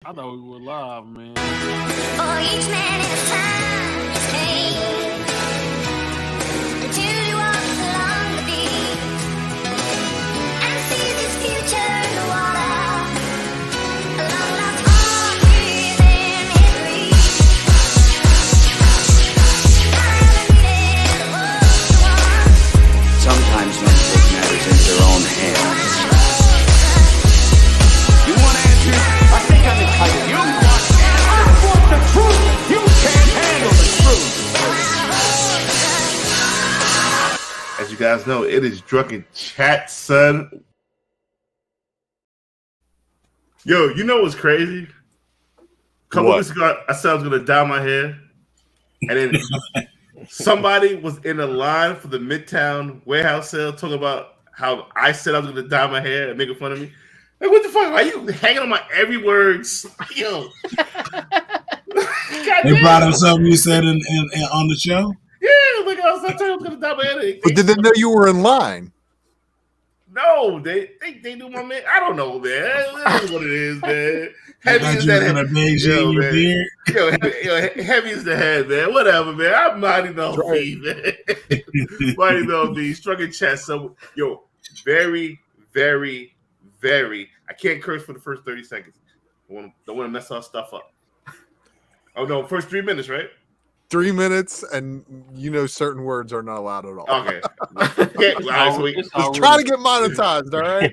I thought we were live, man. For each man his time is paid until he walks along the beach and sees his future in the water. Along lost arms within his reach. I haven't needed the world to want. Sometimes men take matters into their own hands. You want answers? I think I'm entitled. You want answers? I want the truth. You can't handle the truth. As you guys know, it is Drunken Chat, son. Yo, you know what's crazy? A couple weeks ago, I said I was going to dye my hair. And then somebody was in a line for the Midtown warehouse sale talking about how I said I was going to dye my hair and making fun of me. Like, what the fuck? Why are you hanging on my every word? Yo. They brought up something you said in on the show? Yeah, like I was going to dye my hair. But did they know you were in line? No, they knew my man. I don't know, man. That is what it is, man. Heavy is that head. Heavy is the head, man. Whatever, man. I'm minding the whole thing, man. Minding the whole thing. Drunken Chat. So, yo, very, very, very. I can't curse for the first 30 seconds. Don't want to mess our stuff up. Oh no, first 3 minutes, right? 3 minutes, and you know certain words are not allowed at all. Okay. Just try to get monetized, all right?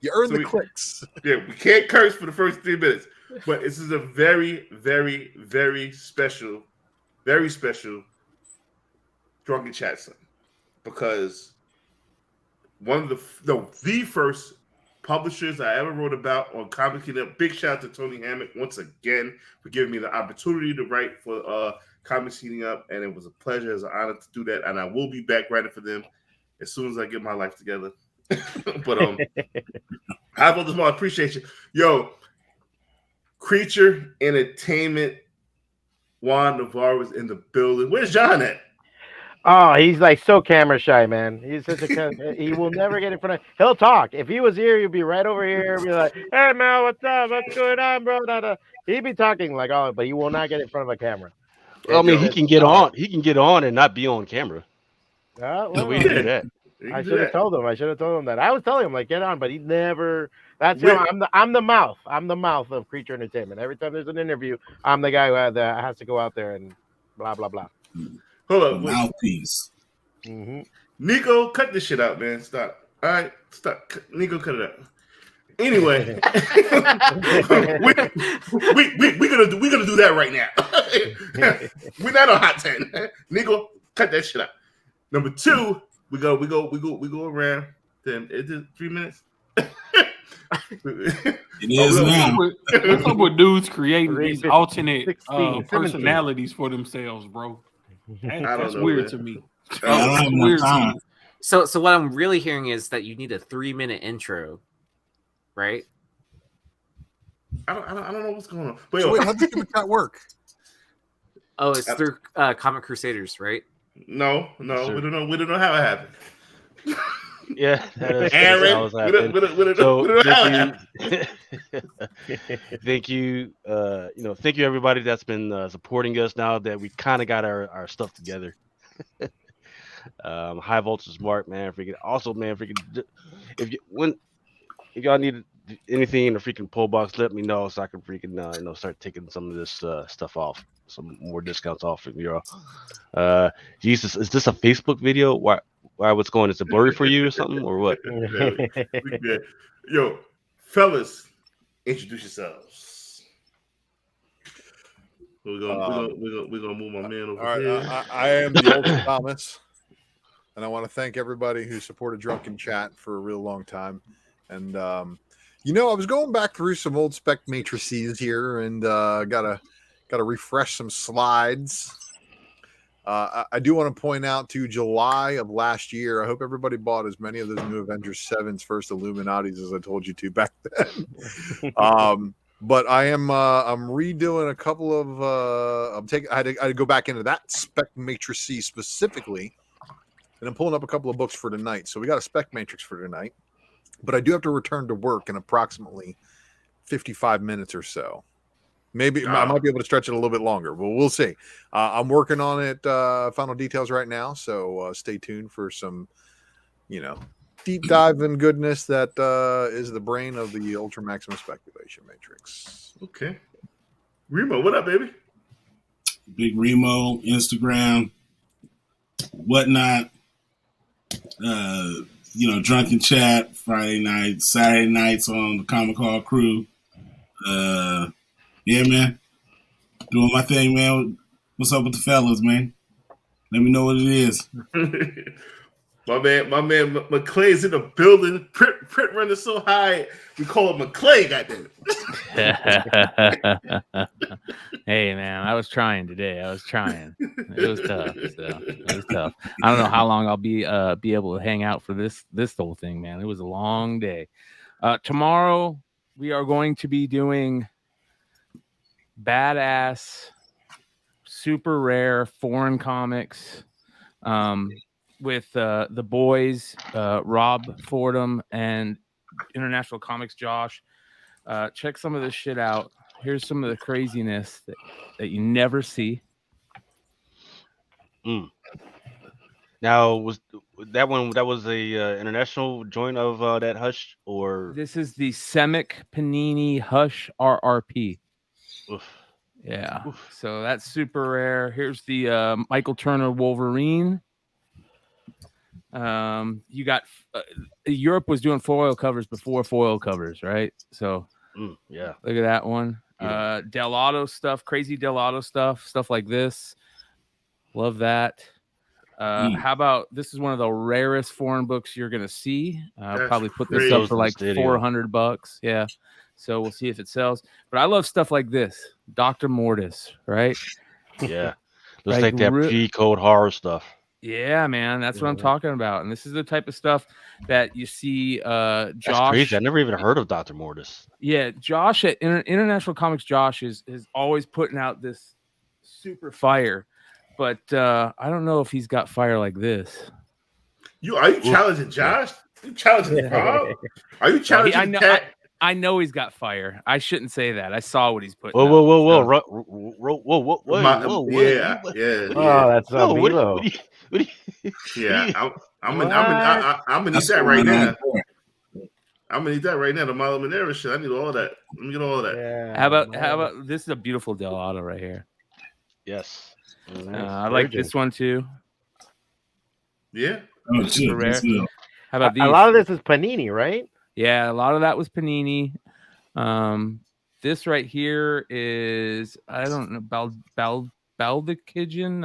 You earn the clicks. Yeah, we can't curse for the first 3 minutes. But this is a very, very, very special Drunken Chat, son. Because one of the first publishers I ever wrote about on Comic Kingdom. Big shout out to Tony Hammock once again for giving me the opportunity to write for Comic Kingdom Up, and it was a pleasure, it's an honor to do that, and I will be back writing for them as soon as I get my life together. But how about this more appreciation? Yo, Creature Entertainment, Juan Navarro is in the building. Where's John at? Oh, he's like so camera shy, man. He's such a he will never get in front of. He'll talk. If he was here, he'd be right over here. Be like, "Hey, man, what's up? What's going on, bro?" He'd be talking like, "Oh," but he will not get in front of a camera. Well, I mean, he can get on. He can get on and not be on camera. Well, we do that. I should have told him. That. I was telling him like, get on, but he never. That's I'm the mouth. I'm the mouth of Creature Entertainment. Every time there's an interview, I'm the guy who has to go out there and blah blah blah. Hold up, mouthpiece. Mm-hmm. Nico, cut this shit out, man. Stop. All right, stop. Nico, cut it out. Anyway, we're gonna do that right now. We're not on Hot 10. Nico, cut that shit out. Number 2, we go around. Then is it 3 minutes? It is now. What's up with dudes creating these alternate personalities for themselves, bro? That's weird to me. Weird to me. So what I'm really hearing is that you need a 3-minute intro, right? I don't know what's going on. But wait, how does that work? Oh, it's through Comic Crusaders, right? No, we don't know how it happened. Yeah, Aaron, thank you. Thank you everybody that's been supporting us now that we kind of got our stuff together. High Voltage Mark, man, freaking also, man, freaking if y'all need anything in the freaking pull box, let me know so I can freaking start taking some of this stuff off, some more discounts off from y'all. Jesus, is this a Facebook video? Why what's going? Is it blurry for you or something or what? Yo, fellas, introduce yourselves. We're gonna move my man over here. I am the old Thomas, and I want to thank everybody who supported Drunken Chat for a real long time. And I was going back through some old spec matrices here, and gotta refresh some slides. I do want to point out to July of last year. I hope everybody bought as many of those new Avengers 7's first Illuminatis as I told you to back then. But I'm redoing a couple of. I had to go back into that spec matrices specifically, and I'm pulling up a couple of books for tonight. So we got a spec matrix for tonight, but I do have to return to work in approximately 55 minutes or so. Maybe I might be able to stretch it a little bit longer, but we'll see. I'm working on it, final details right now, so stay tuned for some, deep dive and goodness that is the brain of the Ultra Maximum Speculation Matrix. Okay. Remo, what up, baby? Big Remo, Instagram, whatnot. Drunken Chat, Friday night, Saturday nights on the Comic Call crew. Yeah, man. Doing my thing, man. What's up with the fellas, man? Let me know what it is. My man McClay's in the building. Print running so high, we call him McClay, goddamn it. Hey, man, I was trying today. It was tough. It was tough. I don't know how long I'll be able to hang out for this whole thing, man. It was a long day. Tomorrow we are going to be doing badass, super rare foreign comics. With the boys, Rob Fordham and International Comics Josh. Check some of this shit out. Here's some of the craziness that you never see. Now, was that one that was a international joint of that Hush, or this is the Semic Panini Hush RRP? Oof. Yeah. Oof. So that's super rare. Here's the Michael Turner Wolverine. You got Europe was doing foil covers before foil covers, right? So yeah, look at that one. Del Auto stuff, crazy Del Auto stuff like this. Love that. How about this is one of the rarest foreign books you're gonna see. I'll probably put this up for like $400. Yeah. So we'll see if it sells. But I love stuff like this. Dr. Mortis, right? Yeah. Looks like that P-code horror stuff. Yeah, man, that's what I'm talking about. And this is the type of stuff that you see Josh. That's crazy. I never even heard of Dr. Mortis. Yeah, Josh at International Comics Josh is always putting out this super fire. But I don't know if he's got fire like this. Are you challenging Josh? You challenging Rob? Are you challenging Cat? I know he's got fire. I shouldn't say that. I saw what he's putting. Whoa! Yeah. Oh, that's Milo. Yeah, I'm gonna need that right now. I'm gonna need that right now. The Milo Manera shit. I need all that. Let me get all that. Yeah. How about this is a beautiful Del Auto right here. Yes. I like this one too. Yeah. Oh, shit, rare. How about these? A lot of this is Panini, right? Yeah, a lot of that was Panini. This right here is I don't know Baldachin.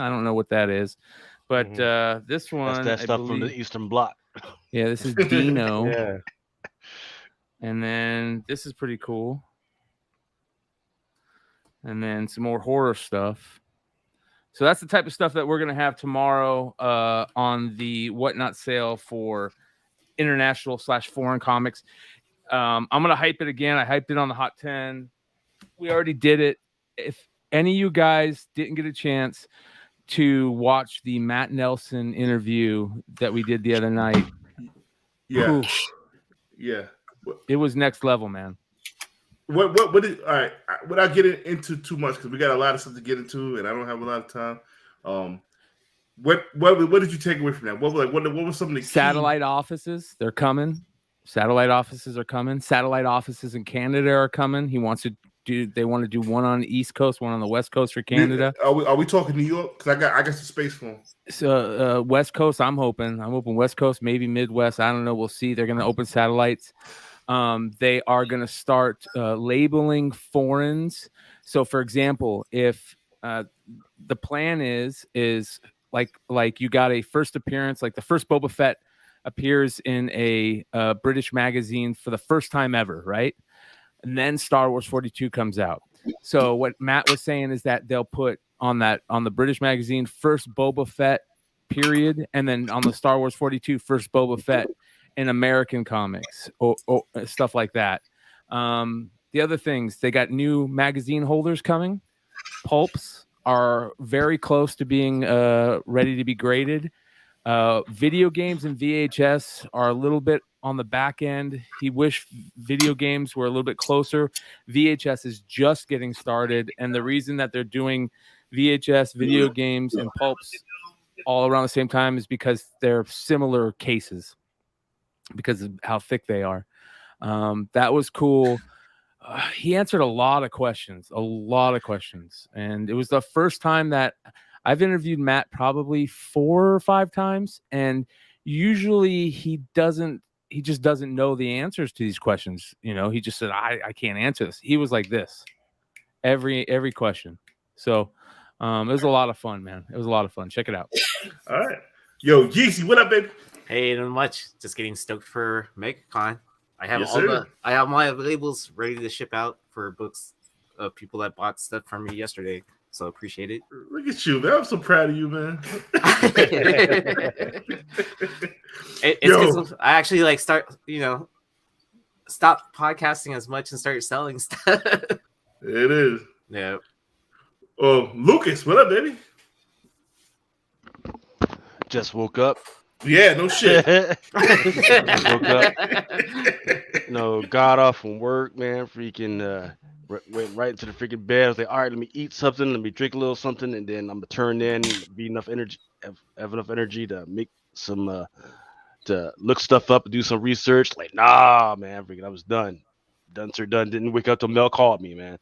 I don't know what that is, but this one that's that stuff from the Eastern Bloc. Yeah, this is Dino. Yeah, and then this is pretty cool. And then some more horror stuff. So that's the type of stuff that we're gonna have tomorrow on the Whatnot sale for international / foreign comics. I'm gonna hype it again. I hyped it on the Hot 10. We already did it. If any of you guys didn't get a chance to watch the Matt Nelson interview that we did the other night, yeah, it was next level, man. What is all right? Without getting into too much, because we got a lot of stuff to get into, and I don't have a lot of time. What did you take away from that? What was some of the satellite offices? They're coming. Satellite offices are coming. Satellite offices in Canada are coming. They want to do one on the East Coast, one on the West Coast for Canada. Are we talking New York? Because I got some space for them. So West Coast, I'm hoping West Coast, maybe Midwest. I don't know. We'll see. They're going to open satellites. They are going to start labeling foreigns. So, for example, if the plan is like you got a first appearance, like the first Boba Fett appears in a British magazine for the first time ever, right? And then Star Wars 42 comes out. So what Matt was saying is that they'll put on the British magazine first Boba Fett period, and then on the Star Wars 42 first Boba Fett in American comics or stuff like that. The other things, they got new magazine holders coming. Pulps are very close to being ready to be graded. Video games and VHS are a little bit on the back end. He wished video games were a little bit closer. VHS is just getting started, and the reason that they're doing VHS, video games, and pulps all around the same time is because they're similar cases because of how thick they are. That was cool. He answered a lot of questions, and it was the first time that I've interviewed Matt probably 4 or 5 times, and usually he just doesn't know the answers to these questions. You know, he just said, I can't answer this. He was like this every question. So it was a lot of fun, man. It was a lot of fun. Check it out. All right. Yo, Yeezy, what up, baby? Hey, not much. Just getting stoked for MegaCon. I have Yes, I have my labels ready to ship out for books of people that bought stuff from me yesterday. So appreciate it. Look at you, man. I'm so proud of you, man. It's I actually like stop podcasting as much and start selling stuff. It is. Yeah. Oh, Lucas, what up, baby? Just woke up. Yeah, no shit. Just woke up. Got off from work, man. Freaking went right into the freaking bed. I was like, all right, let me eat something, let me drink a little something, and then I'm gonna turn in, be enough energy, have enough energy to make some to look stuff up and do some research. Like, nah, man, freaking, I was done. Done. Didn't wake up till Mel called me, man.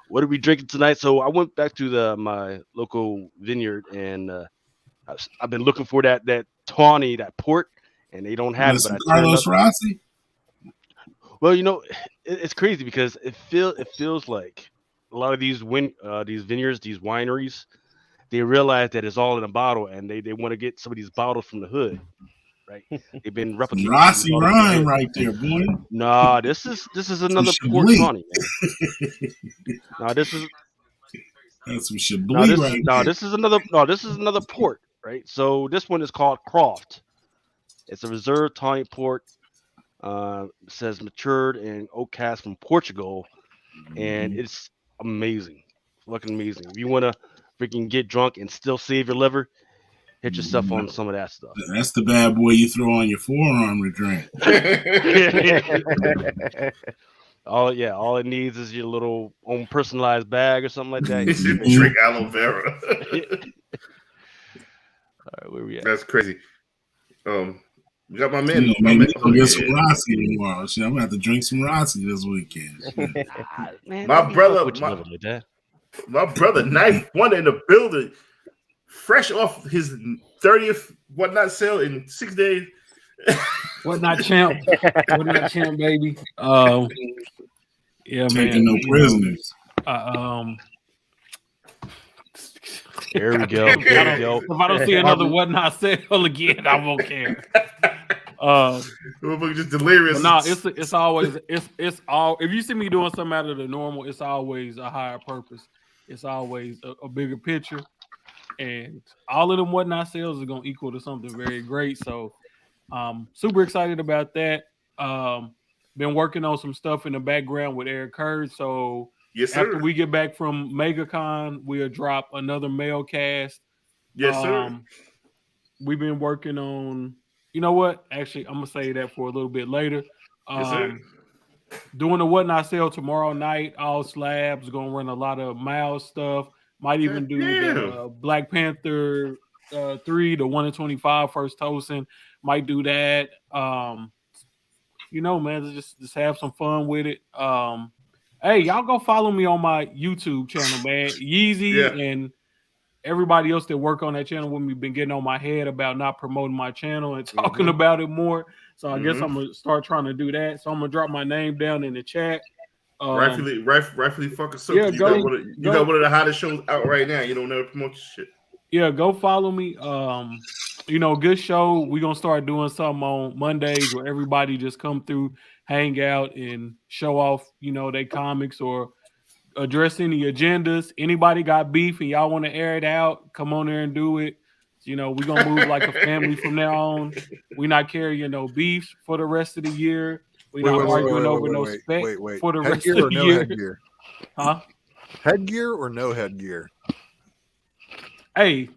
What are we drinking tonight? So I went back to my local vineyard, and I've been looking for that tawny, that port, and they don't have it. But Carlos Rossi. Well, it's crazy because it feels like a lot of these vineyards, these wineries, they realize that it's all in a bottle, and they want to get some of these bottles from the hood, right? They've been replicating Rossi rhyme right there, boy. Nah, this is another port tawny, man. That's some Chablis right there. This is another port, right? So this one is called Croft. It's a reserve tawny port. Says matured in oak cask from Portugal, and it's amazing, fucking amazing. If you want to freaking get drunk and still save your liver, hit yourself on some of that stuff. That's the bad boy you throw on your forearm to drink. All it needs is your little own personalized bag or something like that. Drink aloe vera. All right, where we at? That's crazy. We got my man. I'm gonna get some Rossi tomorrow. Shit, I'm gonna have to drink some Rossi this weekend. Man, my brother, Knife One in the building, fresh off his 30th whatnot sale in 6 days. Whatnot champ, baby. Yeah, taking man. No prisoners. There we go. If I don't see another whatnot sale again, I won't care. Just delirious. No, it's always it's all. If you see me doing something out of the normal, it's always a higher purpose. It's always a bigger picture, and all of them whatnot sales are gonna equal to something very great. So, super excited about that. Been working on some stuff in the background with Eric Kurd. So yes, sir. After we get back from MegaCon, we'll drop another mail cast. Yes, sir. We've been working on. You know what? Actually, I'm gonna say that for a little bit later. Yes, sir. Doing the whatnot sale tomorrow night. All slabs. Gonna run a lot of Miles stuff. Might even do the Black Panther 3, the 1 in 25 first toasting. Might do that. Man, just have some fun with it. Hey, y'all go follow me on my YouTube channel, man. Yeezy and everybody else that work on that channel with me been getting on my head about not promoting my channel and talking about it more. So I guess I'm gonna start trying to do that. So I'm gonna drop my name down in the chat. Rightfully fucking so. Yeah, you got one of the hottest shows out right now. You don't never promote your shit. Yeah, go follow me. Good show. We're gonna start doing something on Mondays where everybody just come through, hang out, and show off, their comics or address any agendas. Anybody got beef and y'all want to air it out, come on there and do it. We're gonna move like a family from now on. We're not carrying no beefs for the rest of the year. We're not arguing over no spec for the rest of the year. Headgear? Huh? Headgear or no headgear? Hey,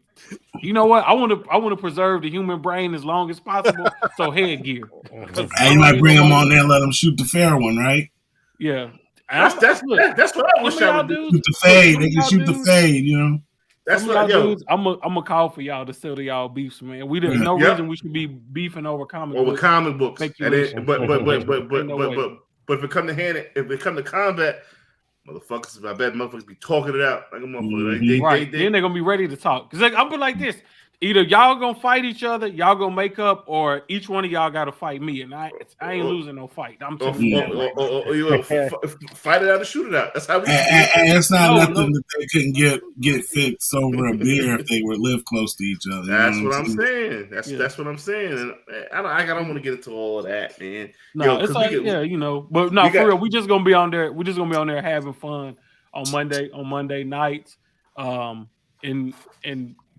You know what? I want to preserve the human brain as long as possible. So headgear. Hey, you might bring them on there and let them shoot the fair one, right? Yeah. That's what I wish I would do. Shoot the fade. They can shoot the fade, you know. That's some what of y'all dudes. I'm a call for y'all to settle y'all beefs, man. We didn't no reason we should be beefing over comic books. And then, but if it come to combat, motherfuckers, I bet motherfuckers be talking it out like a motherfucker. Then they're gonna be ready to talk. Cause I'm be like this: either y'all gonna fight each other, y'all gonna make up, or each one of y'all gotta fight me, and I ain't losing no fight. I'm fight it out and shoot it out. That's how we. And it's not nothing that they couldn't get fixed over a beer if they would live close to each other. That's what I'm saying. That's what I'm saying. And I don't want to get into all of that, man. No, it's like but no, for real, we just gonna be on there. We're just gonna be on there having fun on Monday nights, and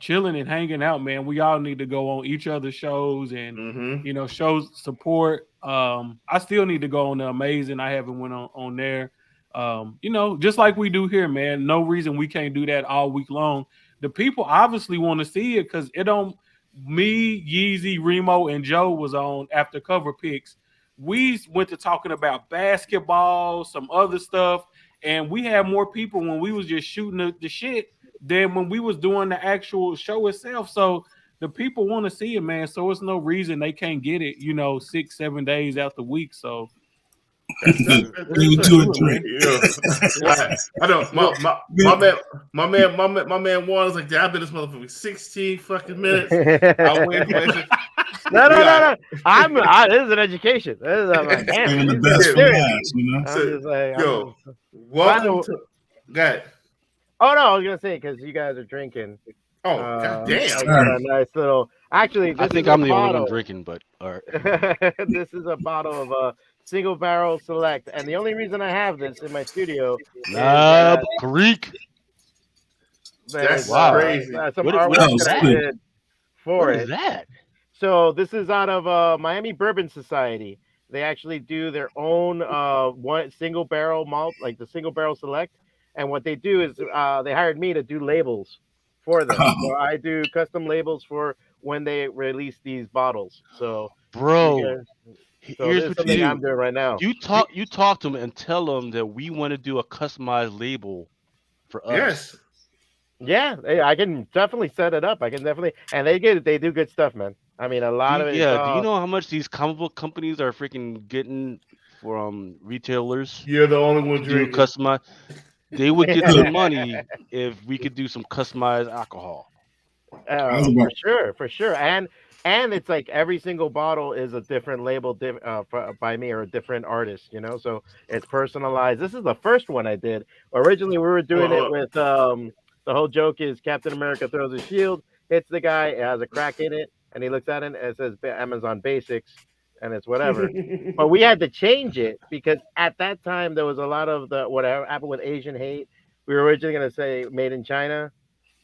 chilling and hanging out, man. We all need to go on each other's shows and show support. I still need to go on the Amazing. I haven't went on there. Just like we do here, man. No reason we can't do that all week long. The people obviously want to see it because it don't. Me, Yeezy, Remo, and Joe was on after cover picks. We went to talking about basketball, some other stuff, and we had more people when we was just shooting the shit than when we was doing the actual show itself. So the people want to see it, man. So it's no reason they can't get it, 6-7 days out the week. So that's 2 or 3. I know my man Juan was like, I've been this motherfucker for 16 fucking minutes. I went No. This is an education. This is the best for welcome to. Go ahead. Oh no, I was gonna say because you guys are drinking. Oh goddamn! I got a nice little. Actually, I think I'm the only one drinking, but all right. This is a bottle of a Single Barrel Select, and the only reason I have this in my studio is Creek. That's crazy. Some artwork that I did for what it. Is that? So this is out of Miami Bourbon Society. They actually do their own one single barrel malt, like the Single Barrel Select. And what they do is they hired me to do labels for them. So I do custom labels for when they release these bottles. So, bro, here's what I'm doing right now. You talk to them and tell them that we want to do a customized label for us. Yes. Yeah, I can definitely set it up. And they do good stuff, man. I mean, a lot of it. Yeah. Do you know how much these comic book companies are freaking getting from retailers? You're the only one drinking. Customize. They would get some money if we could do some customized alcohol. For sure. And it's like every single bottle is a different label by me or a different artist, so it's personalized. This is the first one I did. Originally, we were doing it with the whole joke is Captain America throws a shield, hits the guy, it has a crack in it, and he looks at it and it says Amazon Basics. And it's whatever, but we had to change it because at that time there was a lot of the whatever happened with Asian hate. We were originally going to say made in China,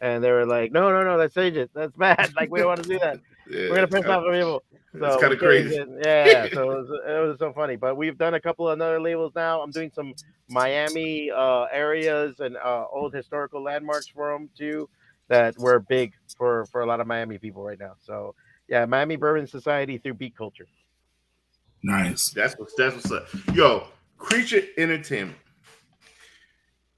and they were like, no, let's change it. That's bad. Like we don't want to do that. We're going to piss off the people. So it's kind of crazy. Yeah. So it was so funny. But we've done a couple of other labels now. I'm doing some Miami areas and old historical landmarks for them too that were big for a lot of Miami people right now. So yeah, Miami Bourbon Society through Beat Culture. Nice. That's what's up. Yo, Creature Entertainment.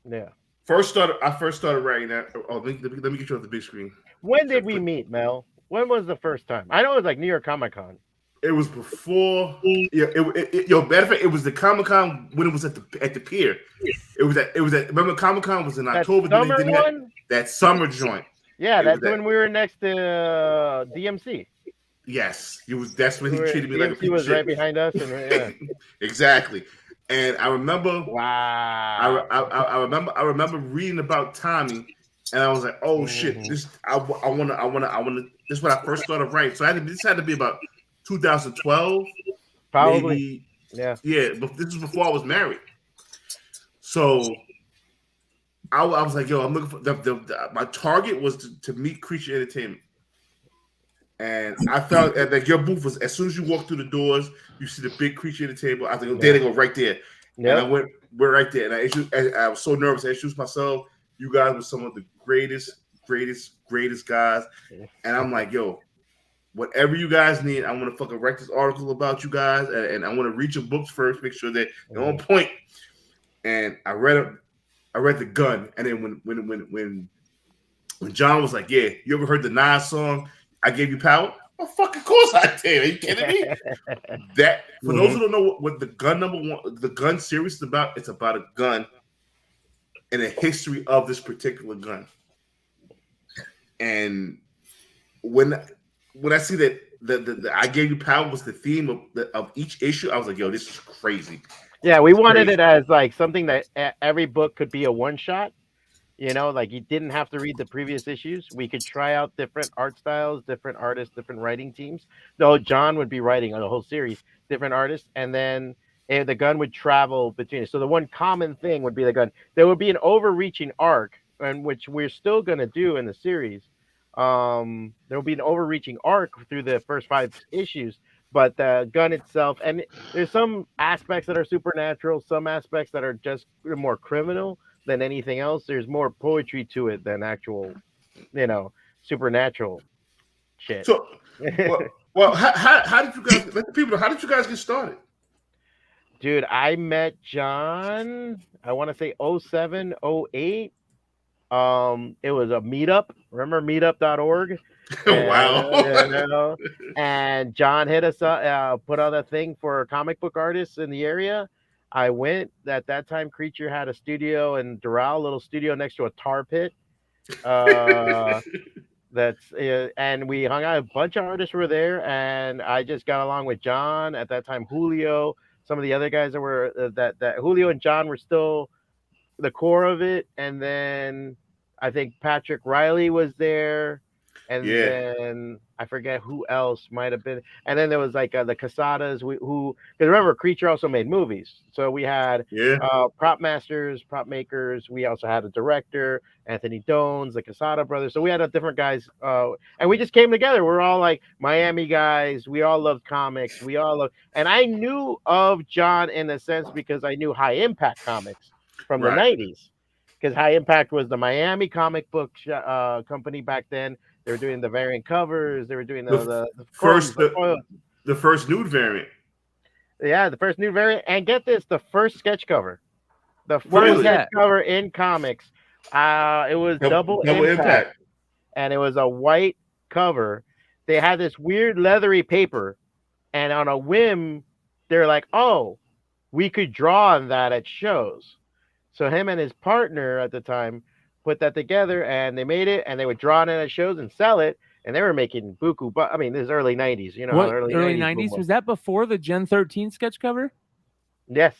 Yeah. I first started writing that. Oh, let me get you off the big screen. When did we meet, Mel? When was the first time? I know it was like New York Comic Con. It was before. Yeah. Matter of fact, it was the Comic Con when it was at the pier. It was at. Remember, Comic Con was in October. Summer one? That summer joint. Yeah, that's when we were next to DMC. Yes, that's when he treated me like a piece of shit. He was right behind us, and yeah. Exactly. And I remember, wow. I remember reading about Tommy, and I was like, oh shit, this I want to. This is when I first started writing. So this had to be about 2012, probably. Maybe, yeah. But this was before I was married. So I was like, yo, I'm looking for my target was to meet Creature Entertainment. And I found that your booth was, as soon as you walk through the doors, you see the big Creature Entertainment. I was like, oh, there they go, right there. Yep. And we're right there. And I was so nervous. I introduced myself. You guys were some of the greatest greatest guys. And I'm like, yo, whatever you guys need, I want to fucking write this article about you guys, and I want to read your books first, make sure that they're on point. And I read the Gun, and then when John was like, "Yeah, you ever heard the Nas song? I Gave You Power." Well, fucking course I did. Are you kidding me? That for those who don't know what the Gun the Gun series is about, it's about a gun and a history of this particular gun. And when I see that the I Gave You Power was the theme of each issue, I was like, yo, this is crazy. Yeah, we wanted it as like something that every book could be a one shot. You know, like you didn't have to read the previous issues. We could try out different art styles, different artists, different writing teams. Though John would be writing on the whole series, different artists, and then the gun would travel between it. So the one common thing would be the gun. There would be an overreaching arc, and which we're still going to do in the series. There will be an overreaching arc through the first 5 issues, but the gun itself, and there's some aspects that are supernatural, some aspects that are just more criminal than anything else. There's more poetry to it than actual, supernatural shit. So, well, how did you guys let the people know? How did you guys get started? Dude, I met John, I want to say 07, 08. It was a meetup. Remember meetup.org? Wow. And John hit us up, put out a thing for comic book artists in the area. I went. At that time, Creature had a studio in Doral, a little studio next to a tar pit. And we hung out. A bunch of artists were there, and I just got along with John. At that time, Julio, some of the other guys that were that Julio and John were still the core of it, and then I think Patrick Riley was there, and then I forget who else might have been, and then there was like the Casadas who because remember Creature also made movies, so we had prop masters, prop makers. We also had a director, Anthony Dones, the Casada brothers. So we had different guys, and we just came together. We're all like Miami guys. We all loved comics. We all loved, and I knew of John in a sense because I knew High Impact Comics from the 90s, because High Impact was the Miami comic book company back then. They were doing the variant covers. They were doing the first nude variant. Yeah, the first nude variant. And get this, the first sketch cover. The first sketch cover in comics. It was double impact. And it was a white cover. They had this weird leathery paper. And on a whim, they're like, oh, we could draw on that at shows. So him and his partner at the time put that together, and they made it, and they would draw it at shows and sell it, and they were making buku. But I mean, this is early 90s, What, early 90s? Was that before the Gen 13 sketch cover? Yes.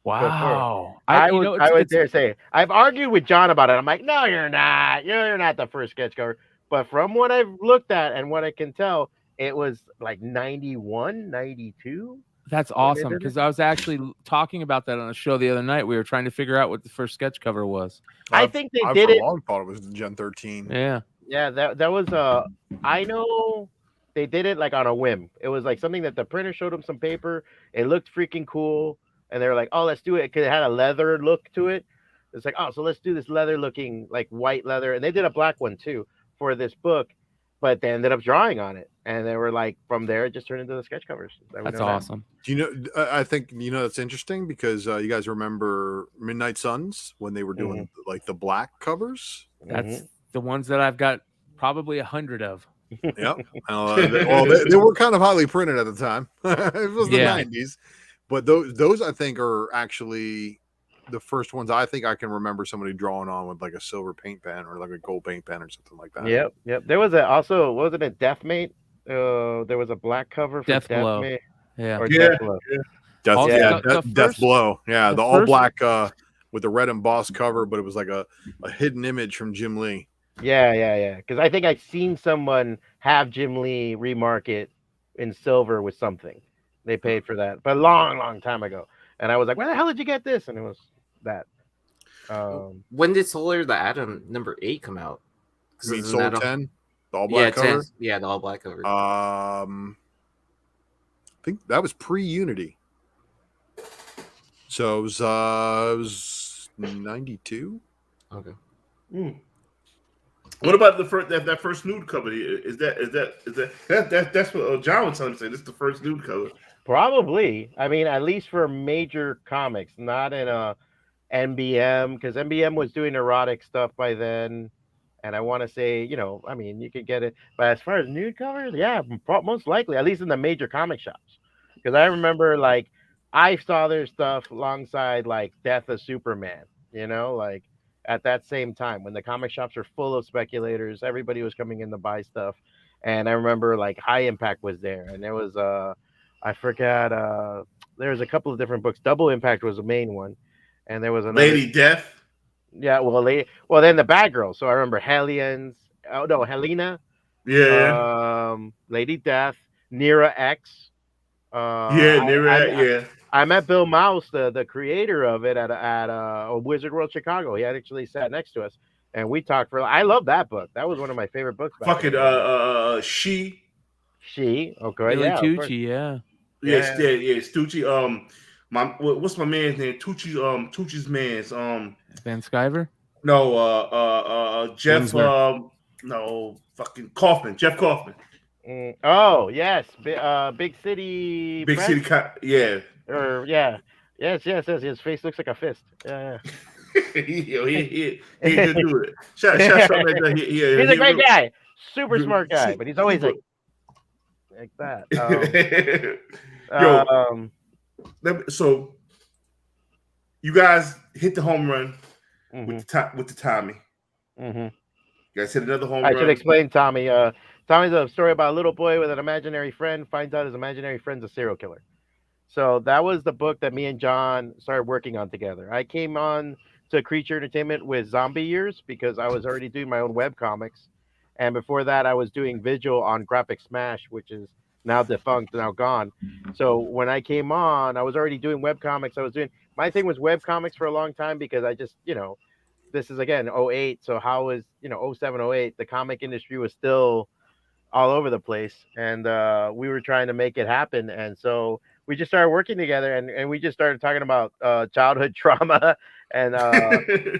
Wow. I would dare say it. I've argued with John about it. I'm like, no, you're not. You're not the first sketch cover. But from what I've looked at and what I can tell, it was like 91, 92. That's awesome, because I was actually talking about that on a show the other night. We were trying to figure out what the first sketch cover was. I think they did it. I thought it was Gen 13. Yeah. Yeah, that was I know they did it like on a whim. It was like something that the printer showed them some paper. It looked freaking cool, and they were like, "Oh, let's do it," because it had a leather look to it. It's like, "Oh, so let's do this leather looking like white leather," and they did a black one too for this book, but they ended up drawing on it, and they were like, from there, it just turned into the sketch covers. That's awesome. Do you know? I think that's interesting because you guys remember Midnight Suns when they were doing like the black covers. That's the ones that I've got probably 100 of. Yep. They were kind of highly printed at the time. It was the 90s, but those I think are actually the first ones I think I can remember somebody drawing on with like a silver paint pen or like a gold paint pen or something like that. Yep. There was also wasn't it Deathmate? There was a black cover for Deathblow. Deathblow. Deathblow. Yeah, the all black with the red embossed cover, but it was like a hidden image from Jim Lee. Yeah. Because I think I've seen someone have Jim Lee remark it in silver with something. They paid for that, but a long time ago. And I was like, "Where the hell did you get this?" And it was that. When did Solar the Atom number 8 come out? You mean Soul 10? The all black cover? 10. Yeah, the all black cover. I think that was pre-Unity. So it was 92. Okay. What about the first that first nude cover? That's what John was telling me. This is the first nude cover. Probably. I mean, at least for major comics, not in a NBM, because NBM was doing erotic stuff by then. And I want to say, I mean, you could get it. But as far as nude covers, yeah, most likely, at least in the major comic shops. Because I remember, like, I saw their stuff alongside, like, Death of Superman, like at that same time when the comic shops were full of speculators, everybody was coming in to buy stuff. And I remember, like, High Impact was there. And there was, I forgot, there was a couple of different books. Double Impact was the main one. And there was another. Lady Death. Yeah, well, then the bad girls. So I remember Hellions. Oh no, Helena. Yeah. Lady Death, Nera X. Yeah. I met Bill Mouse, the creator of it, at a Wizard World Chicago. He actually sat next to us, and we talked for. I love that book. That was one of my favorite books. Fucking She. Okay, Billy yeah, Tucci, yeah. Stucci. What's my man's name? Tucci's man's Van Sciver? No, Jeff. No, fucking Kaufman. Jeff Kaufman. Oh yes, Big City. Big City. Yeah. Or yeah, yes. His face looks like a fist. Yeah. he can do it. Shout he's a great guy, super smart guy, but he's always like that. So you guys hit the home run with the Tommy. Mm-hmm. You guys hit another home run. I should explain Tommy. Tommy's a story about a little boy with an imaginary friend, finds out his imaginary friend's a serial killer. So that was the book that me and John started working on together. I came on to Creature Entertainment with Zombie Years because I was already doing my own web comics. And before that, I was doing Vigil on Graphic Smash, which is now defunct, now gone. So when I came on, I was already doing web comics. My thing was web comics for a long time because I just, this is again 08. So how was, 07, 08, the comic industry was still all over the place. And we were trying to make it happen. And so we just started working together and we just started talking about childhood trauma and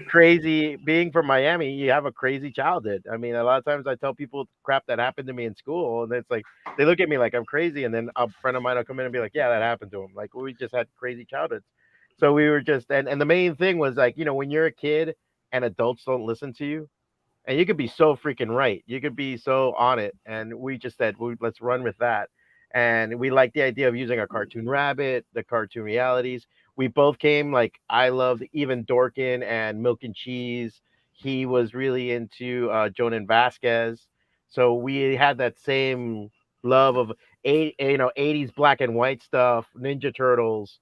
crazy. Being from Miami, you have a crazy childhood. I mean, a lot of times I tell people crap that happened to me in school, and it's like they look at me like I'm crazy, and then a friend of mine will come in and be like, "Yeah, that happened to him." Like we just had crazy childhoods. So we were just and the main thing was like, when you're a kid and adults don't listen to you, and you could be so freaking right, you could be so on it, and we just said, let's run with that. And we liked the idea of using a cartoon rabbit, the cartoon realities. We both came, like, I loved even Dorkin and Milk and Cheese. He was really into Jonan Vasquez. So we had that same love of 80s black and white stuff, Ninja Turtles,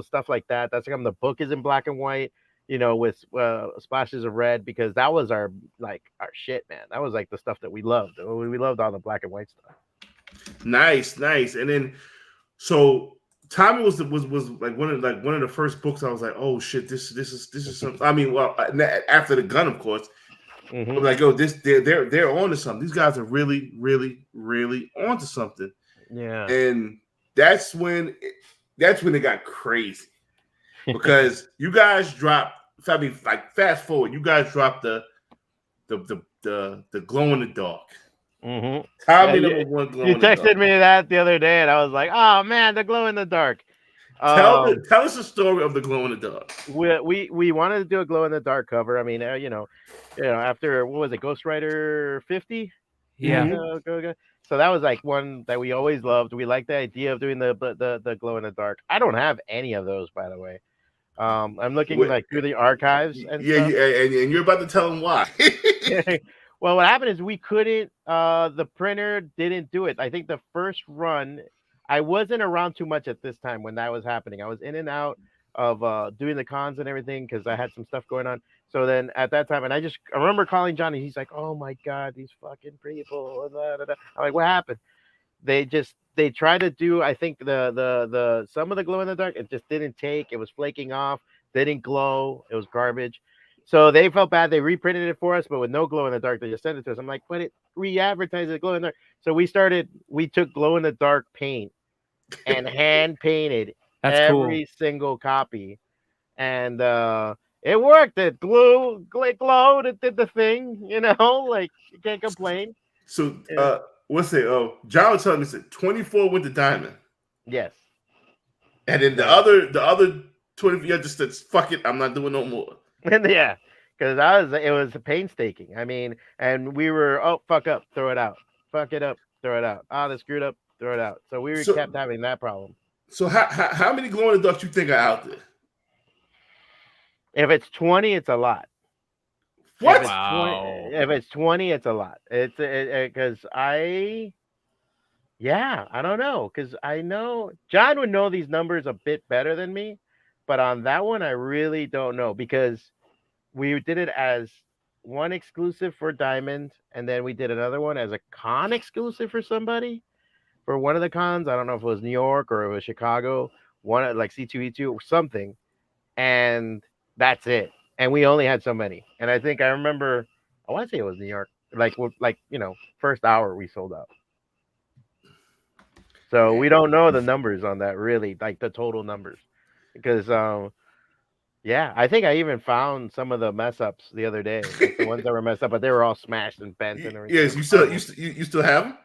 stuff like that. That's like the book is in black and white, with splashes of red, because that was our shit, man. That was like the stuff that we loved. We loved all the black and white stuff. Nice. And then so Tommy was like one of the first books I was like, oh shit, this is something. I mean, well, after the gun, of course. I'm like, yo, they're on to something. These guys are really, really, really on to something. Yeah. And that's when it got crazy. Because you guys dropped, I mean, like fast forward, you guys dropped the glow in the dark. Mm-hmm. Tommy number one glow. You texted me that the other day, and I was like, "Oh man, the glow in the dark." Tell us the story of the glow in the dark. We wanted to do a glow in the dark cover. I mean, after what was it, Ghost Rider 50? Yeah. So that was like one that we always loved. We liked the idea of doing the glow in the dark. I don't have any of those, by the way. I'm looking through the archives and stuff. And you're about to tell them why. Well, what happened is we couldn't. The printer didn't do it. I think the first run, I wasn't around too much at this time when that was happening. I was in and out of doing the cons and everything because I had some stuff going on. So then at that time, and I remember calling Johnny. He's like, "Oh my God, these fucking people!" I'm like, "What happened?" They tried to do. I think the some of the glow in the dark. It just didn't take. It was flaking off. Didn't glow. It was garbage. So they felt bad. They reprinted it for us, but with no glow in the dark, they just sent it to us. I'm like, but it re-advertised it glow in the dark. So we took glow in the dark paint and hand painted every single copy. And It worked. It glowed. It did the thing. You know, like you can't complain. So, Yeah. what's it? Oh, John was telling me that 24 went to diamond, Yes. and then So, the other 20, you just said, "Fuck it, I'm not doing no more." yeah, because it was painstaking. I mean, and we were fuck up, throw it out, fuck it up, throw it out. They screwed up, throw it out. So we So, kept having that problem. so how many glow in the dark you think are out there? If it's 20, it's a lot. What? If it's 20, it's a lot. It's because I don't know, because I know John would know these numbers a bit better than me, but on that one I really don't know because we did it as one exclusive for Diamond, and then we did another one as a con exclusive for somebody for one of the cons. I don't know if it was New York or it was Chicago, one like C2E2 or something, and that's it. And we only had so many. And I think I remember, I want to say it was New York, like first hour we sold out. So we don't know the numbers on that really, like the total numbers, because yeah, I think I even found some of the mess ups the other day, like the ones that were messed up, but they were all smashed and bent and everything. Yes, you still have them?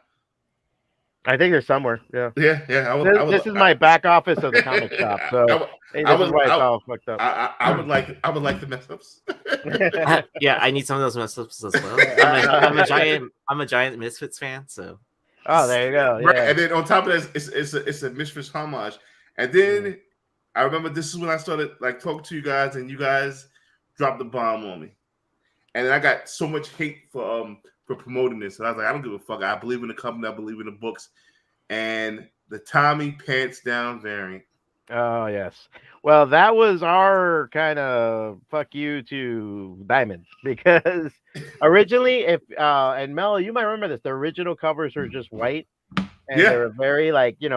I think they're somewhere. Yeah. Yeah. This is my back office of the comic shop, so this is why it's all fucked up. I would like the mess ups. Yeah, I need some of those mess ups as well. I'm a giant Misfits fan, so. Oh, there you go. Yeah. Right, and then on top of that, it's a Misfits homage. And then I remember this is when I started like talking to you guys, and you guys dropped the bomb on me. And then I got so much hate for promoting this, and I was like, I don't give a fuck. I believe in the company. I believe in the books. And the Tommy Pants Down variant. Oh yes. Well, that was our kind of fuck you to Diamond, because originally, if and Mel, you might remember this, the original covers were just white, and they were very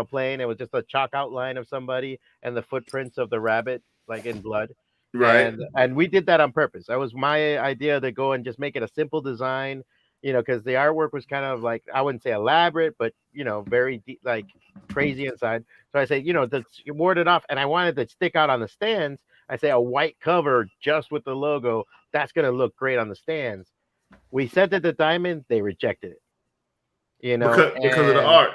plain. It was just a chalk outline of somebody and the footprints of the rabbit, like in blood. Right. And we did that on purpose. That was my idea to go and just make it a simple design, because the artwork was kind of like, I wouldn't say elaborate, but very deep, like crazy inside. So I say, to ward it off, and I wanted to stick out on the stands. I say a white cover just with the logo. That's gonna look great on the stands. We sent it to Diamond, they rejected it. Because of the art.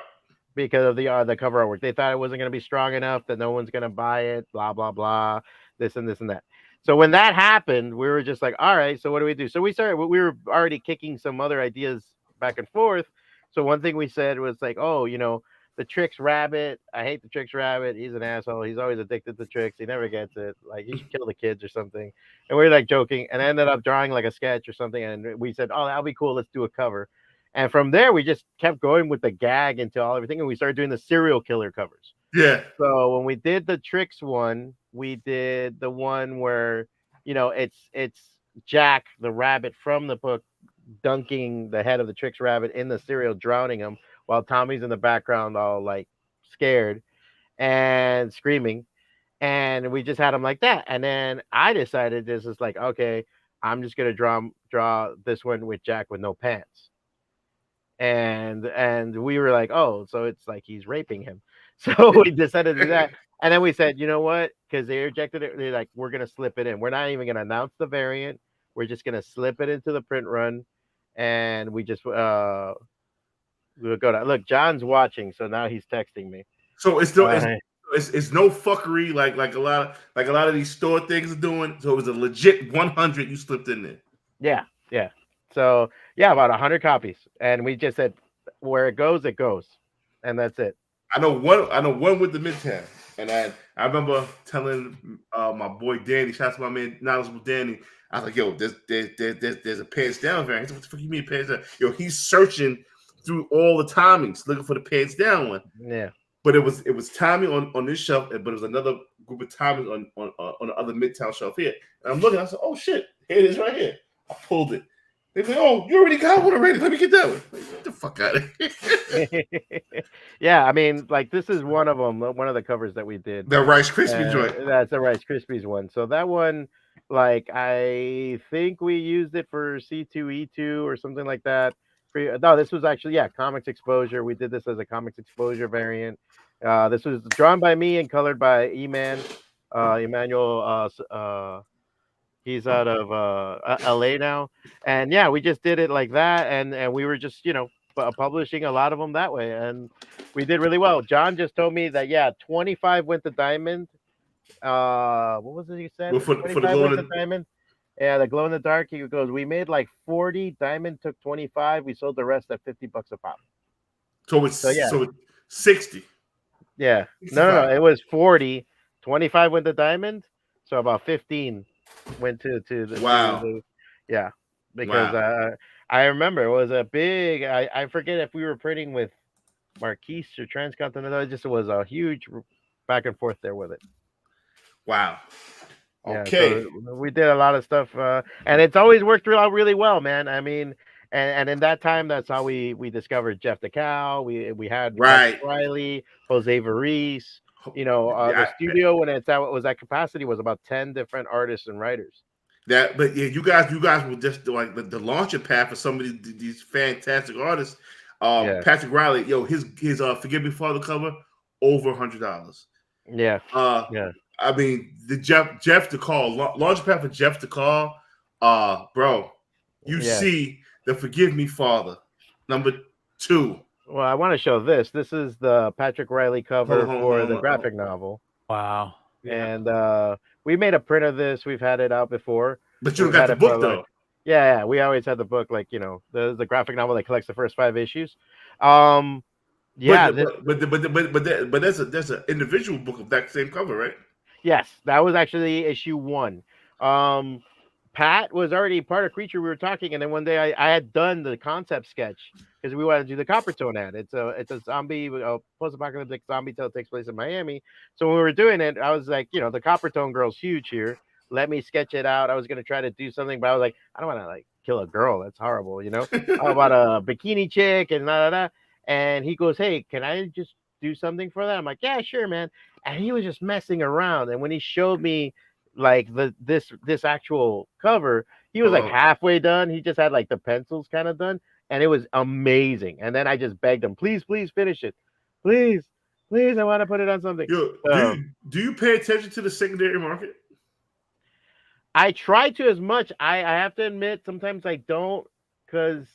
Because of the cover artwork. They thought it wasn't gonna be strong enough, that no one's gonna buy it, blah blah blah, this and this and that. So when that happened, we were just like, all right, so what do we do? So we were already kicking some other ideas back and forth. So one thing we said was like, oh, the Tricks rabbit. I hate the Tricks rabbit. He's an asshole. He's always addicted to tricks. He never gets it. Like, he should kill the kids or something. And we were like joking, and I ended up drawing like a sketch or something. And we said, oh, that'll be cool. Let's do a cover. And from there, we just kept going with the gag into everything. And we started doing the serial killer covers. Yeah. So when we did the Tricks one, we did the one where, it's Jack, the rabbit from the book, dunking the head of the Tricks rabbit in the cereal, drowning him, while Tommy's in the background all like scared and screaming. And we just had him like that. And then I decided this is like, okay, I'm just gonna draw this one with Jack with no pants. And we were like, oh, so it's like he's raping him. So we decided to do that. And then we said, you know what? Because they rejected it, they're like, we're gonna slip it in. We're not even gonna announce the variant. We're just gonna slip it into the print run. And we just we'll go to look. John's watching, so now he's texting me. So it's still it's no fuckery like a lot of these store things are doing. So it was a legit 100 you slipped in there. Yeah. So yeah, about 100 copies, and we just said where it goes, and that's it. I know one with the Midtown, and I remember telling my boy Danny, shout out to my man Knowledgeable Danny. I was like, yo, there's a Pants Down variant. What the fuck you mean Pants Down? Yo, he's searching through all the Tommies looking for the Pants Down one. Yeah. But it was Tommy on this shelf, but it was another group of Tommies on the other Midtown shelf here. And I'm looking, I said, oh shit, here it is right here. I pulled it. They say, oh, you already got one already. Let me get that one. Get the fuck out of here. Yeah, I mean, like this is one of them, one of the covers that we did. The Rice Krispies joint. That's the Rice Krispies one. So that one, like, I think we used it for C2E2 or something like that. No, this was actually, Comics Exposure. We did this as a Comics Exposure variant. This was drawn by me and colored by Emmanuel He's out of LA now, and yeah, we just did it like that, and we were just publishing a lot of them that way, and we did really well. John just told me that 25 went to diamond. What was it you said? Well, for the 25 glow went in to the, diamond. Yeah, the glow in the dark. He goes, we made like 40. Diamond took 25. We sold the rest at $50 a pop. so it's So yeah, so it's 60. yeah. No, 65. it was 40. 25 went to diamond. So about 15 went to the Wow. yeah, because I remember it was a big. I forget if we were printing with Marquise or Transcontinental. It just was a huge back and forth there with it. Wow. Yeah, Okay. so we did a lot of stuff, and it's always worked out really well, man. I mean, and in that time, that's how we discovered Jeff the Cow. We had Right. Patrick Riley, Jose Varice. The Yeah, studio when it was at capacity was about 10 different artists and writers. but yeah, you guys were just like the launching pad for some of these fantastic artists. Patrick Riley, his Forgive Me Father cover over $100. Yeah. I mean, the Jeff the Call launch pad for Jeff the Call. Bro, you see the Forgive Me Father number 2. Well, I want to show this. This is the Patrick Riley cover for the graphic novel. Wow. And we made a print of this. We've had it out before. But you got the book though. Yeah, we always had the book, like the graphic novel that collects the first 5 issues. But there's an individual book of that same cover, right? Yes, that was actually issue 1. Pat was already part of Creature. We were talking, and then one day I had done the concept sketch because we wanted to do the Copper Tone ad. It's a zombie, post-apocalyptic zombie tale that takes place in Miami. So when we were doing it, I was like, the Copper Tone girl's huge here. Let me sketch it out. I was gonna try to do something, but I was like, I don't want to like kill a girl. That's horrible, How about a bikini chick and da da da? And he goes, hey, can I just do something for that? I'm like, yeah, sure, man. And he was just messing around. And when he showed me like this actual cover, he was like halfway done. He just had like the pencils kind of done, and it was amazing. And then I just begged him, please finish it, please, I want to put it on something. Do you pay attention to the secondary market? I try to as much. I have to admit sometimes I don't, because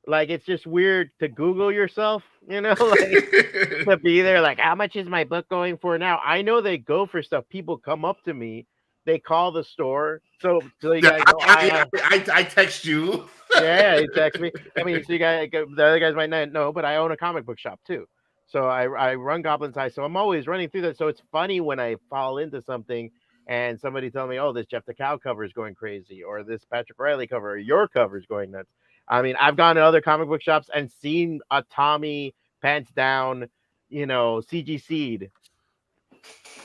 like it's just weird to Google yourself, like to be there. Like, how much is my book going for now? I know they go for stuff. People come up to me. They call the store. So you guys know, I text you. Yeah, he texts me. I mean, so the other guys might not know, but I own a comic book shop too. So I run Goblin's Eye. So I'm always running through that. So it's funny when I fall into something and somebody tell me, oh, this Jeff the Cow cover is going crazy, or this Patrick Riley cover, or your cover is going nuts. I mean, I've gone to other comic book shops and seen a Tommy pants down, CG Seed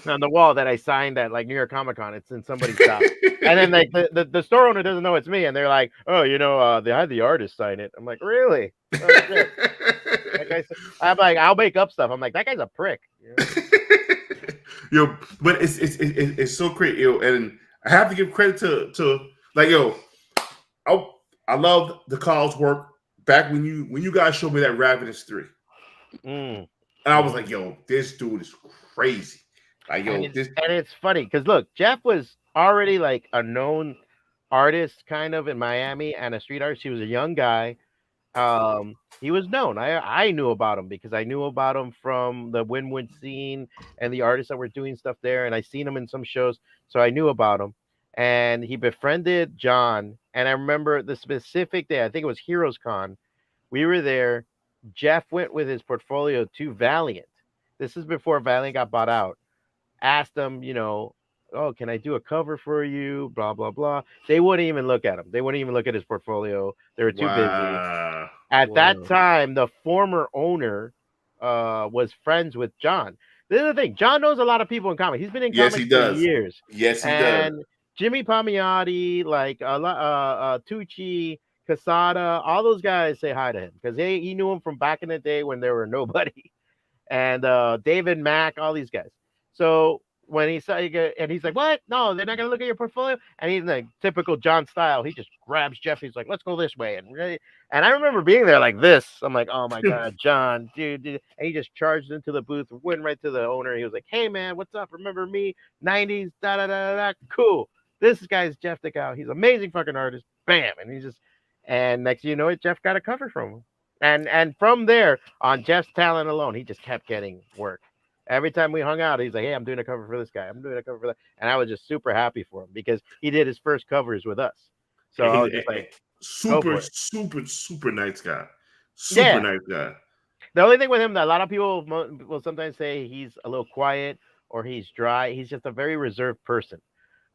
on the wall that I signed at like New York Comic Con. It's in somebody's shop. And then like the store owner doesn't know it's me, and they're like, oh, they had the artist sign it. I'm like, really? Oh, shit. I'm like, I'll make up stuff. I'm like, that guy's a prick. But it's so great, and I have to give credit to like, I love the Carl's work back when you guys showed me that Ravenous 3. And I was like, this dude is crazy. Like, and it's funny because look, Jeff was already like a known artist kind of in Miami and a street artist. He was a young guy. He was known. I knew about him because I knew about him from the Wynwood scene and the artists that were doing stuff there, and I seen him in some shows, so I knew about him. And he befriended John, and I remember the specific day. I think it was Heroes Con. We were there. Jeff went with his portfolio to Valiant. This is before Valiant got bought out. Asked them, oh, can I do a cover for you? Blah, blah, blah. They wouldn't even look at him. They wouldn't even look at his portfolio. They were too busy. At that time, the former owner was friends with John. This is the thing. John knows a lot of people in comics. He's been in comics for years. Yes, he does. Jimmy Palmiotti, like Tucci, Casada, all those guys say hi to him because he knew him from back in the day when there were nobody. And David Mack, all these guys. So when he saw and he's like, what? No, they're not gonna look at your portfolio. And he's like typical John style. He just grabs Jeff. He's like, let's go this way. And I remember being there like this. I'm like, oh my god, John, dude. And he just charged into the booth, went right to the owner. He was like, hey man, what's up? Remember me? 90s, da da da da. Cool. This guy's Jeff DeCal. He's an amazing fucking artist. Bam, and next thing you know it, Jeff got a cover from him, and from there on Jeff's talent alone, he just kept getting work. Every time we hung out, he's like, "Hey, I'm doing a cover for this guy. I'm doing a cover for that," and I was just super happy for him because he did his first covers with us. So I was just like, super nice guy. Super nice guy. The only thing with him that a lot of people will sometimes say he's a little quiet or he's dry. He's just a very reserved person.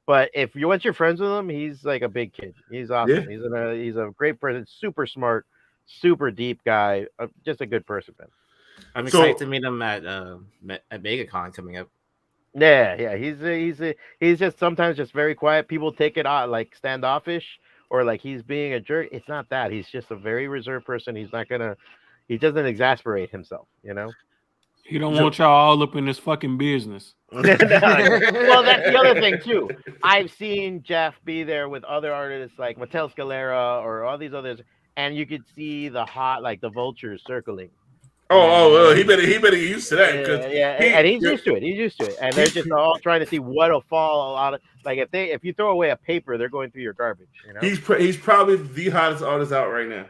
But if you once you're friends with him, he's like a big kid. He's awesome. Yeah. He's a great person. Super smart, super deep guy. Just a good person, man. I'm excited to meet him at MegaCon coming up. Yeah. He's just sometimes just very quiet. People take it like standoffish or like he's being a jerk. It's not that. He's just a very reserved person. He doesn't exasperate himself, you know. He don't want y'all all up in this fucking business. Well, that's the other thing too. I've seen Jeff be there with other artists like Mattel Scalera or all these others, and you could see the vultures circling. He better get used to that. And he's used to it. And they're just all trying to see what'll fall out of. Like if you throw away a paper, they're going through your garbage. You know, he's probably the hottest artist out right now.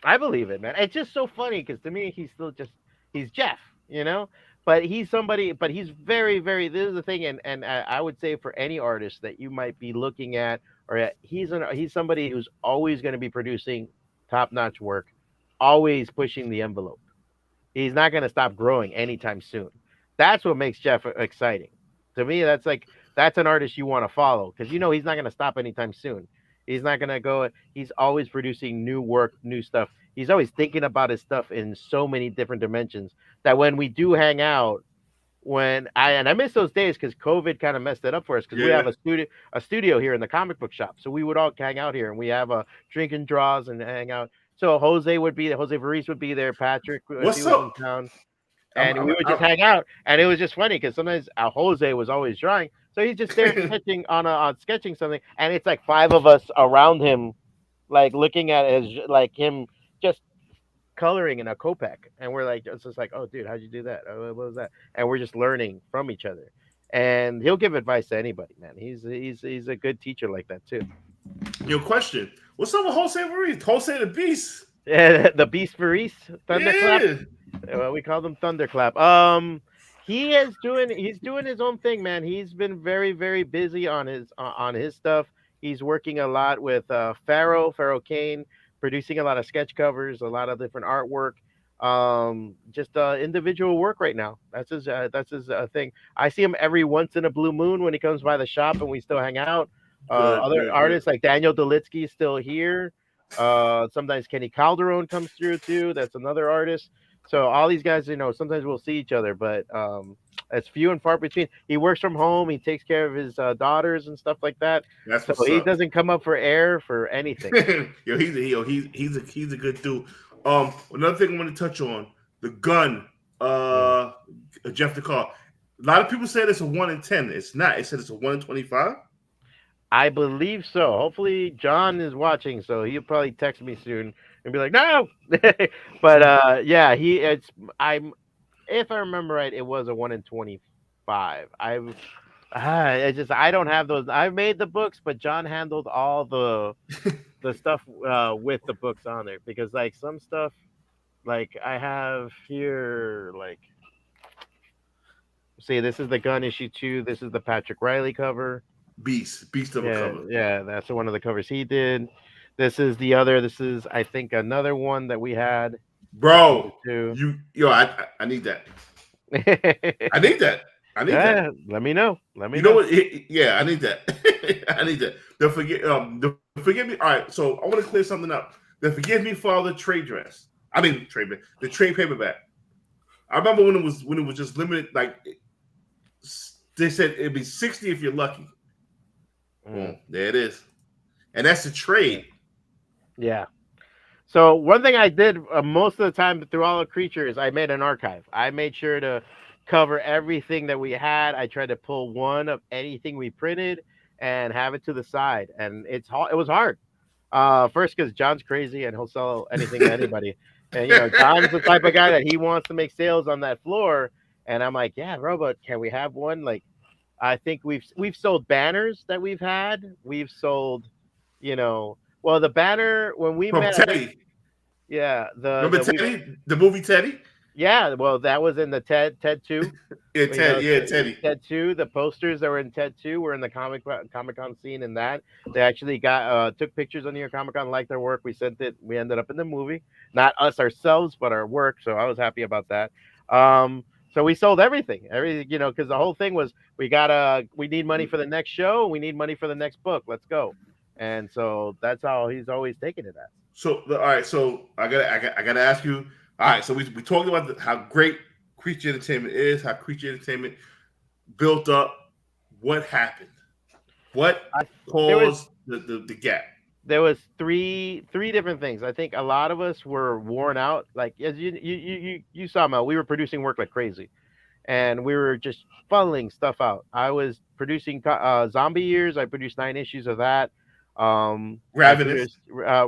I believe it, man. It's just so funny because to me, he's Jeff, you know. But he's somebody. But he's very, very. This is the thing, and I would say for any artist that you might be looking at, he's somebody who's always going to be producing top-notch work, always pushing the envelope. He's not going to stop growing anytime soon. That's what makes Jeff exciting. To me, that's an artist you want to follow because you know he's not going to stop anytime soon. He's not going to go. He's always producing new work, new stuff. He's always thinking about his stuff in so many different dimensions that when we do hang out, I miss those days because COVID kind of messed it up for us because we have a studio here in the comic book shop. So we would all hang out here and we have a drink and draws and hang out. So Jose Varese would be there, Patrick was in town, and we would just hang out. And it was just funny because sometimes Jose was always drawing, so he's just there sketching on sketching something, and it's like 5 of us around him, like looking at like him just coloring in a Copic, and we're like, it's just like, oh, dude, how'd you do that? What was that? And we're just learning from each other. And he'll give advice to anybody, man. He's a good teacher like that too. Your question. What's up with Jose Varese? Jose the Beast. Yeah, the Beast Varese. Thunderclap. Yeah. Well, we call them Thunderclap. He's doing his own thing, man. He's been very, very busy on his stuff. He's working a lot with Pharaoh Kane, producing a lot of sketch covers, a lot of different artwork. Just individual work right now. That's his thing. I see him every once in a blue moon when he comes by the shop and we still hang out. Other artists like Daniel Dolitsky is still here. Sometimes Kenny Calderon comes through too. That's another artist. So all these guys, you know, sometimes we'll see each other, but it's few and far between. He works from home. He takes care of his daughters and stuff like that. So he doesn't come up for air for anything. He's a good dude. Another thing I want to touch on, the gun, Jeff DeCal. A lot of people said it's a 1 in 10. It's not. It said it's a 1 in 25. I believe so. Hopefully John is watching, so he'll probably text me soon and be like, "No." But yeah, if I remember right, it was a 1 in 25. I don't have those. I made the books, but John handled all the stuff with the books on there because like some stuff, like I have here, like see, this is the Gun issue 2. This is the Patrick Riley cover. Beast of a cover. Yeah, that's one of the covers he did. This is the other. This is, I think, another one that we had. Bro, I need that. I need that. Let me know. Know what? Yeah, I need that. I need that. The Forgive Me. All right, so I want to clear something up. The Forgive Me Father trade dress. I mean, the trade paperback. I remember when it was just limited. Like they said, it'd be 60 if you're lucky. Boom, there it is, and that's the trade. Yeah. So one thing I did most of the time through all the creatures, I made an archive. I made sure to cover everything that we had. I tried to pull one of anything we printed and have it to the side, and it was hard. First, because John's crazy and he'll sell anything to anybody, and you know John's the type of guy that he wants to make sales on that floor. And I'm like, yeah, bro, but can we have one? Like, I think we've sold banners that we've had. We've sold, well, the banner when we From met. I think, Teddy. yeah, Remember Teddy? The movie Teddy? yeah, well, that was in the Ted 2. Yeah, Teddy. Ted 2. The posters that were in Ted 2 were in the Comic-Con scene. In that, they actually took pictures on New York Comic Con, liked their work. We sent it. We ended up in the movie, not us ourselves, but our work. So I was happy about that. So we sold everything, because the whole thing was we need money for the next show, we need money for the next book. Let's go. And so that's how he's always taken it as. So all right, so I gotta ask you. All right, so we talked about how great Creature Entertainment is, how Creature Entertainment built up. What happened? What caused the gap? There was three different things. I think a lot of us were worn out. Like as you saw, Mel, we were producing work like crazy, and we were just funneling stuff out. I was producing Zombie Years. I produced 9 issues of that. Ravenous.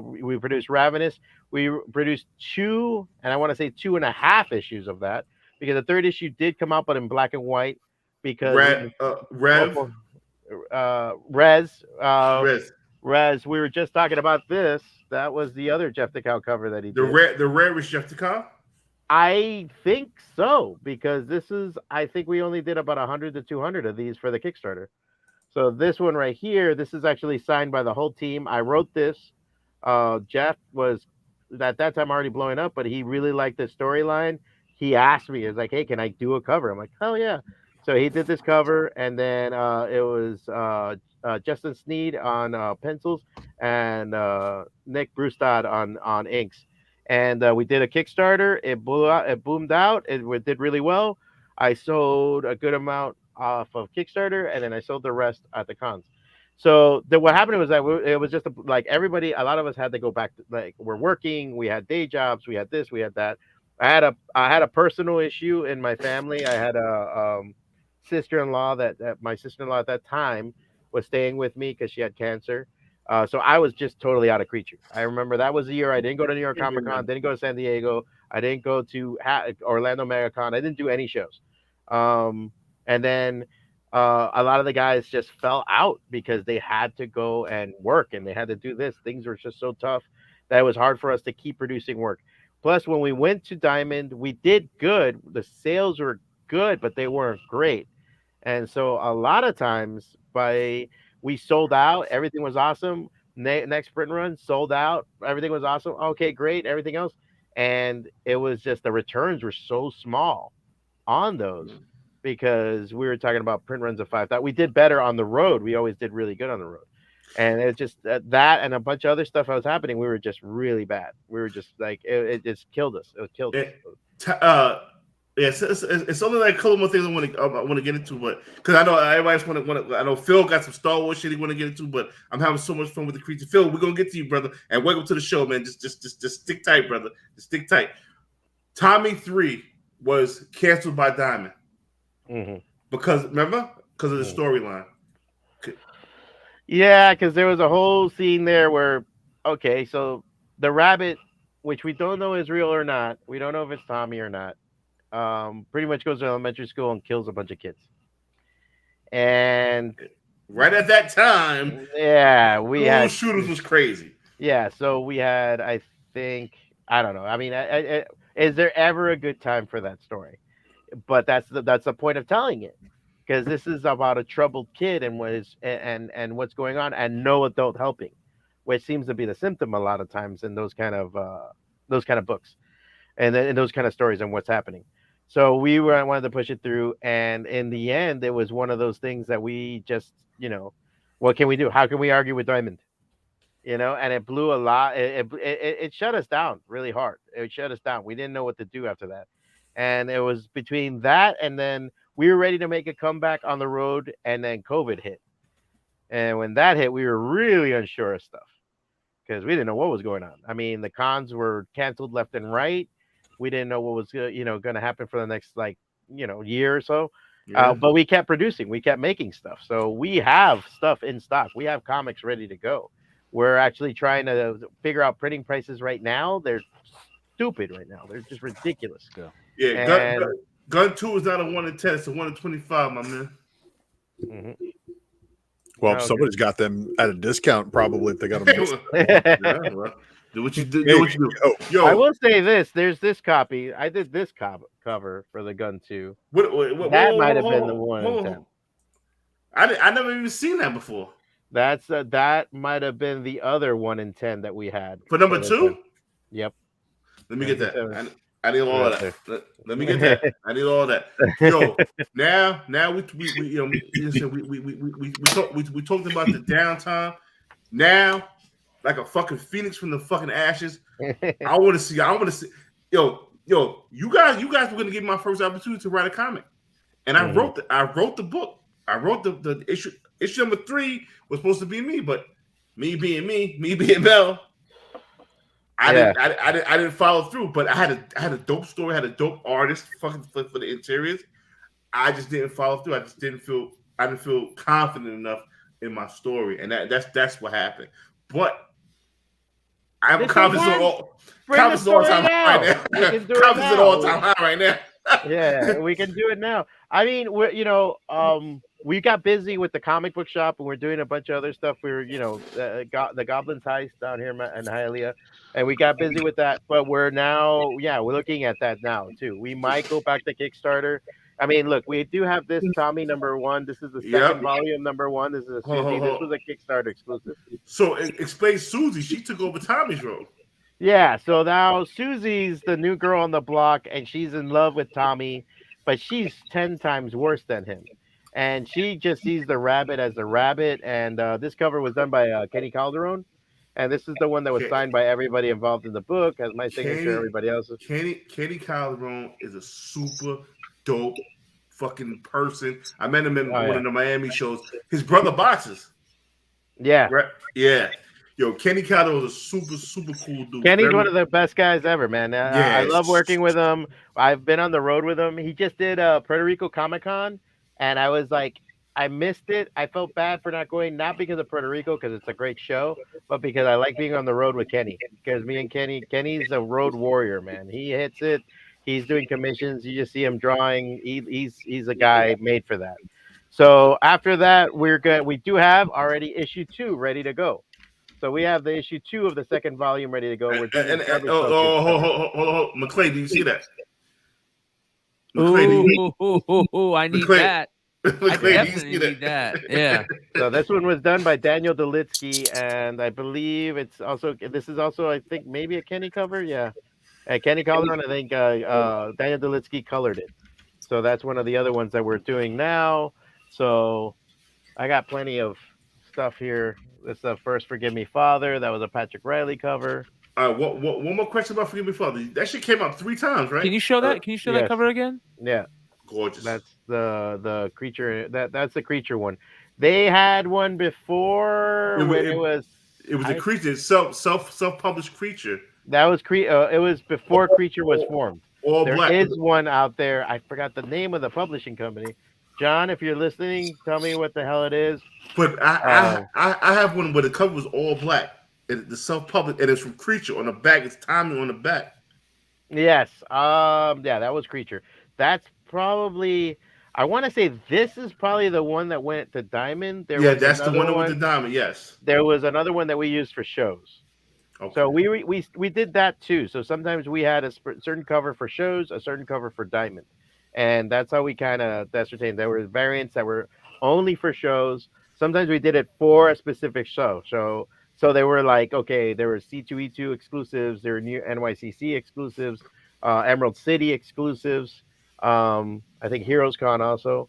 We produced Ravenous. We produced 2, and I want to say 2.5 issues of that, because the 3rd issue did come out, but in black and white. Because Rez, we were just talking about this. That was the other Jeff DeCal cover that he did. The rare was Jeff DeCal? I think so, because I think we only did about 100 to 200 of these for the Kickstarter. So this one right here, this is actually signed by the whole team. I wrote this. Jeff was at that time already blowing up, but he really liked the storyline. He asked me, "Is like, hey, can I do a cover?" I'm like, "Hell yeah!" So he did this cover, and then it was Justin Sneed on pencils and Nick Brustad on inks, and we did a Kickstarter. It blew out. It boomed out. It did really well. I sold a good amount off of Kickstarter, and then I sold the rest at the cons. So what happened was that it was just like everybody, a lot of us had to go back to, like, we're working, we had day jobs, we had this, we had that. I had a personal issue in my family. I had a sister-in-law that my sister-in-law at that time was staying with me because she had cancer. So I was just totally out of Creature. I remember that was the year I didn't go to New York Comic Con, didn't go to San Diego, I didn't go to Orlando MegaCon, I didn't do any shows. And then a lot of the guys just fell out because they had to go and work and they had to do this. Things were just so tough that it was hard for us to keep producing work. Plus, when we went to Diamond, we did good. The sales were good, but they weren't great. And so a lot of times we sold out. Everything was awesome. Next print run sold out. Everything was awesome. Okay, great. Everything else. And it was just the returns were so small on those. Because we were talking about print runs of 5,000. We did better on the road. We always did really good on the road. And it's just that and a bunch of other stuff that was happening. We were just really bad. We were just like, it just killed us. It killed us. It's only like a couple more things I want to get into, but because I know everybody's want to. I know Phil got some Star Wars shit he want to get into, but I'm having so much fun with the Creature. Phil, we're gonna get to you, brother, and welcome to the show, man. Just stick tight, brother. Just stick tight. Tommy 3 was canceled by Diamond. Mm-hmm. Because of the storyline. Yeah, because there was a whole scene there where, okay, so the rabbit, which we don't know is real or not, we don't know if it's Tommy or not, pretty much goes to elementary school and kills a bunch of kids. And right at that time, yeah, we had shooters was crazy. Yeah, so we had, I think, I don't know. I mean, is there ever a good time for that story? But that's the point of telling it, because this is about a troubled kid and what's going on, and no adult helping, which seems to be the symptom a lot of times in those kind of books, and in those kind of stories and what's happening. So wanted to push it through, and in the end, it was one of those things that we just, what can we do? How can we argue with Diamond? And it blew a lot. It shut us down really hard. It shut us down. We didn't know what to do after that. And it was between that and then we were ready to make a comeback on the road, and then COVID hit. And when that hit, we were really unsure of stuff because we didn't know what was going on. I mean, the cons were canceled left and right. We didn't know what was going to happen for the next year or so. Yeah. But we kept producing. We kept making stuff. So we have stuff in stock. We have comics ready to go. We're actually trying to figure out printing prices right now. They're stupid right now. They're just ridiculous. Yeah, Gun 2 is not a 1 in 10, it's a 1 in 25, my man. Mhm. Well, Oh, somebody's got them at a discount, probably if they got them. Yeah, well, do what you do. Do what you do. Yo, I will say this: there's this copy. I did this cover for the gun too. what, That might have been the 1 in 10. I never even seen that before. That might have been the other 1 in 10 that we had For number 2? Yep. Let me get that. 97. I need all of that. Let me get that. I need all of that. Yo, now we you know listen, we talked about the downtime. Now, like a fucking phoenix from the fucking ashes, I want to see. Yo, you guys were gonna give me my first opportunity to write a comic, and I wrote the book. I wrote the issue number 3 was supposed to be me, but me being Mel. I didn't follow through, but I had a dope story, had a dope artist fucking for the interiors. I just didn't follow through. I didn't feel confident enough in my story, and that's what happened. But I'm confident all time high right now. Confidence at all time high right now. Yeah, we can do it now. I mean, we got busy with the comic book shop, and we're doing a bunch of other stuff. We were, the Goblins Heist down here in Hialeah, and we got busy with that. But we're now, we're looking at that now too. We might go back to Kickstarter. I mean, look, we do have this Tommy number 1. This is the second volume number 1. This is a Susie. This was a Kickstarter exclusive. So explain Susie. She took over Tommy's role. Yeah, so now Susie's the new girl on the block, and she's in love with Tommy, but she's 10 times worse than him. And she just sees the rabbit as a rabbit. And this cover was done by Kenny Calderon. And this is the one that was signed by everybody involved in the book, has my signature, everybody else's. Kenny Calderon is a super dope fucking person. I met him in one of the Miami shows. His brother boxes. Yeah. Right? Yeah. Yo, Kenny Calderon is a super cool dude. Kenny's one of the best guys ever, man. I love working with him. I've been on the road with him. He just did Puerto Rico Comic Con, and I was like, I missed it. I felt bad for not going, not because of Puerto Rico, because it's a great show, but because I like being on the road with Kenny. Because me and Kenny's a road warrior, man. He hits it. He's doing commissions. You just see him drawing. He's a guy made for that. So after that, we're good. We do have already issue 2 ready to go. So we have the issue 2 of the second volume ready to go. Hold on. McClay, do you see that? Ooh, I need that. I definitely need that. Yeah. So this one was done by Daniel Delitsky, and I believe this is also I think maybe a Kenny cover. Yeah, Kenny Calderon. I think Daniel Delitsky colored it. So that's one of the other ones that we're doing now. So I got plenty of stuff here. This is the first Forgive Me Father. That was a Patrick Riley cover. One more question about Forgive Me Father. That shit came out 3 times, right? Can you show that? Can you show that cover again? Yeah. Gorgeous. That's the creature. That's the creature one. They had one before it was a creature, self-published creature. That was it was before Creature was formed. There black. is one out there. I forgot the name of the publishing company. John, if you're listening, tell me what the hell it is. But I have one where the cover was all black. The self-published, and it's from Creature on the back. It's Tommy on the back. Yes. That was Creature. That's probably. I want to say this is probably the one that went to Diamond. That's the one that went to Diamond. Yes. There was another one that we used for shows. Okay. So we did that too. So sometimes we had a certain cover for shows, a certain cover for Diamond. And that's how we kind of ascertained. There were variants that were only for shows. Sometimes we did it for a specific show. So they were like, okay, there were C2E2 exclusives. There were new NYCC exclusives, Emerald City exclusives. I think Heroes Con also.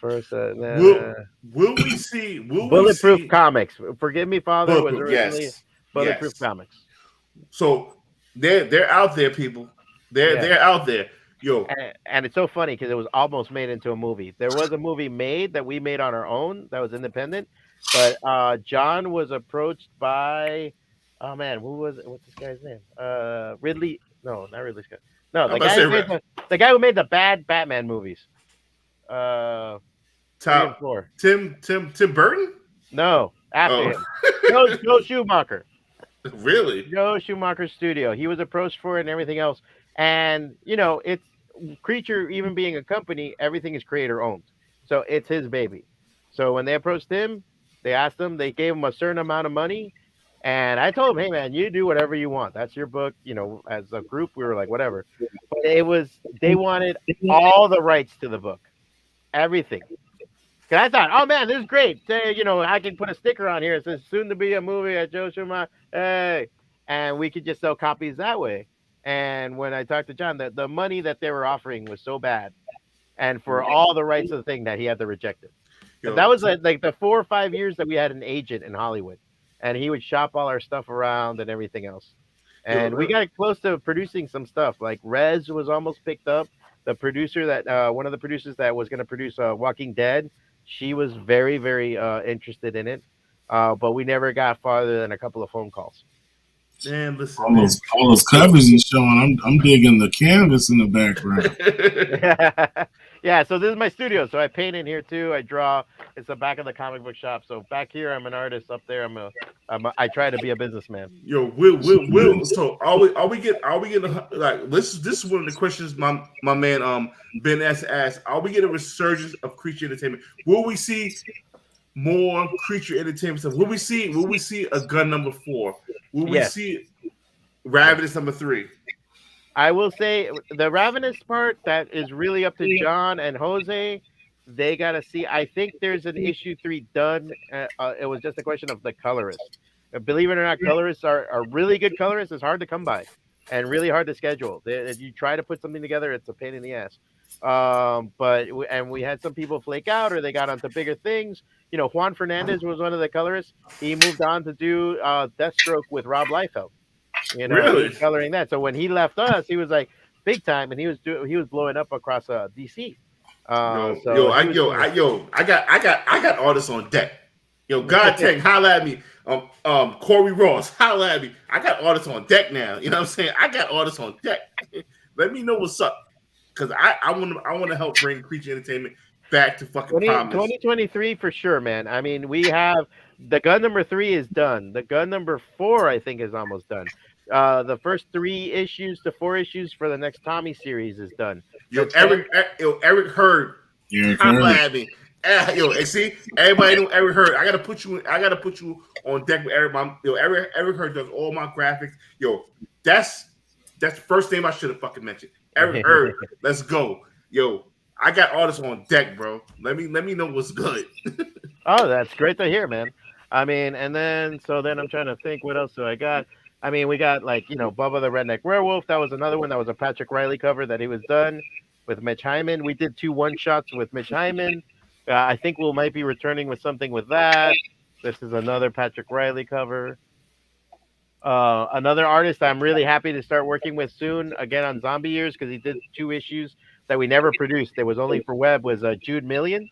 First, will we see? Bulletproof Comics. Forgive Me, Father was originally Bulletproof Comics. So they're out there, people. They're out there. Yo. And it's so funny because it was almost made into a movie. There was a movie made that we made on our own that was independent, but John was approached by, oh man, who was it? What's this guy's name? Ridley? No, not Ridley Scott. No, the guy who made the bad Batman movies. Tim Burton? No, after him. Joe Schumacher. Really? Joe Schumacher's studio. He was approached for it and everything else. And, it's Creature, even being a company, everything is creator owned. So it's his baby. So when they approached him, they asked him, they gave him a certain amount of money. And I told him, hey, man, you do whatever you want. That's your book. You know, as a group, we were like, whatever. But they wanted all the rights to the book, everything. Because I thought, oh, man, this is great. Say, you know, I can put a sticker on here. It says, soon to be a movie at Joe Schumacher. Hey. And we could just sell copies that way. And when I talked to John, the money that they were offering was so bad. And for all the rights of the thing that he had to reject it. Yo, That was like the 4 or 5 years that we had an agent in Hollywood. And he would shop all our stuff around and everything else. And we got close to producing some stuff. Like Rez was almost picked up. The producer that one of the producers that was going to produce Walking Dead, she was very, very interested in it. But we never got farther than a couple of phone calls. Man, listen, all those covers he's showing. I'm digging the canvas in the background. Yeah, so this is my studio. So I paint in here too. I draw. It's the back of the comic book shop. So back here, I'm an artist. Up there, I try to be a businessman. Yo, Will. So are we getting like this is one of the questions my man Ben S asked. Are we getting a resurgence of creature entertainment? Will we see more creature entertainment stuff? Will we see a gun number 4? Will we see Ravenous number 3? I will say the Ravenous part, that is really up to John and Jose. They got to see. I think there's an issue 3 done. It was just a question of the colorist. Believe it or not, colorists are really good colorists. It's hard to come by and really hard to schedule. If you try to put something together, it's a pain in the ass. But we had some people flake out, or they got onto bigger things. You know, Juan Fernandez was one of the colorists. He moved on to do Deathstroke with Rob Liefeld. You know, really? Coloring that. So when he left us, he was like big time, and he was blowing up across DC. I got artists on deck. Yo, God Tech, holla at me. Corey Ross, holla at me. I got artists on deck now. You know what I'm saying? I got artists on deck. Let me know what's up, because I want to help bring creature entertainment back to fucking promise. 2023 for sure, man. I mean, we have the gun number 3 is done. The gun number 4, I think, is almost done. The first 3 issues to 4 issues for the next Tommy series is done. Yo, Eric Hurd, holla at me. Yo, and see, everybody know Eric Hurd. I gotta put you on deck with Eric. Eric Hurd does all my graphics. Yo, that's the first name I should have fucking mentioned. Eric Hurd, let's go. Yo, I got artists on deck, bro. Let me know what's good. Oh, that's great to hear, man. I mean, and then I'm trying to think, what else do I got? I mean, we got Bubba the Redneck Werewolf. That was another one that was a Patrick Riley cover that he was done with Mitch Hyman. We did 2 one-shots with Mitch Hyman. I think we might be returning with something with that. This is another Patrick Riley cover. Another artist I'm really happy to start working with soon, again on Zombie Years, because he did 2 issues that we never produced. It was only for web, was Jude Million.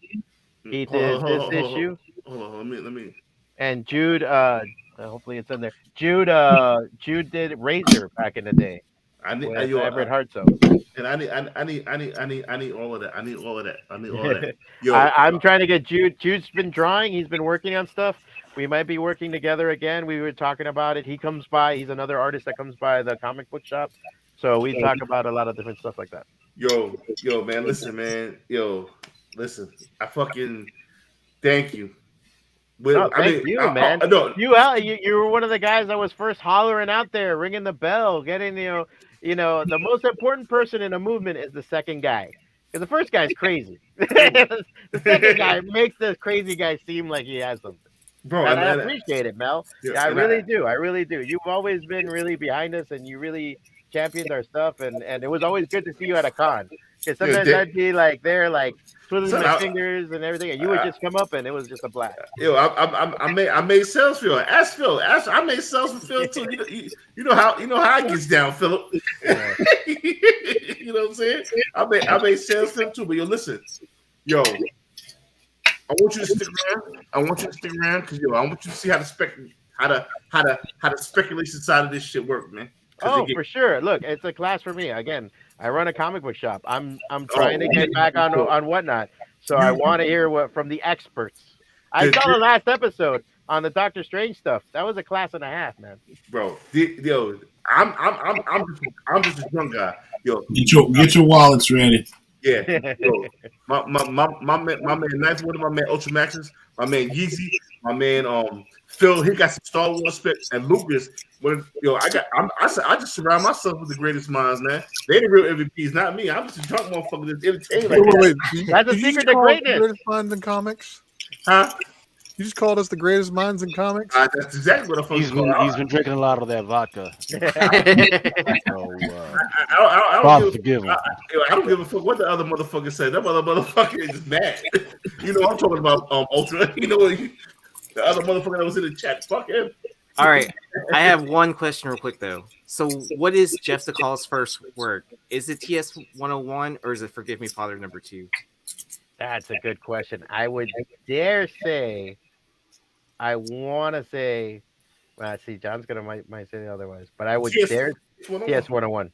He did this issue. Hold on, let me. And Jude, hopefully it's in there. Jude did Razor back in the day. I need Everett Hartso. And I need all of that. I need all of that. Yo, I'm trying to get Jude. Jude's been drawing. He's been working on stuff. We might be working together again. We were talking about it. He comes by. He's another artist that comes by the comic book shop. So we talk about a lot of different stuff like that. Yo, man, listen, man. Yo, listen. I fucking thank you. Well, thank you, man. You were one of the guys that was first hollering out there, ringing the bell, getting the most important person in a movement is the second guy. Because the first guy's crazy. The second guy makes the crazy guy seem like he has something. Bro, and I appreciate it, Mel. Yeah, I really do. You've always been really behind us, and you really championed our stuff, and it was always good to see you at a con. Because sometimes I'd be like there, like twiddling my fingers and everything, and you would just come up, and it was just a blast. Yo, I made sales Phil. Ask Phil. I made sales for Phil too. You know how it gets down, Philip. Yeah. You know what I'm saying? I made sales for him too. But yo, listen, yo, I want you to stick around. Because I want you to see how the speculation side of this shit work, man. Oh, for sure. Look, it's a class for me. Again, I run a comic book shop. I'm trying to get back on Whatnot. So I want to hear what from the experts. I saw the last episode on the Doctor Strange stuff. That was a class and a half, man. Bro, I'm just a young guy. Yo, get your wallets ready. Yeah, yo, my man Knife Wonder, my man Ultra Maxes, my man Yeezy, my man Phil. He got some Star Wars spec, and Lucas. I just surround myself with the greatest minds, man. They the real MVPs, not me. I'm just a drunk motherfucker that's entertained like that. That's a Did you secret just to call us the greatness. greatest minds in comics? Huh? You just called us the greatest minds in comics? That's exactly what I'm He's been drinking a lot of that vodka. So, I don't forgive him. I don't give a fuck what the other motherfucker said. That motherfucker is just mad. You know what I'm talking about, Ultra. You know what the other motherfucker that was in the chat. Fuck him. All right. I have one question real quick though. So what is Jeff DeCall's first work? Is it TS 101 or is it Forgive Me Father number 2? That's a good question. I would dare say, I want to say, well, see, John's gonna might say otherwise, but I would dare TS 101.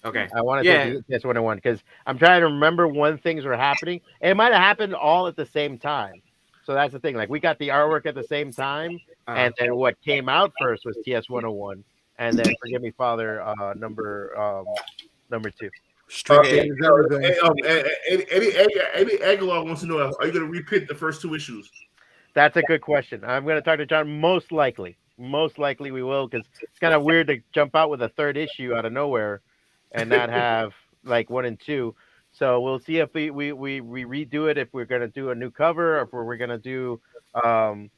Okay. I want to say TS 101 because I'm trying to remember when things were happening. It might have happened all at the same time. So that's the thing. Like we got the artwork at the same time, and then what came out first was TS 101, and then Forgive Me Father number 2. Eddie Aguilar wants to know: are you going to reprint the first 2 issues? That's a good question. I'm going to talk to John. Most likely we will, because it's kind of weird to jump out with a 3rd issue out of nowhere and not have like 1 and 2. So we'll see if we redo it, if we're going to do a new cover, or if we're going to do.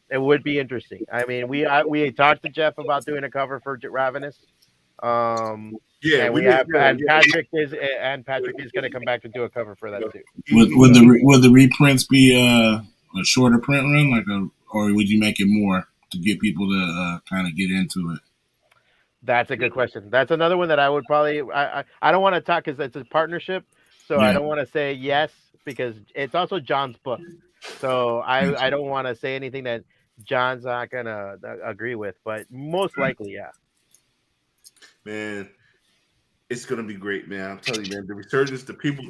It would be interesting. I mean, we talked to Jeff about doing a cover for Ravenous. And Patrick is going to come back to do a cover for that too. Would the reprints be a shorter print run, or would you make it more to get people to kind of get into it? That's a good question. That's another one that I would probably. I don't want to talk because it's a partnership, so I don't want to say yes because it's also John's book. So I don't want to say anything that John's not gonna agree with, but most likely, yeah. Man, it's gonna be great, man. I'm telling you, man. The resurgence, the people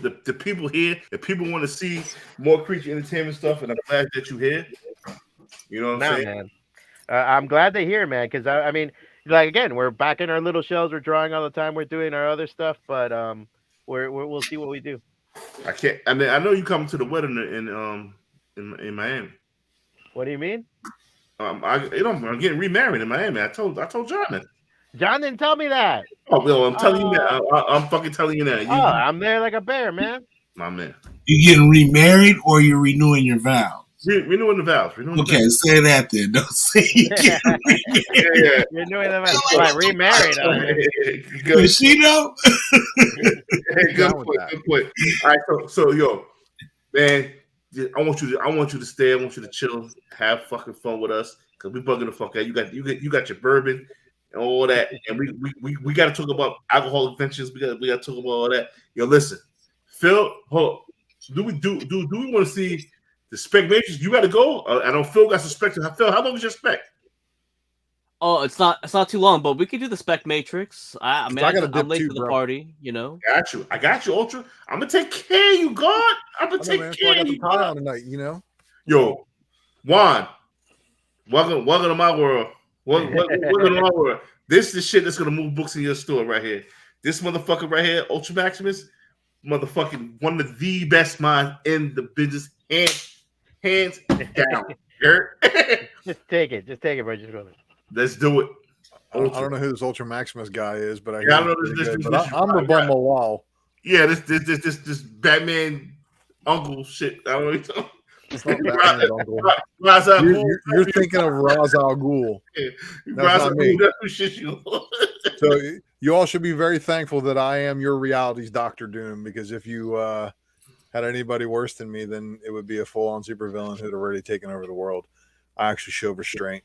here, the people want to see more creature entertainment stuff, and I'm glad that you're here. You know what I'm saying? Man. I'm glad to hear, man, because I mean, like again, we're back in our little shells. We're drawing all the time. We're doing our other stuff, but we'll see what we do. I can't. I mean, I know you coming to the wedding in Miami. What do you mean? I'm getting remarried in Miami. I told John that. John didn't tell me that. Oh, Bill, I'm telling you that. I'm fucking telling you that. I'm there like a bear, man. My man. You getting remarried or you're renewing your vows? Renewing the vows. Say that then. Don't say you get remarried. Renewing the vows. Right, remarried. Does she know? Hey, good point. All right, so yo, man, I want you to stay. I want you to chill, have fucking fun with us, because we bugging the fuck out. You got your bourbon and all that, and we got to talk about alcohol adventures. We got to talk about all that. Yo, listen, Phil, do we want to see the spec matrix? You got to go. I know Phil got suspected. Phil, how long is your spec? Oh, it's not too long, but we could do the spec matrix. I'm late to the party, you know. I got you, Ultra. I'm gonna take care of you, God. I'm gonna take care of you, God. Tonight, you know. Yo, Juan, welcome to my world. Welcome to my world. This is the shit that's gonna move books in your store right here. This motherfucker right here, Ultra Maximus, motherfucking one of the best minds in the business, hands down. Just take it, bro. Just go. Let's do it. I don't know who this Ultra Maximus guy is, but I know this I'm a bum a wall. Yeah, this Batman uncle shit. I don't know what you're talking. It's not Batman's uncle. You're thinking of Ra's al Ghul. That's not me. So you all should be very thankful that I am your reality's Dr. Doom, because if you had anybody worse than me, then it would be a full-on supervillain who'd already taken over the world. I actually show restraint.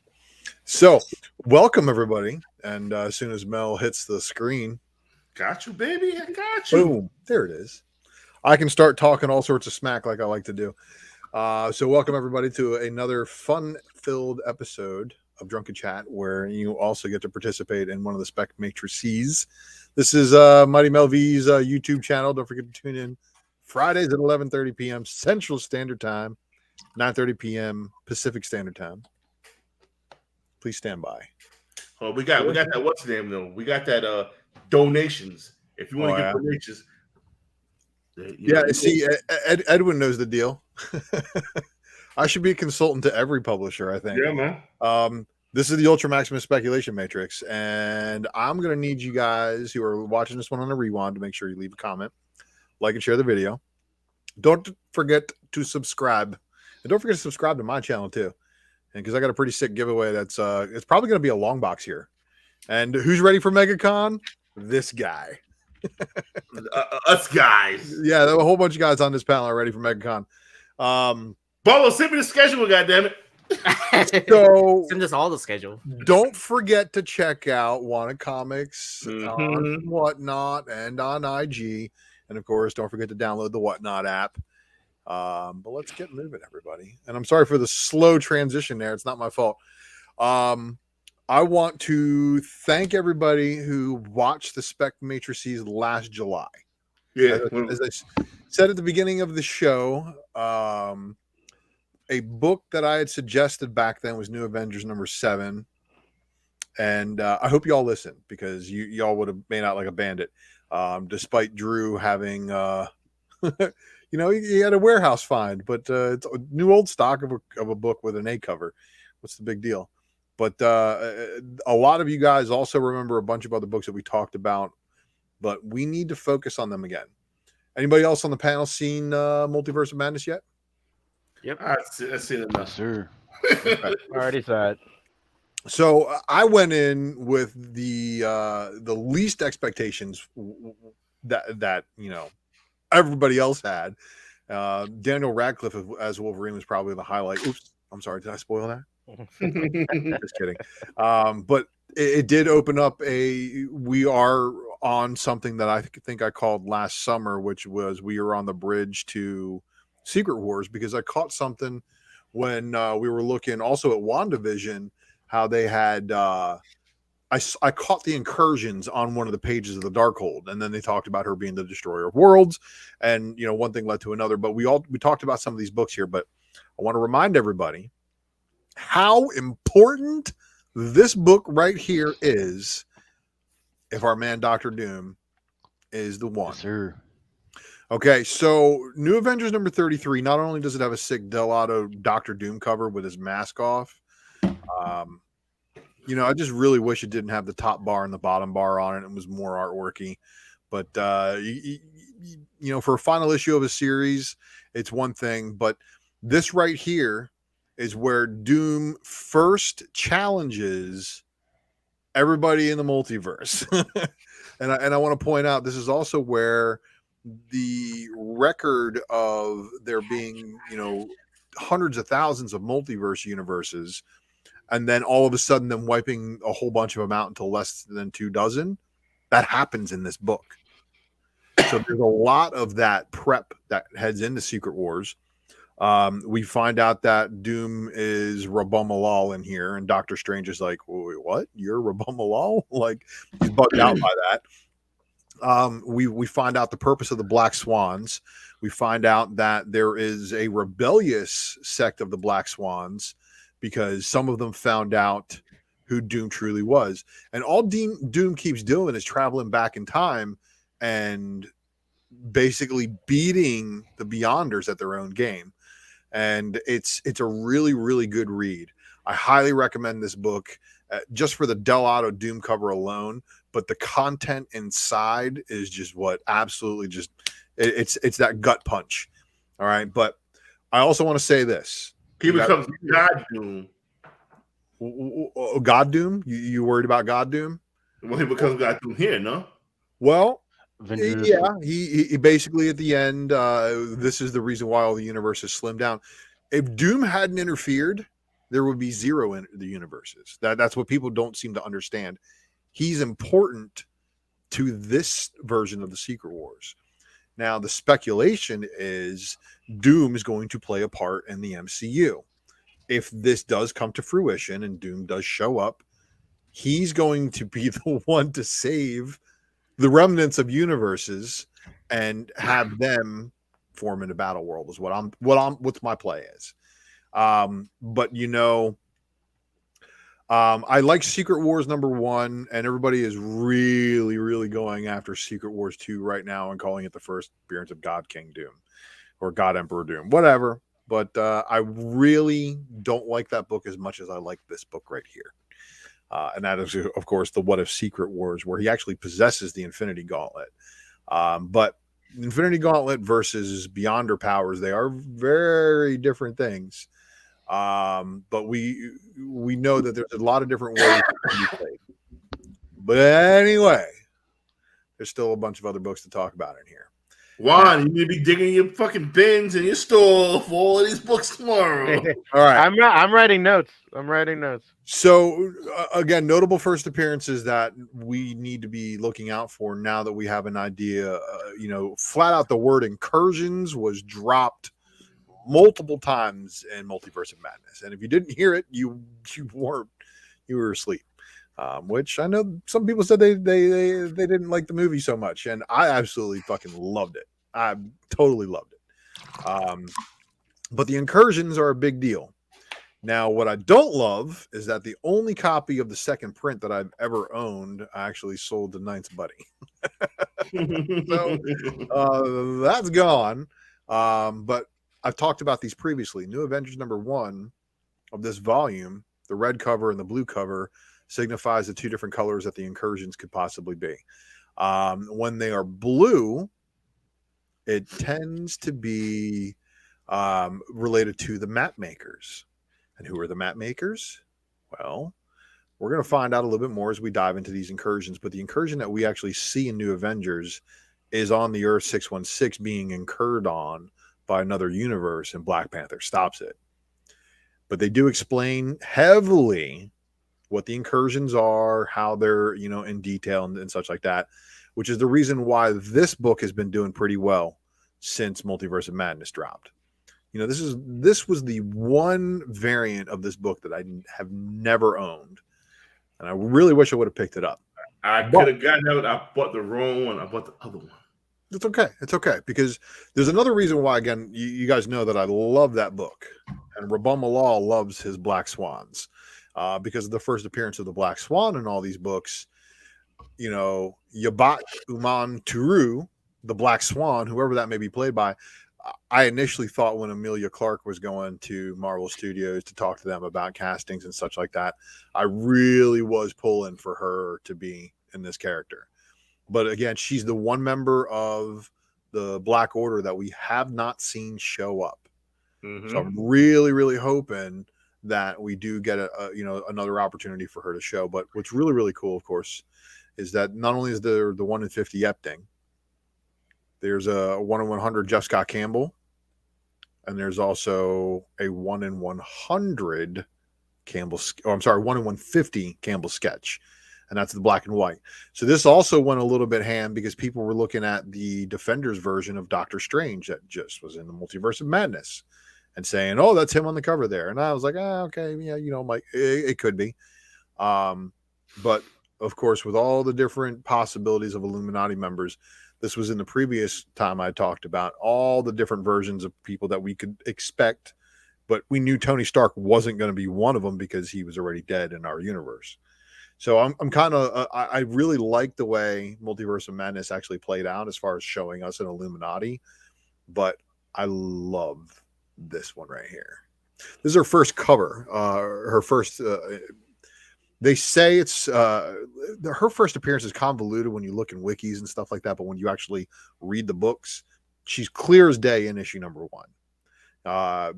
So, welcome everybody, and as soon as Mel hits the screen, got you, baby. I got you. Boom, there it is. I can start talking all sorts of smack like I like to do. So, welcome everybody to another fun-filled episode of Drunken Chat, where you also get to participate in one of the spec matrices. This is Mighty Mel V's YouTube channel. Don't forget to tune in Fridays at 11:30 p.m. Central Standard Time, 9:30 p.m. Pacific Standard Time. Please stand by. Oh, we got that. What's the name though? We got that donations. If you want to get donations, See, Edwin knows the deal. I should be a consultant to every publisher, I think. Yeah, man. This is the Ultra Maximus Speculation Matrix, and I'm going to need you guys who are watching this one on a rewind to make sure you leave a comment, like, and share the video. Don't forget to subscribe, and don't forget to subscribe to my channel too, because I got a pretty sick giveaway. That's it's probably going to be a long box here. And who's ready for MegaCon? This guy. Us guys. Yeah, there were a whole bunch of guys on this panel are ready for MegaCon. Bolo, send me the schedule, goddammit. So send us all the schedule. Don't forget to check out Wanted Comics on Whatnot and on IG, and of course, don't forget to download the Whatnot app. But let's get moving, everybody. And I'm sorry for the slow transition there; it's not my fault. I want to thank everybody who watched the Spec Matrices last July. Yeah, as I said at the beginning of the show. A book that I had suggested back then was New Avengers Number 7. And I hope y'all listened, because y'all would have made out like a bandit. Despite Drew having, he had a warehouse find, but it's a new old stock of a book with an A cover. What's the big deal? But a lot of you guys also remember a bunch of other books that we talked about, but we need to focus on them again. Anybody else on the panel seen Multiverse of Madness yet? Yep, I've seen it. Yes, sir. I already saw it. So I went in with the least expectations that everybody else had. Daniel Radcliffe as Wolverine was probably the highlight. Oops, I'm sorry, did I spoil that? Just kidding. But it did open up we are on something that I think I called last summer, which was we were on the bridge to Secret Wars, because I caught something when we were looking also at WandaVision, how they had I caught the incursions on one of the pages of the Darkhold, and then they talked about her being the destroyer of worlds, and one thing led to another. But we talked about some of these books here, but I want to remind everybody how important this book right here is, if our man Dr. Doom is the one. Yes, sir. Okay, so New Avengers number 33, not only does it have a sick Delato Dr. Doom cover with his mask off, I just really wish it didn't have the top bar and the bottom bar on it. It was more artworky. But, for a final issue of a series, it's one thing. But this right here is where Doom first challenges everybody in the multiverse. and I want to point out, this is also where the record of there being, hundreds of thousands of multiverse universes, and then all of a sudden them wiping a whole bunch of them out until less than 2 dozen, that happens in this book. So there's a lot of that prep that heads into Secret Wars. We find out that Doom is Rabumalal in here, and Doctor Strange is like, wait, what? You're Rabumalal? Like, he's bugged out by that. We find out the purpose of the Black Swans. We find out that there is a rebellious sect of the Black Swans, because some of them found out who Doom truly was. And all Doom keeps doing is traveling back in time and basically beating the Beyonders at their own game. And it's a really, really good read. I highly recommend this book just for the Delato Doom cover alone, but the content inside is just what absolutely just it's that gut punch. All right, but I also want to say this: he becomes God Doom. God Doom? You worried about God Doom? Well, he becomes God Doom here, no? Well, Avengers. yeah, he basically at the end, this is the reason why all the universes slimmed down. If Doom hadn't interfered, there would be zero in the universes. That's what people don't seem to understand. He's important to this version of the Secret Wars. Now, the speculation is Doom is going to play a part in the MCU. If this does come to fruition and Doom does show up, he's going to be the one to save the remnants of universes and have them form in a battle world is what's my play is. But I like Secret Wars #1, and everybody is really, really going after Secret Wars 2 right now and calling it the first appearance of God King Doom or God Emperor Doom, whatever. But I really don't like that book as much as I like this book right here. And that is, of course, the What If Secret Wars, where he actually possesses the Infinity Gauntlet. But Infinity Gauntlet versus Beyonder powers, they are very different things. But we know that there's a lot of different ways to be played. But anyway, there's still a bunch of other books to talk about in here. Juan, you need to be digging your fucking bins in your store for all of these books tomorrow. All right. I'm writing notes. So again, notable first appearances that we need to be looking out for now that we have an idea. Flat out the word incursions was dropped multiple times in Multiverse of Madness, and if you didn't hear it, you were asleep. Which I know some people said they didn't like the movie so much, and I absolutely fucking loved it. I totally loved it. But the incursions are a big deal. Now, what I don't love is that the only copy of the second print that I've ever owned, I actually sold to Ninth's Buddy. So that's gone. But I've talked about these previously. New Avengers #1 of this volume, the red cover and the blue cover, signifies the two different colors that the incursions could possibly be. When they are blue, it tends to be related to the map makers. And who are the map makers? Well, we're going to find out a little bit more as we dive into these incursions. But the incursion that we actually see in New Avengers is on the Earth 616 being incurred on by another universe, and Black Panther stops it. But they do explain heavily what the incursions are, how they're, in detail and such like that, which is the reason why this book has been doing pretty well since Multiverse of Madness dropped. This was the one variant of this book that I have never owned, and I really wish I would have picked it up. I could have gotten out. I bought the wrong one. I bought the other one. It's okay. It's okay, because there's another reason why, again, you guys know that I love that book, and Rabban Malal loves his Black Swans. Because of the first appearance of the Black Swan in all these books, Yabat Uman Turu, the Black Swan, whoever that may be played by, I initially thought when Amelia Clark was going to Marvel Studios to talk to them about castings and such like that, I really was pulling for her to be in this character. But again, she's the one member of the Black Order that we have not seen show up. Mm-hmm. So I'm really, really hoping that we do get another opportunity for her to show. But what's really, really cool, of course, is that not only is there the 1 in 50 Epting, there's a 1 in 100 Jeff Scott Campbell, and there's also a 1 in 100 Campbell. 1 in 150 Campbell sketch, and that's the black and white. So this also went a little bit ham because people were looking at the Defenders version of Doctor Strange that just was in the Multiverse of Madness and saying, "Oh, that's him on the cover there." And I was like, okay, yeah, it could be. But of course, with all the different possibilities of Illuminati members, this was in the previous time I talked about all the different versions of people that we could expect, but we knew Tony Stark wasn't going to be one of them because he was already dead in our universe. So I'm kind of, I really like the way Multiverse of Madness actually played out as far as showing us an Illuminati, but I love this one right here. This is her first cover. Her first, they say it's her first appearance is convoluted when you look in wikis and stuff like that, but when you actually read the books, she's clear as day in issue #1.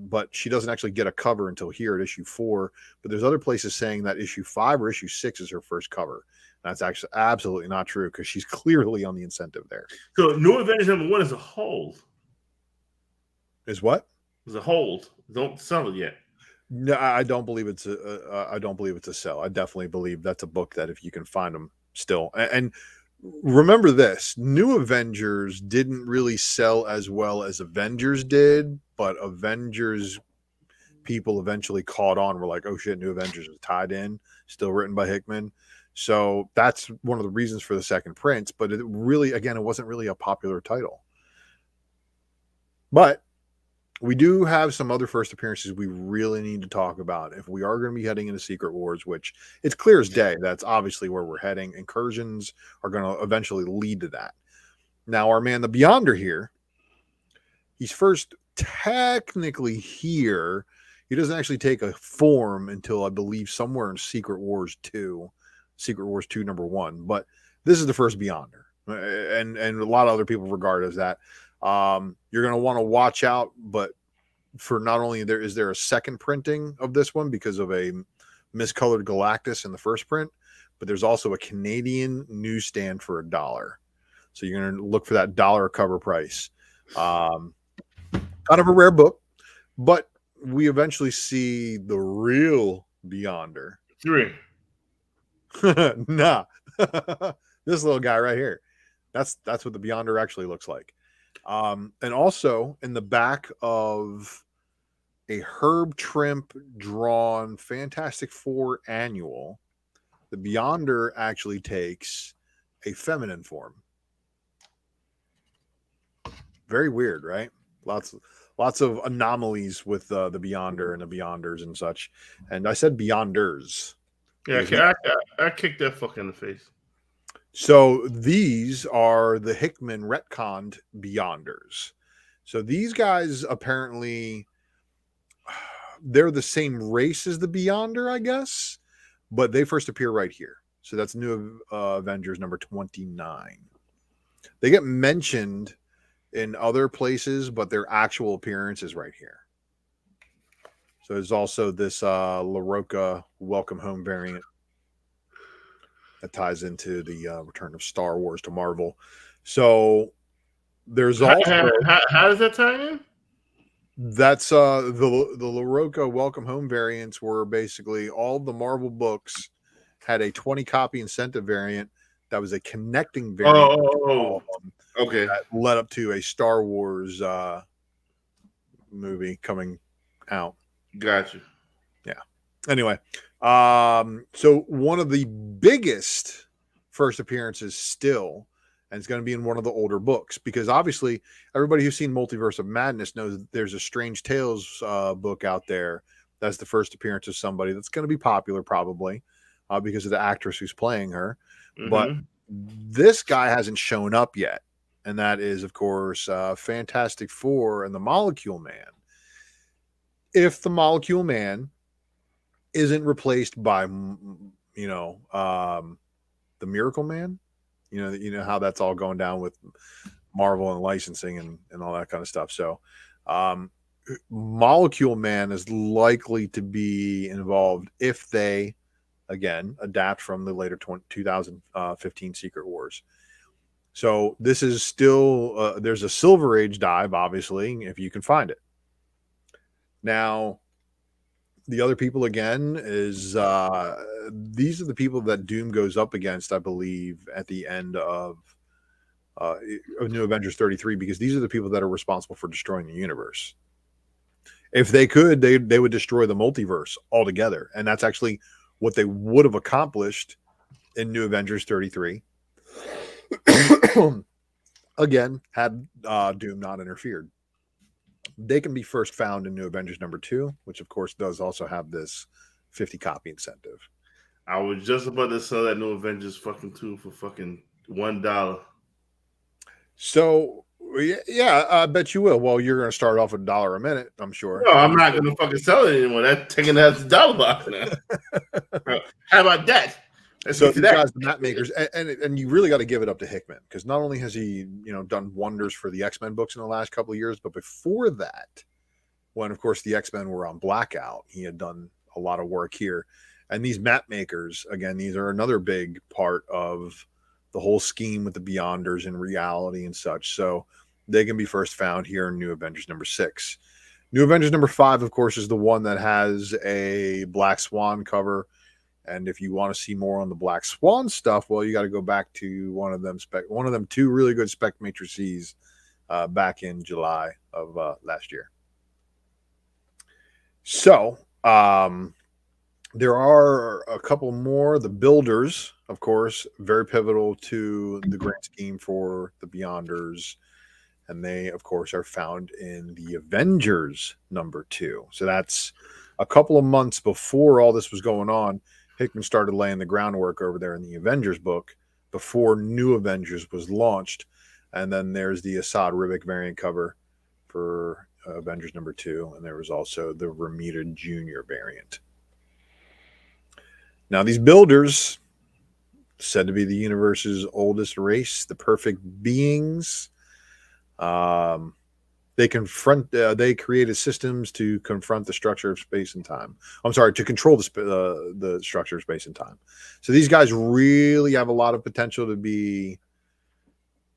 But she doesn't actually get a cover until here at issue 4. But there's other places saying that issue 5 or issue 6 is her first cover. That's actually absolutely not true because she's clearly on the incentive there. So New Avengers #1 is a hold. Is what? It's a hold. Don't sell it yet. No, I don't believe it's I don't believe it's a sell. I definitely believe that's a book that if you can find them still. And remember this, New Avengers didn't really sell as well as Avengers did, but Avengers people eventually caught on. We're like, oh shit, New Avengers is tied in, still written by Hickman. So that's one of the reasons for the second print. But it really, again, it wasn't really a popular title. But we do have some other first appearances we really need to talk about if we are going to be heading into Secret Wars, which it's clear as day. That's obviously where we're heading. Incursions are going to eventually lead to that. Now, our man, the Beyonder here, he's first technically here. He doesn't actually take a form until I believe somewhere in Secret Wars 2 number 1. But this is the first Beyonder. And a lot of other people regard it as that. You're going to want to watch out, but for not only is there a second printing of this one because of a miscolored Galactus in the first print, but there's also a Canadian newsstand for $1. So you're going to look for that $1 cover price. Kind of a rare book, but we eventually see the real Beyonder. 3. Nah, this little guy right here. That's what the Beyonder actually looks like. And also in the back of a Herb Trimp drawn Fantastic Four annual, the Beyonder actually takes a feminine form. Very weird, right? Lots of anomalies with the Beyonder and the Beyonders and such. And I said Beyonders. Yeah, I kicked that fuck in the face. So these are the Hickman Retconned Beyonders. So these guys apparently, they're the same race as the Beyonder, I guess, but they first appear right here. So that's New Avengers number 29. They get mentioned in other places, but their actual appearance is right here. So there's also this LaRocca Welcome Home variant that ties into the return of Star Wars to Marvel. So there's also how does that tie in? That's the LaRocca Welcome Home variants were basically all the Marvel books had a 20 copy incentive variant that was a connecting variant. Okay. That led up to a Star Wars movie coming out. Gotcha. Yeah. Anyway, so one of the biggest first appearances still, and it's going to be in one of the older books, because obviously everybody who's seen Multiverse of Madness knows that there's a Strange Tales book out there. That's the first appearance of somebody that's going to be popular probably because of the actress who's playing her. Mm-hmm. But this guy hasn't shown up yet. And that is, of course, Fantastic Four and the Molecule Man. If the Molecule Man isn't replaced by, the Miracle Man, you know how that's all going down with Marvel and licensing and all that kind of stuff. So Molecule Man is likely to be involved if they, again, adapt from the later 2015 Secret Wars. So this is still, there's a Silver Age dive, obviously, if you can find it. Now, the other people, again, is these are the people that Doom goes up against, I believe, at the end of New Avengers 33, because these are the people that are responsible for destroying the universe. If they could, they would destroy the multiverse altogether. And that's actually what they would have accomplished in New Avengers 33. Again, had Doom not interfered. They can be first found in New Avengers number 2, which of course does also have this 50 copy incentive. I was just about to sell that New Avengers fucking 2 for fucking $1. So yeah, I bet you will. Well, you're going to start off with $1 a minute, I'm sure. No, I'm not going to fucking sell it anymore. That's taking out the $1 box now. How about that? So these guys, the map makers, and you really got to give it up to Hickman, because not only has he done wonders for the X-Men books in the last couple of years, but before that, when of course the X-Men were on blackout, he had done a lot of work here. And these map makers, again, these are another big part of the whole scheme with the Beyonders in reality and such. So they can be first found here in New Avengers number 6. New Avengers number 5, of course, is the one that has a Black Swan cover. And if you want to see more on the Black Swan stuff, well, you got to go back to one of them 2 really good spec matrices back in July of last year. So there are a couple more. The Builders, of course, very pivotal to the grand scheme for the Beyonders. And they, of course, are found in the Avengers number 2. So that's a couple of months before all this was going on. Hickman started laying the groundwork over there in the Avengers book before New Avengers was launched. And then there's the Assad Ribic variant cover for Avengers number 2. And there was also the Ramita Jr. variant. Now, these builders, said to be the universe's oldest race, the perfect beings, they created systems to confront the structure of space and time. I'm sorry, to control the structure of space and time. So these guys really have a lot of potential to be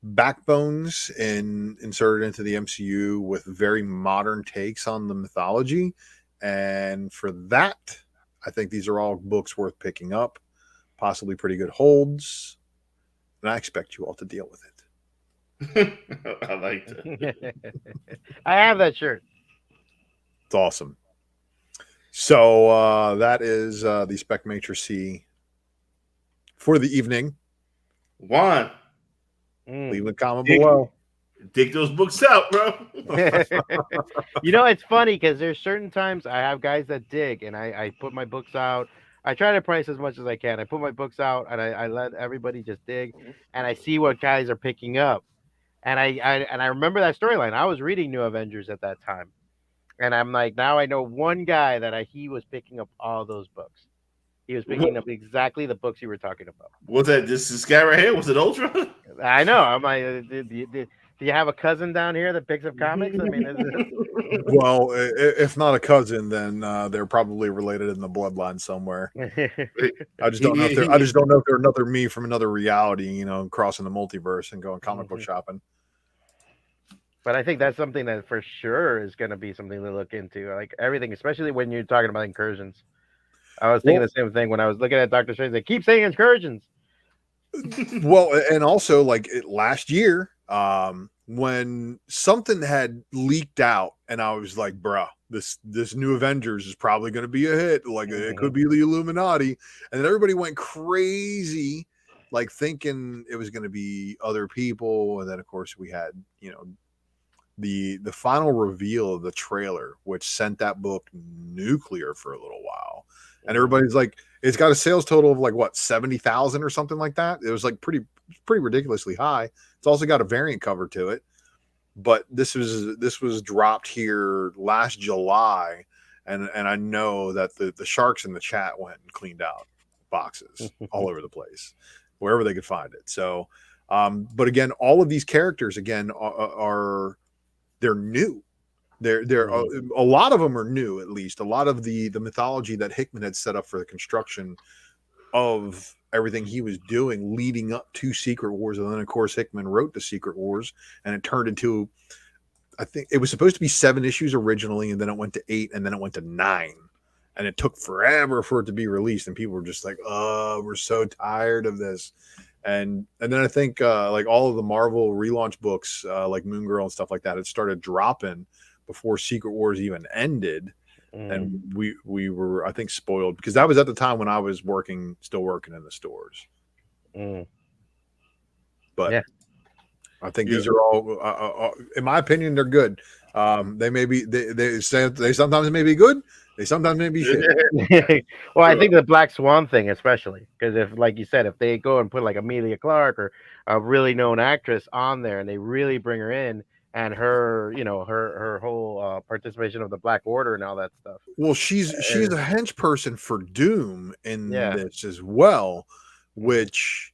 backbones inserted into the MCU with very modern takes on the mythology. And for that, I think these are all books worth picking up, possibly pretty good holds. And I expect you all to deal with it. I like that. I have that shirt. It's awesome. So that is the Spec Matrix C for the evening. Juan, leave a comment below. Dig those books out, bro. You know, it's funny because there's certain times I have guys that dig, and I put my books out. I try to price as much as I can. I put my books out, and I let everybody just dig, and I see what guys are picking up. And I remember that storyline. I was reading New Avengers at that time, and I'm like, now I know one guy that he was picking up all those books. He was picking up exactly the books you were talking about. What's that? This guy right here? Was it Ultra? I know. I'm like, do you have a cousin down here that picks up comics? I mean, well, if not a cousin, then they're probably related in the bloodline somewhere. I just don't know if they're. I just don't know if they're another me from another reality, you know, crossing the multiverse and going comic book shopping. But I think that's something that for sure is going to be something to look into. Like everything, especially when you're talking about incursions. I was thinking the same thing when I was looking at Doctor Strange. They keep saying incursions. Well, and also like last year, when something had leaked out, and I was like, "Bruh, this New Avengers is probably going to be a hit. Like it could be the Illuminati," and then everybody went crazy, like thinking it was going to be other people. And then, of course, we had the final reveal of the trailer, which sent that book nuclear for a little while. And everybody's like, it's got a sales total of like what 70,000 or something like that. It was like pretty ridiculously high. It's also got a variant cover to it. But this was dropped here last July, and I know that the sharks in the chat went and cleaned out boxes all over the place, wherever they could find it. So, but again, all of these characters again they're new. They're a lot of them are new, at least. A lot of the mythology that Hickman had set up for the construction of everything he was doing leading up to Secret Wars. And then, of course, Hickman wrote the Secret Wars, and it turned into, I think it was supposed to be 7 issues originally, and then it went to 8, and then it went to 9. And it took forever for it to be released. And people were just like, oh, we're so tired of this. And then I think like all of the Marvel relaunch books, like Moon Girl and stuff like that, it started dropping before Secret Wars even ended. And we were, I think, spoiled because that was at the time when I was still working in the stores. But yeah. I think these are all, in my opinion, they're good. They may be, they sometimes may be good. They sometimes may be shit. Well, I think the Black Swan thing, especially because if, like you said, if they go and put like Amelia Clark or a really known actress on there and they really bring her in, and her, her whole participation of the Black Order and all that stuff. Well, she's a hench person for Doom in this as well, which,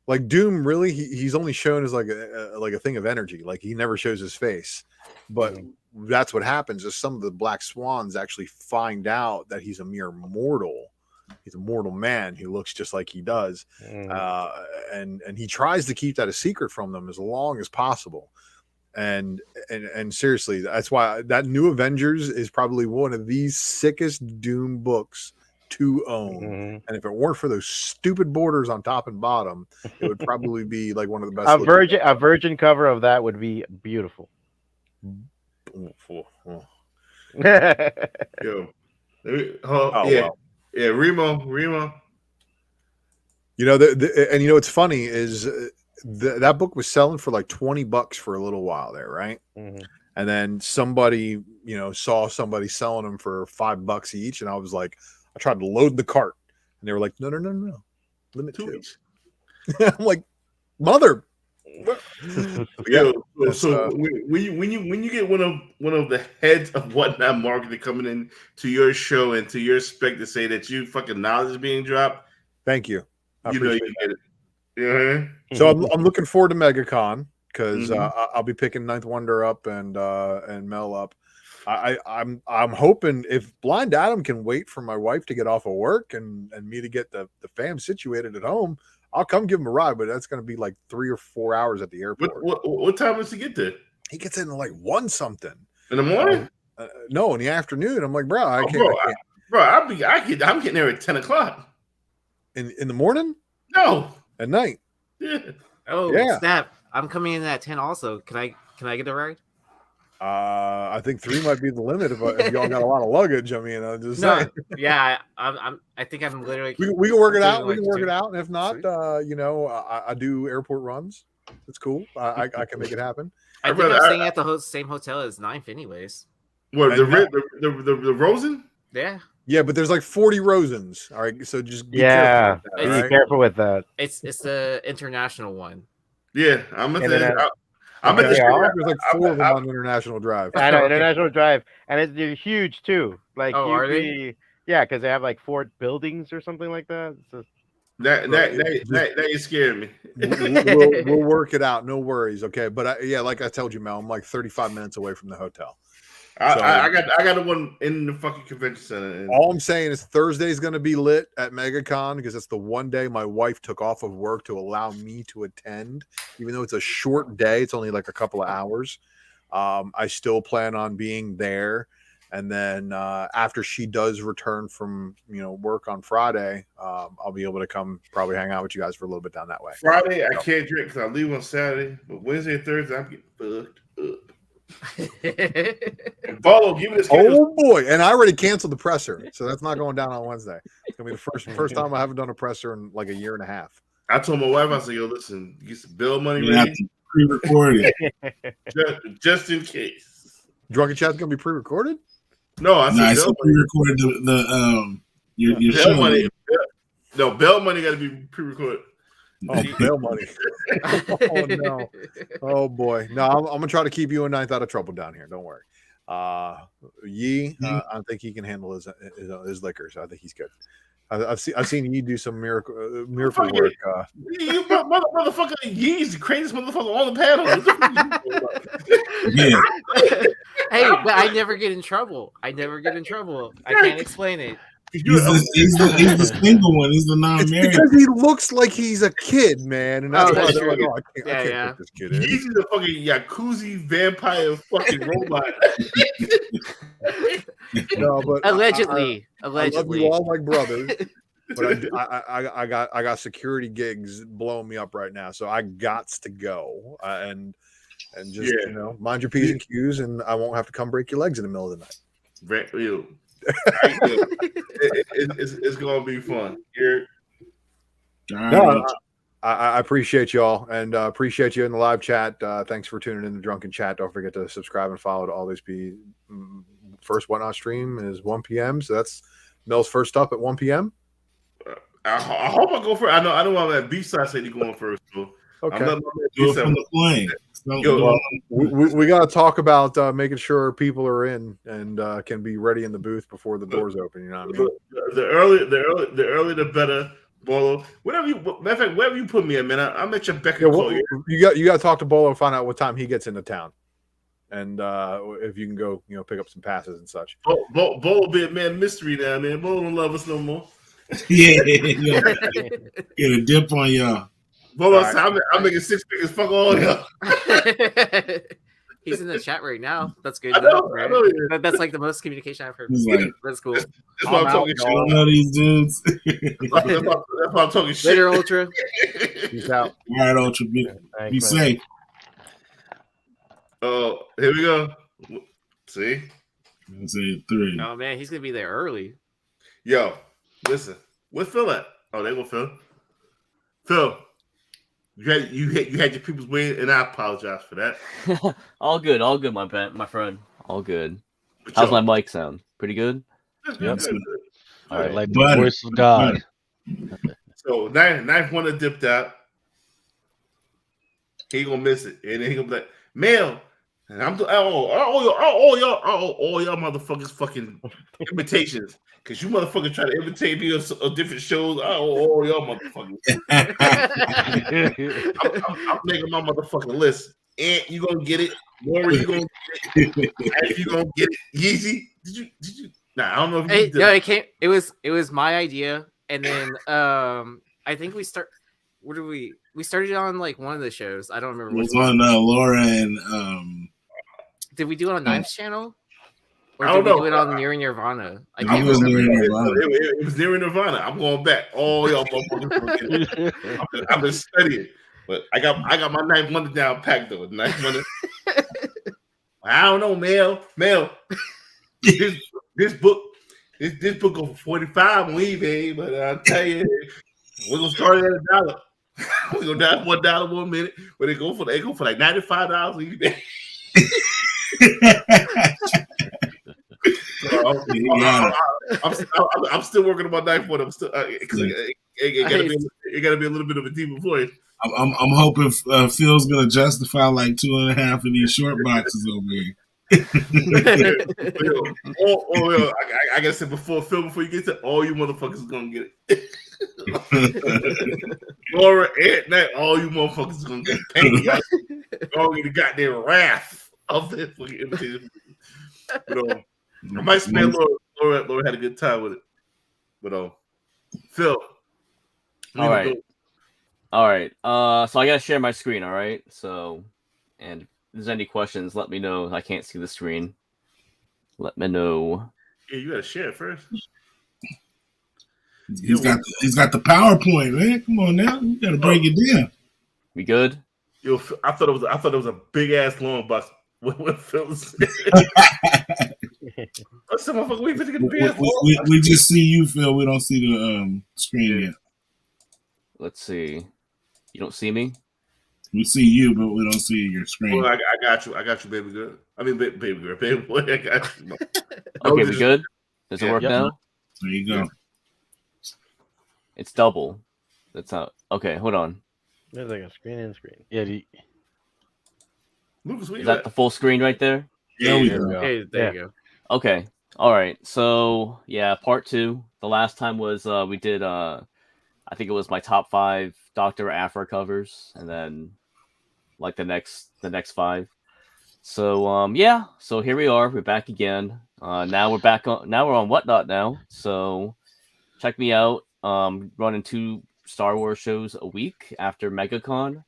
like, Doom really he's only shown as like a thing of energy. Like he never shows his face, but that's what happens is some of the Black Swans actually find out that he's a mere mortal. He's a mortal man who looks just like he does, and he tries to keep that a secret from them as long as possible. And seriously, that's why that New Avengers is probably one of the sickest Doom books to own. And if it weren't for those stupid borders on top and bottom, it would probably be like one of the best. A virgin cover of that would be beautiful. Yo. Yeah, Remo. And it's funny is that book was selling for like $20 for a little while there, right? Mhm. And then somebody, saw somebody selling them for $5 each, and I was like, I tried to load the cart, and they were like, no, limit 2. I'm like, mother. Yeah. So when you get one of the heads of Whatnot Marketing coming in to your show and to your spec to say that you fucking knowledge is being dropped, thank you. You get it. Yeah. So I'm looking forward to MegaCon because I'll be picking Ninth Wonder up and Mel up. I'm hoping if Blind Adam can wait for my wife to get off of work and me to get the fam situated at home, I'll come give him a ride, but that's going to be like 3 or 4 hours at the airport. What time does he get there? He gets in like 1 something in the morning. No, in the afternoon. I'm like, bro, I can't. I'm getting there at 10 o'clock in the morning. No, at night. Yeah. Oh, yeah. Snap! I'm coming in at 10 also. Can I get a ride? I think 3 might be the limit if y'all got a lot of luggage. I mean, I'm just saying. Yeah, I think I'm literally. We can work it out. We can work it out, and if not, I do airport runs. It's cool. I can make it happen. I think I'm staying at the same hotel as Ninth, anyways. What the Rosen? Yeah. Yeah, but there's like 40 Rosens. All right, so just be careful with that, be careful with that. It's the international one. Yeah, I'm at There's like 4 of them on International Drive. I know International Drive, and they're huge too. Like, are they? Yeah, because they have like 4 buildings or something like that. So, that is scaring me. We'll work it out. No worries. Okay, but like I told you, Mel, I'm like 35 minutes away from the hotel. I got the one in the fucking convention center. All I'm saying is Thursday's going to be lit at MegaCon because it's the one day my wife took off of work to allow me to attend. Even though it's a short day, it's only like a couple of hours. I still plan on being there. And then after she does return from work on Friday, I'll be able to come probably hang out with you guys for a little bit down that way. Friday, I can't drink because I leave on Saturday. But Wednesday and Thursday, I'm getting fucked up. Bolo, give me this. Oh boy! And I already canceled the presser, so that's not going down on Wednesday. It's gonna be the first time I haven't done a presser in like a year and a half. I told my wife, I said, "Yo, listen, get some bill money ready, pre-recorded, just in case." Drunken Chat's gonna be pre-recorded. No, I said pre-recorded your show. Money. No, bail money got to be pre-recorded. Oh, bail money. Oh no. Oh boy. No, I'm gonna try to keep you and Ninth out of trouble down here. Don't worry. I think he can handle his liquor, so I think he's good. I've seen Yee do some miracle work. You motherfucker, Yee's the craziest motherfucker on the panel. Yeah. Hey, but I never get in trouble. I can't explain it. He's the single one. He's the non-married. Because he looks like he's a kid, man, and that's why they're like, "Oh, I can't put this kid in." He's a fucking Yakuza vampire fucking robot. No, but allegedly. I love you all like brothers, but I got security gigs blowing me up right now, so I gots to go and just mind your P's and Q's, and I won't have to come break your legs in the middle of the night. It's gonna be fun. I appreciate y'all and appreciate you in the live chat. Thanks for tuning in to Drunken Chat. Don't forget to subscribe and follow to always be first Whatnot stream is 1 p.m. So that's Mel's first up at 1 p.m. I hope I go first. I know I'm at B-side said he's going first. So okay. I'm do it from the plane. We got to talk about making sure people are in and can be ready in the booth before the doors open. You know what I mean? The earlier, the better. Bolo, whatever you put me in, man, I'm at your beck and call. You got to talk to Bolo, find out what time he gets into town, and if you can go, pick up some passes and such. Bolo be a man mystery now, man. Bolo don't love us no more. Yeah. Get a dip on y'all. Bolo, right. I'm making 6 figures. Fuck all y'all. He's in the chat right now. That's good. Right? That's like the most communication I've heard. Like, that's cool. That's why I'm talking shit. I know these dudes. That's why I'm talking shit. Later, Ultra. Peace out. All right, Ultra. Be safe. Oh, here we go. See? Let's say 3. Oh, man. He's going to be there early. Yo, listen. Where's Phil at? Oh, they go Phil. Phil. You had your people's way, and I apologize for that. all good, my friend. All good. But How's yo, my mic sound? Pretty good. Yep. All right. Like the voice of God. So ninth one that dipped out. He gonna miss it, and then he gonna be like, "Mail." And I'm all y'all motherfuckers fucking invitations, because you motherfuckers try to invitate me on different shows. All y'all motherfuckers. I'm making my motherfucking list. Ant, you gonna get it? Laura, you gonna get it? Ash, you gonna get it? Yeezy, did you? Nah, I don't know if you did. No, it came. It was my idea, and then I think we start. What do we started on like one of the shows. I don't remember. It was on Laura and Did we do it on Knives channel? Or I did don't we know. do it on Near Nirvana? I It can't was remember. Near Nirvana. It was near Nirvana. I'm going back. All y'all motherfuckers gonna get it. I've been studying, but I got my ninth one down packed though. Ninth one. I don't know, Mel. This book go for 45 on eBay, but I'll tell you, we're gonna start it at $1. We're gonna die $1 1 minute, but they go for like $95 on eBay. I'm still working on my knife one. I'm still it gotta be a little bit of a deeper voice. I'm hoping Phil's gonna justify like 2.5 of these short boxes over here. I gotta say before you get to all you motherfuckers gonna get it. Laura, Ant, Night, all you motherfuckers gonna get paid. Y'all get the goddamn wrath of this. I might spend Laura had a good time with it. But Phil. All right. So I gotta share my screen, all right? So, and if there's any questions, let me know. I can't see the screen. Let me know. Yeah, you gotta share it first. He's got the PowerPoint, man. Come on now. You gotta break it down. We good? Yo, I thought it was a big ass long box. What Phil said. We just see you, Phil. We don't see the screen yet. Let's see. You don't see me? We see you, but we don't see your screen. Well, I got you, baby girl. I mean, baby girl, baby boy. I got you. Okay, we good? Does it work now? There you go. It's double. That's how. Okay, hold on. There's like a screen in screen. Yeah. Lucas, is that the full screen right there? Yeah, we go. Hey, there you go. Okay. All right. So yeah, part 2. The last time was we did I think it was my top 5 Dr. Aphra covers, and then like the next 5. So yeah. So here we are. We're back again. Now we're on Whatnot now. So check me out. Running 2 Star Wars shows a week after MegaCon,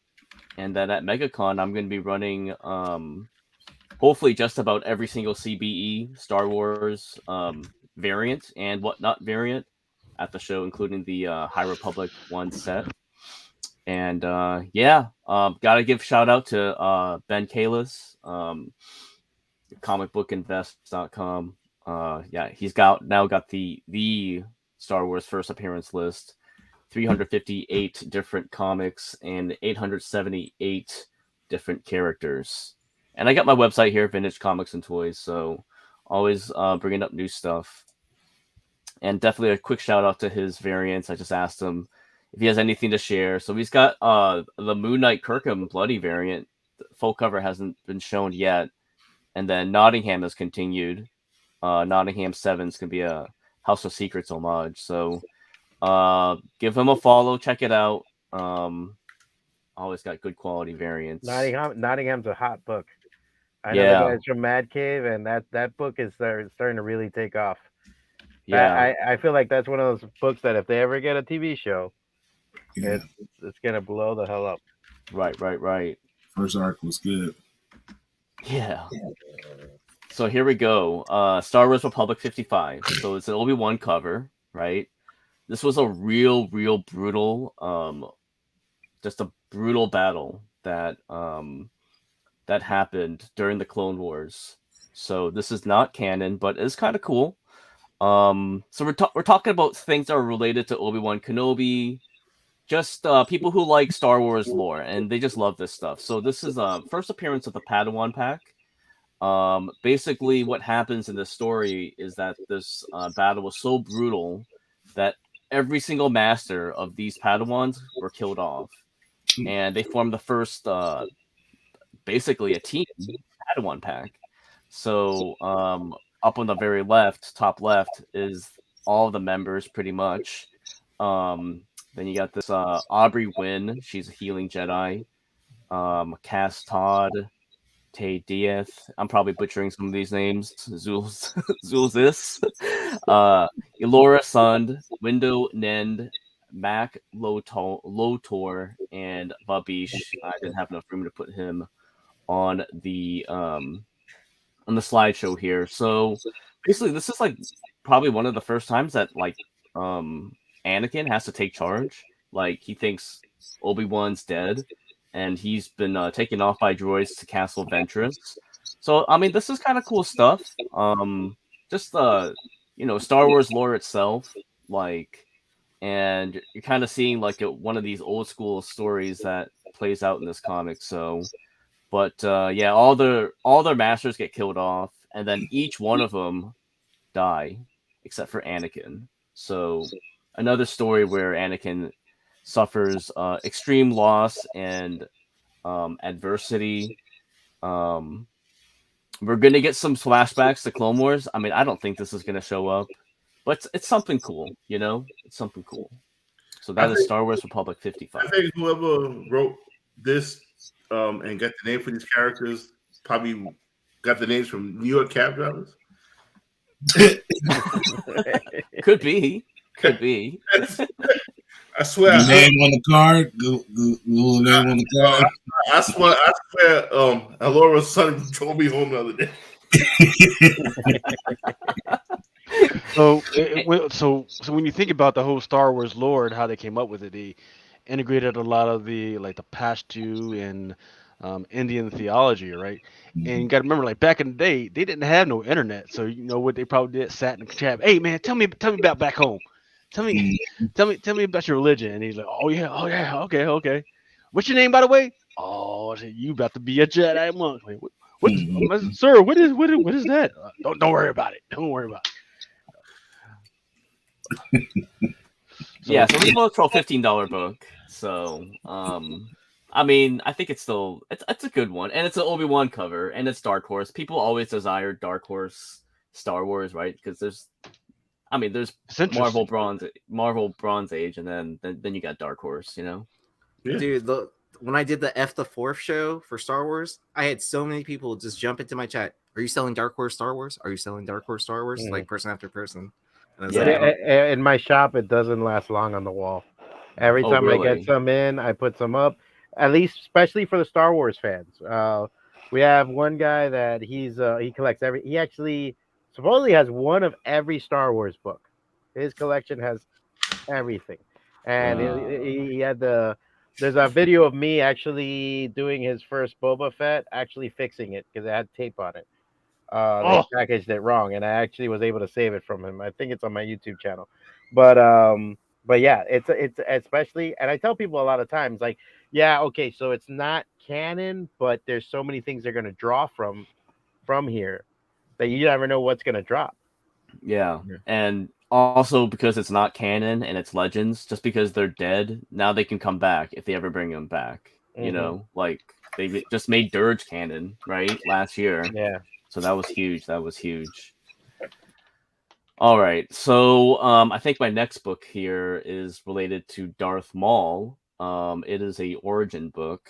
and then at MegaCon I'm going to be running hopefully just about every single CBE Star Wars variant and Whatnot variant at the show, including the High Republic 1 set. And gotta give shout out to Ben Kalis, comicbookinvest.com. He's now got the Star Wars first appearance list, 358 different comics and 878 different characters. And I got my website here, Vintage Comics and Toys, so always bringing up new stuff. And definitely a quick shout out to his variants. I just asked him if he has anything to share. So he's got the Moon Knight Kirkham Bloody variant. The full cover hasn't been shown yet. And then Nottingham has continued. Nottingham 7 is going to be a House of Secrets homage. So give him a follow. Check it out. Always got good quality variants. Nottingham's a hot book. I know the guys from Mad Cave, and that book is starting to really take off. Yeah, I feel like that's one of those books that if they ever get a TV show, it's gonna blow the hell up. Right. First arc was good. Yeah. So here we go. Star Wars Republic 55. So it's an Obi-Wan cover, right? This was a real brutal, just a brutal battle that happened during the Clone Wars. So this is not canon, but it's kind of cool. So we're talking about things that are related to Obi-Wan Kenobi, just people who like Star Wars lore and they just love this stuff. So this is first appearance of the Padawan pack. Basically, what happens in this story is that this battle was so brutal that every single master of these Padawans were killed off, and they formed the first, basically a team Padawan pack. So up on the very left, top left, is all the members pretty much. Then you got this Aubrey Wynn. She's a healing Jedi. Cass Todd, Tay Diaz. I'm probably butchering some of these names. Zulzis. Elora Sund, Window Nend, Mac Lotor, and Babish. I didn't have enough room to put him on the slideshow here. So basically, this is like probably one of the first times that like Anakin has to take charge. Like he thinks Obi-Wan's dead, and he's been taken off by droids to Castle Ventress. So I mean, this is kind of cool stuff. Just Star Wars lore itself, like, and you're kind of seeing like one of these old school stories that plays out in this comic. So, but yeah, all their masters get killed off, and then each one of them die, except for Anakin. So another story where Anakin suffers extreme loss and adversity. We're gonna get some flashbacks to Clone Wars. I mean, I don't think this is gonna show up, but it's something cool, you know? It's something cool. So that is Star Wars Republic 55. I think whoever wrote this and got the name for these characters probably got the names from New York cab drivers. Could be. I swear. The name on the card. The little name on the card. I swear. Alora's son told me home the other day. So when you think about the whole Star Wars lore and how they came up with it, they integrated a lot of the Pashtu and Indian theology, right? And you got to remember, like back in the day, they didn't have no internet, so you know what they probably did? Sat in the chat. Hey man, tell me about back home. Tell me about your religion. And he's like, oh yeah, okay. What's your name, by the way? Oh, I said, you about to be a Jedi monk. Like, sir? What is that? Don't worry about it. Don't worry about it. Yeah, so this was for a $15 book. So, I mean, I think it's a good one, and it's an Obi-Wan cover, and it's Dark Horse. People always desire Dark Horse Star Wars, right? Because there's Marvel Bronze Age, and then you got Dark Horse, you know. Yeah. Dude, when I did the F the Fourth show for Star Wars, I had so many people just jump into my chat. Are you selling Dark Horse Star Wars? Are you selling Dark Horse Star Wars? Like person after person. And I was like, in my shop, it doesn't last long on the wall. Every time really? I get some in, I put some up. At least, especially for the Star Wars fans. We have one guy that he collects he actually supposedly has one of every Star Wars book. His collection has everything, and he had there's a video of me actually doing his first Boba Fett, actually fixing it because it had tape on it. They packaged it wrong, and I actually was able to save it from him. I think it's on my YouTube channel, but yeah, it's especially, and I tell people a lot of times, like, yeah, okay, so it's not canon, but there's so many things they're gonna draw from here that you never know what's gonna drop. Yeah, and also because it's not canon and it's legends, just because they're dead, now they can come back if they ever bring them back. You know, like they just made Dirge canon, right, last year. Yeah. So that was huge. All right, so I think my next book here is related to Darth Maul. It is a origin book.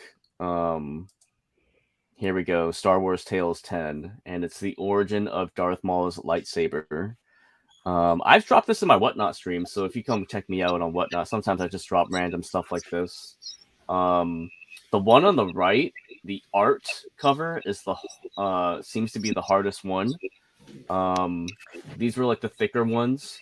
Here we go, Star Wars Tales 10, and it's the origin of Darth Maul's lightsaber. I've dropped this in my Whatnot stream, so if you come check me out on Whatnot, sometimes I just drop random stuff like this. The one on the right, the art cover, is seems to be the hardest one. These were like the thicker ones.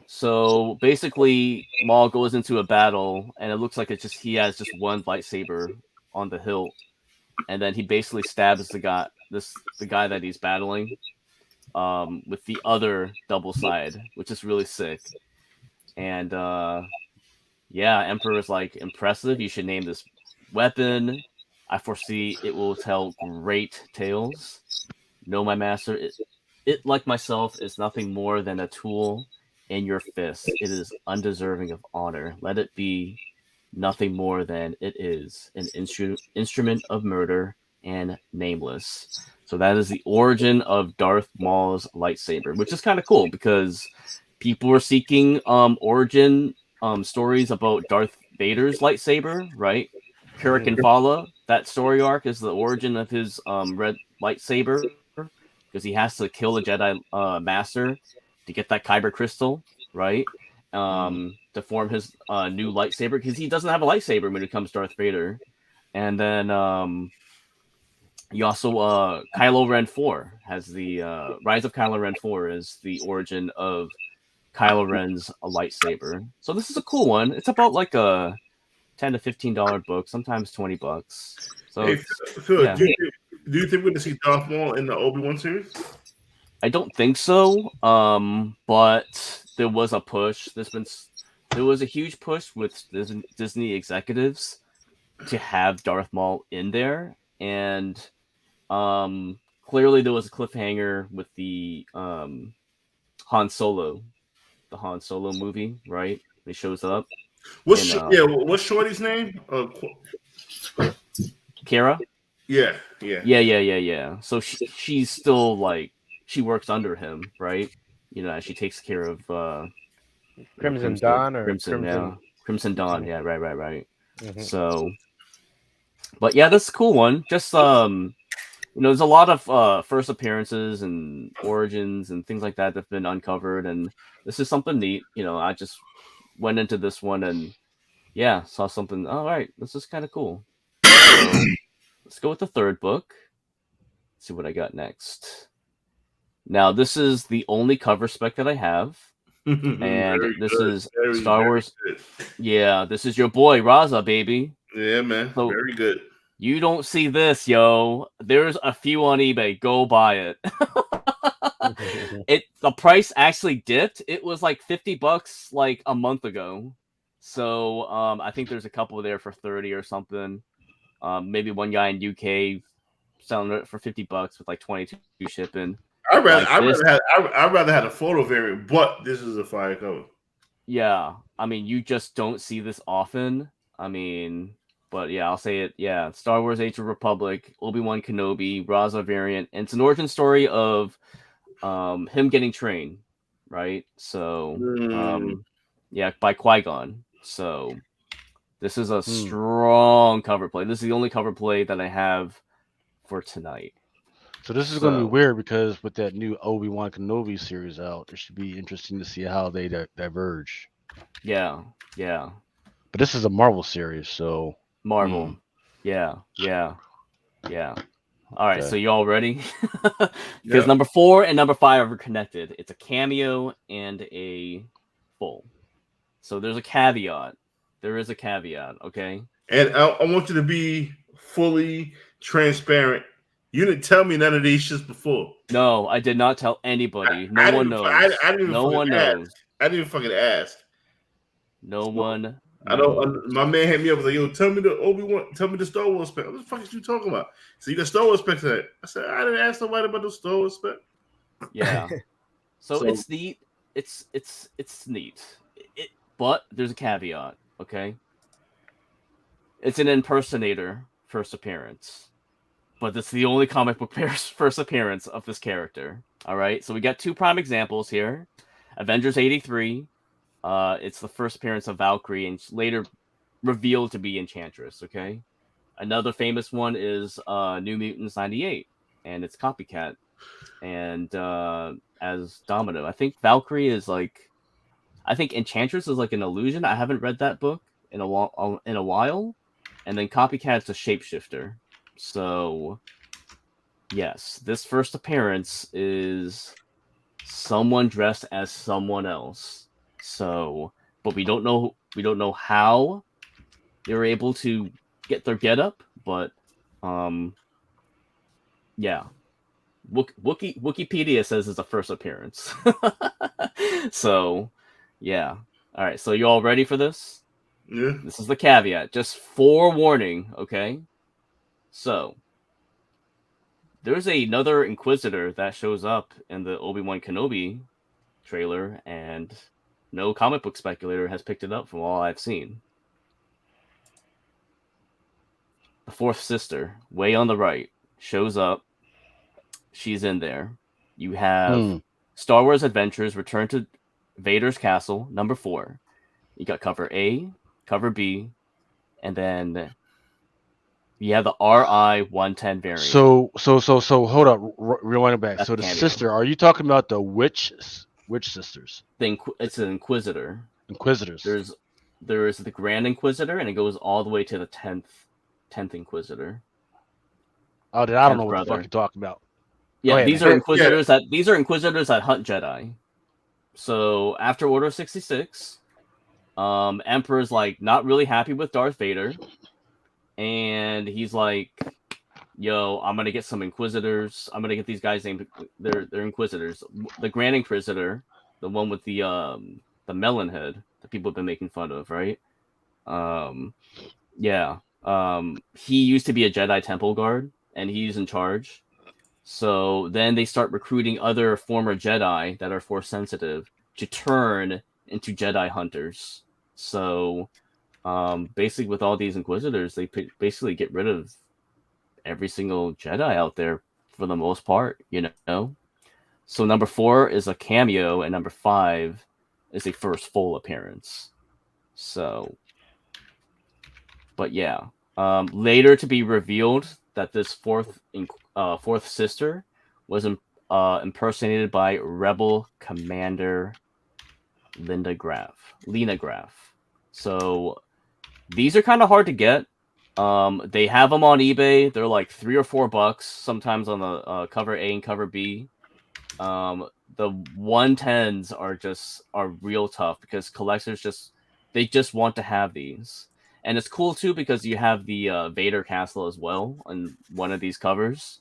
So basically, Maul goes into a battle, and it looks like he has just one lightsaber on the hilt, and then he basically stabs the guy that he's battling with the other double side, which is really sick. And yeah, Emperor is like impressive. You should name this weapon. I foresee it will tell great tales. Know my master. It like myself is nothing more than a tool in your fist. It is undeserving of honor. Let it be nothing more than it is an instrument of murder and nameless. So that is the origin of Darth Maul's lightsaber, which is kind of cool because people were seeking origin stories about Darth Vader's lightsaber, right? Kurikan Fala, that story arc is the origin of his red lightsaber because he has to kill the Jedi Master to get that Kyber crystal, right? To form his new lightsaber because he doesn't have a lightsaber when it comes to Darth Vader. And then you also Kylo Ren 4 has the Rise of Kylo Ren 4 is the origin of Kylo Ren's lightsaber. So this is a cool one. It's about like a $10 to $15 book, sometimes $20. So Hey, Phil, yeah. do you think we're going to see Darth Maul in the Obi-Wan series? I don't think so. But there was a push. There was a huge push with Disney executives to have Darth Maul in there, and clearly there was a cliffhanger with the Han Solo movie, right? He shows up. What's Shorty's name? Kara. Yeah. So she's still like she works under him, right? You know, she takes care of Crimson Dawn or Crimson Dawn. Yeah, right. Mhm. So, but yeah, that's a cool one. Just there's a lot of first appearances and origins and things like that that've been uncovered, and this is something neat. I just went into this one and saw something. All right, this is kind of cool. So let's go with the third book. Let's see what I got next. Now, this is the only cover spec that I have. And this is Star Wars. Yeah, this is your boy Raza, baby. Yeah, man. So, very good. You don't see this, yo. There's a few on eBay. Go buy it. The price actually dipped. It was like $50 like a month ago. So I think there's a couple there for 30 or something. Maybe one guy in UK selling it for $50 with like 22 shipping. I'd rather have a photo variant, but this is a fire cover. Yeah, I mean, you just don't see this often. I mean, but yeah, I'll say it. Yeah, Star Wars: Age of Republic, Obi-Wan Kenobi, Raza variant, and it's an origin story of him getting trained, right? So, by Qui-Gon. So, this is a strong cover play. This is the only cover play that I have for tonight. So this is going to be weird because with that new Obi-Wan Kenobi series out, it should be interesting to see how they diverge. Yeah. But this is a Marvel series, so Marvel. Yeah. All right, so you all ready? Because number 4 and number 5 are connected. It's a cameo and a full. So there's a caveat. There is a caveat, okay? And I want you to be fully transparent. You didn't tell me none of these shits before. No, I did not tell anybody. No one knows. I didn't even no one knows. I didn't even fucking ask. No one. I don't. My man hit me up and was like, "Yo, tell me the Obi-Wan. Tell me the Star Wars spec." What the fuck is you talking about? So you got Star Wars spec today. I said I didn't ask nobody about the Star Wars spec. Yeah. So it's neat. It's neat. But there's a caveat. Okay. It's an impersonator first appearance. But it's the only comic book first appearance of this character. All right, so we got 2 prime examples here. Avengers 83. It's the first appearance of Valkyrie and later revealed to be Enchantress. Okay. Another famous one is New Mutants 98, and it's Copycat, and as Domino. I think Valkyrie is like, I think Enchantress is like an illusion. I haven't read that book in a while, and then Copycat's a shapeshifter. So, yes, this first appearance is someone dressed as someone else. So, but we don't know how they were able to get their getup. But, yeah, Wikipedia says it's a first appearance. So, yeah. All right, so you all ready for this? Yeah. This is the caveat. Just forewarning, okay? So, there's another Inquisitor that shows up in the Obi-Wan Kenobi trailer, and no comic book speculator has picked it up from all I've seen. The fourth sister, way on the right, shows up. She's in there. You have Star Wars Adventures Return to Vader's Castle, number 4. You got cover A, cover B, and then you have the RI 110 variant. So hold up, rewind it back. That's so the cameo. sister, are you talking about the witch sisters? It's an Inquisitor. Inquisitors. There is the Grand Inquisitor, and it goes all the way to the 10th Inquisitor. Oh, then I don't know what brother. the fuck you're talking about. Yeah, ahead, these man. are Inquisitors that hunt Jedi. So after Order 66, Emperor's like not really happy with Darth Vader, and he's like, "Yo, I'm gonna get some Inquisitors. I'm gonna get these guys named they're Inquisitors. The Grand Inquisitor, the one with the melon head that people have been making fun of, right? He used to be a Jedi Temple guard, and he's in charge. So then they start recruiting other former Jedi that are Force sensitive to turn into Jedi hunters. So basically, with all these Inquisitors, they basically get rid of every single Jedi out there for the most part, you know? So number 4 is a cameo, and number 5 is a first full appearance. So, but yeah. Later to be revealed that this fourth sister was impersonated by Rebel Commander Lena Graf. So these are kind of hard to get. They have them on eBay. They're like $3 or $4, sometimes on the cover A and cover B. The 110s are real tough because collectors just want to have these. And it's cool too because you have the Vader castle as well on one of these covers.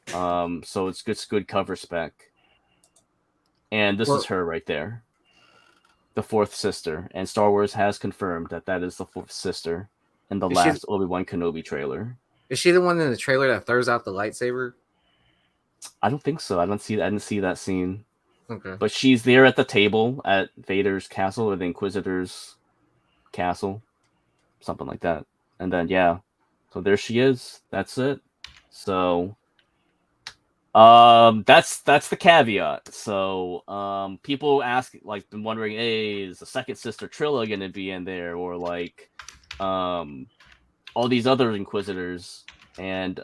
So it's good cover spec. And this is her right there. The fourth sister. And Star Wars has confirmed that is the fourth sister in the last Obi-Wan Kenobi trailer. Is she the one in the trailer that throws out the lightsaber? I don't think so. I didn't see that scene. Okay. But she's there at the table at Vader's castle or the Inquisitor's castle. Something like that. And then so there she is. That's it. So that's the caveat. So people been wondering, hey, is the second sister Trilla gonna be in there, or like all these other Inquisitors? And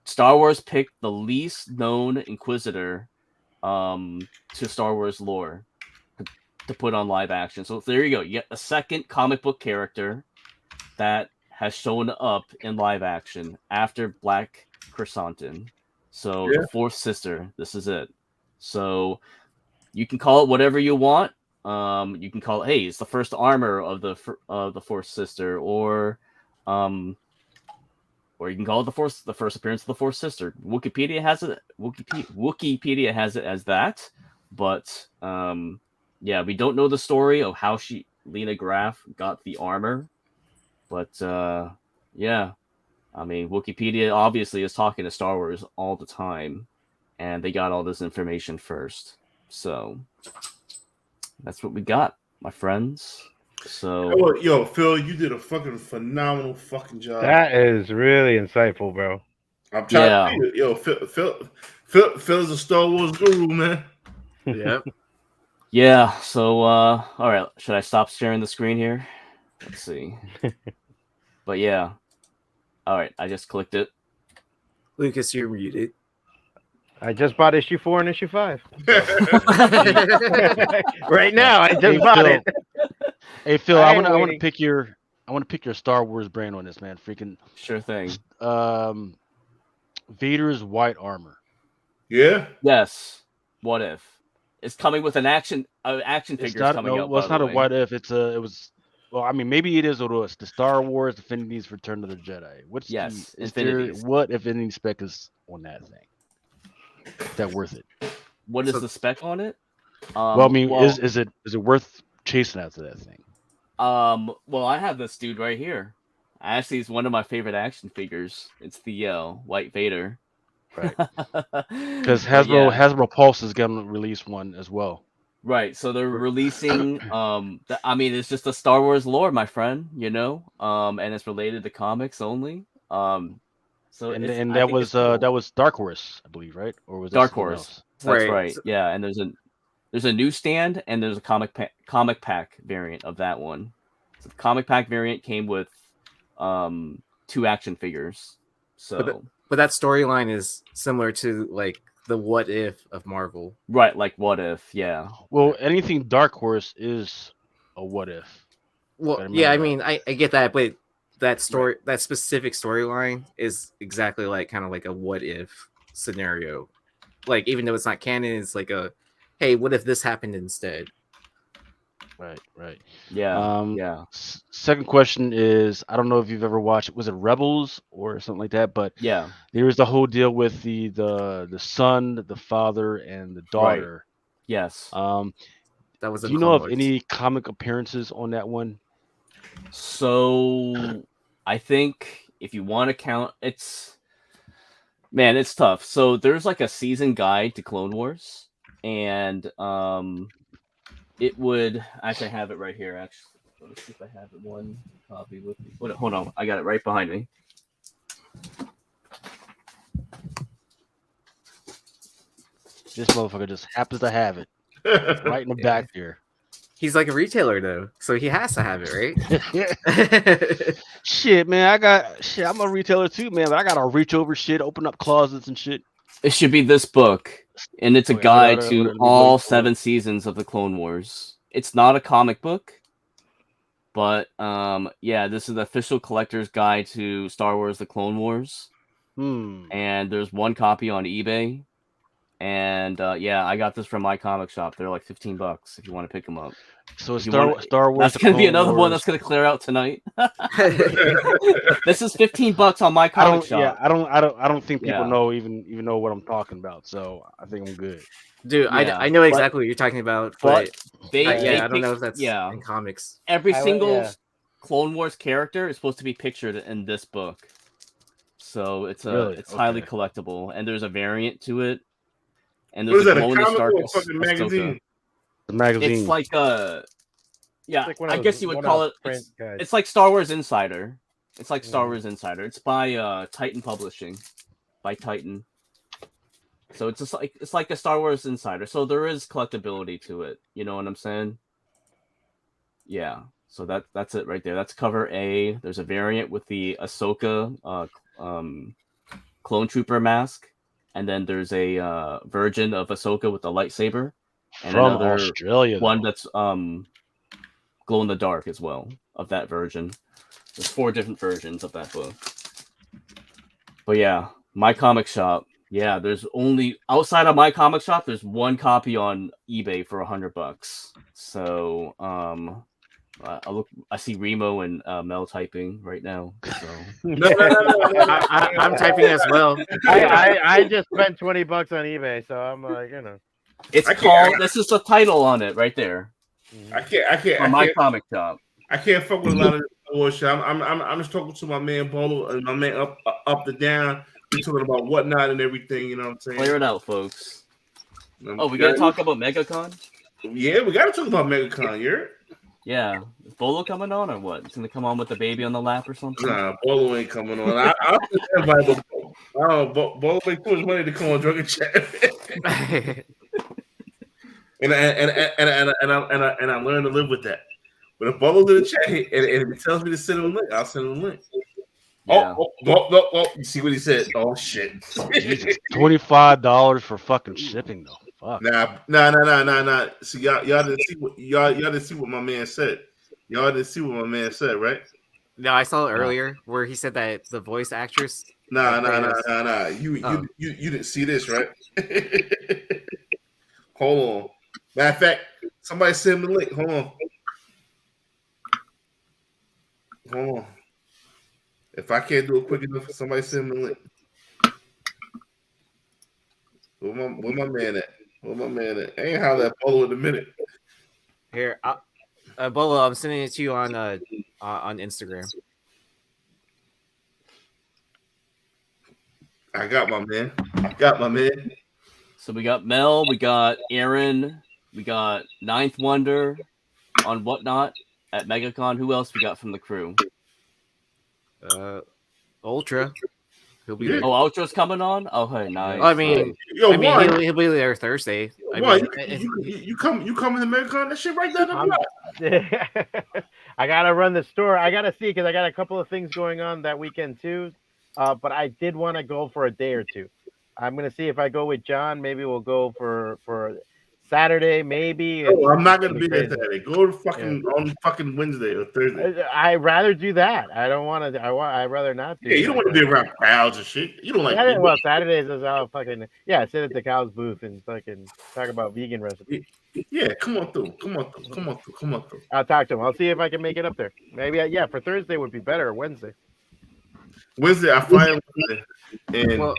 Star Wars picked the least known Inquisitor to Star Wars lore to put on live action. So there you go. You get a second comic book character that has shown up in live action after Black Chrysanthemum. So the fourth sister, this is it. So you can call it whatever you want. You can call it, hey, it's the first armor of the fourth sister, or you can call it the first appearance of the fourth sister. Wikipedia has it. Wikipedia has it as that, but we don't know the story of how Lena Graf got the armor, but I mean, Wikipedia obviously is talking to Star Wars all the time, and they got all this information first. So that's what we got, my friends. So yo, Phil, you did a fucking phenomenal fucking job. That is really insightful, bro. I'm trying to yo, Phil is a Star Wars guru, man. Yep. Yeah, so all right, should I stop sharing the screen here? Let's see. But yeah. All right, I just clicked it. Lucas, you're muted. I just bought issue 4 and issue 5. Right now, I just bought it. Hey Phil, I want to pick your Star Wars brain on this, man. Freaking sure thing. Vader's white armor. Yeah. Yes. What if it's coming with an action figure coming out? Well, it's not a what if. It was. Well, I mean, maybe it is what it was. The Star Wars Infinity's Return to the Jedi. What if any spec is on that thing? Is that worth it? What is the spec on it? Well, I mean, is it worth chasing after that thing? Well, I have this dude right here. Actually, it's one of my favorite action figures. It's the White Vader. Right. Because But yeah. Hasbro Pulse is gonna release one as well. Right, so they're releasing I mean it's just a Star Wars lore, my friend, you know? And it's related to comics only. So And it's, and I that think was it's cool. that was Dark Horse, I believe, right? Or was that Dark someone Horse. else? That's Right. right. Yeah, and there's a newsstand and there's a comic pack variant of that one. So the comic pack variant came with 2 action figures. So But that storyline is similar to like the What If of Marvel. right, like What If, yeah. Well, anything Dark Horse is a what if. Well, Gotta yeah, I remember mean, I get that, but that story, that specific storyline is exactly like kind of like a what if scenario. Like, even though it's not canon, it's like a, hey, what if this happened instead? Right, right. Yeah, yeah. Second question is, I don't know if you've ever watched, was it Rebels or something like that? But Yeah. there was the whole deal with the son, the father, and the daughter. Yes. That was Do in you know Clone of Wars. any comic appearances on that one? So I think if you want to count, it's tough. So there's like a season guide to Clone Wars, and it would actually have it right here. Actually, let me see if I have it one copy with me. Hold on, I got it right behind me. This motherfucker just happens to have it right in the back there. He's like a retailer though, so he has to have it, right? Shit, man, I'm a retailer too, man, but I gotta reach over shit, open up closets and shit. It should be this book, and it's a Okay, guide let to me all look for it. 7 seasons of the Clone Wars. It's not a comic book, but yeah, this is the official collector's guide to Star Wars: The Clone Wars. And there's one copy on eBay, and yeah, I got this from my comic shop. They're like $15 if you want to pick them up. So If you Star Wars. That's gonna be Clone another one Wars. that's gonna clear out tonight. This is $15 on my comic shop. Yeah, I don't think people Yeah. know even know what I'm talking about. So I think I'm good. Dude, Yeah, I know but- exactly what you're talking about, but but they I don't pick- know if that's yeah. in comics. Every single yeah. Clone Wars character is supposed to be pictured in this book, so it's Really? highly Okay. collectible, and there's a variant to it. And What is there's that, a glow in the comic dark or a fucking magazine? The magazine. It's like yeah, like one I of guess those you would one-off call it. print guides. It's like Star Wars Insider. It's like Star Wars Insider. It's by Titan Publishing, by Titan. So it's just like a Star Wars Insider. So there is collectability to it. You know what I'm saying? Yeah. So that's it right there. That's cover A. There's a variant with the Ahsoka clone trooper mask, and then there's a version of Ahsoka with the lightsaber, and From another Australia, one though. that's glow in the dark as well of that version. There's 4 different versions of that book. But yeah, my comic shop. Yeah, there's only outside of my comic shop. There's one copy on eBay for $100. So I see Remo and Mel typing right now. So No. I'm typing as well. I just spent $20 on eBay, so I'm like, you know. it's I called. can't- This is the title on it right there. I can't. On my comic shop. I can't fuck with a lot of this bullshit. I'm just talking to my man Bolo and my man up the down. We're talking about whatnot and everything. You know what I'm saying? Clear it out, folks. Oh, we gotta talk about MegaCon? Yeah, we gotta talk about MegaCon. You're Yeah. Is Bolo coming on or what? He's gonna come on with the baby on the lap or something? nah, Bolo ain't coming on. I'll invite Bolo make too much money to come on Drunken Chat. and I learned to live with that. But if Bolo's in the chat and if he tells me to send him a link, I'll send him a link. Yeah. Oh, you see what he said? Oh shit. Jesus, $25 for fucking shipping though. Fuck. Nah. See, y'all didn't see what my man said. Y'all didn't see what my man said, right? No, I saw it earlier where he said that the voice actress. Nah. You didn't see this, right? Hold on. Matter of fact, somebody send him the link. Hold on. If I can't do it quick enough, somebody send him the link. Where my man at? I ain't holler at Polo in a minute. Here, Bolo, I'm sending it to you on Instagram. I got my man. I got my man. So we got Mel, we got Aaron, we got Ninth Wonder on Whatnot at MegaCon. Who else we got from the crew? Ultra. He'll be Yeah. there. Oh, Ultra's coming on? Oh, hey, nice. I mean, Yo, Juan, he'll be there Thursday. Juan, you come in the MegaCon, that shit right there. I gotta run the store. I gotta see because I got a couple of things going on that weekend too. But I did want to go for a day or two. I'm gonna see if I go with John. Maybe we'll go for Saturday. Maybe. Oh, I'm not gonna be there crazy. Saturday. Go to on fucking Wednesday or Thursday. I'd rather do that. I don't want to. I'd rather not do. Yeah, you don't want to be around crowds and shit. You don't like. Saturday, well, Saturdays is all fucking sit at the cow's booth and fucking talk about vegan recipes. Yeah, come on through. I'll talk to him. I'll see if I can make it up there. Maybe for Thursday would be better. Or Wednesday. Wednesday, I fly in Wednesday. And well,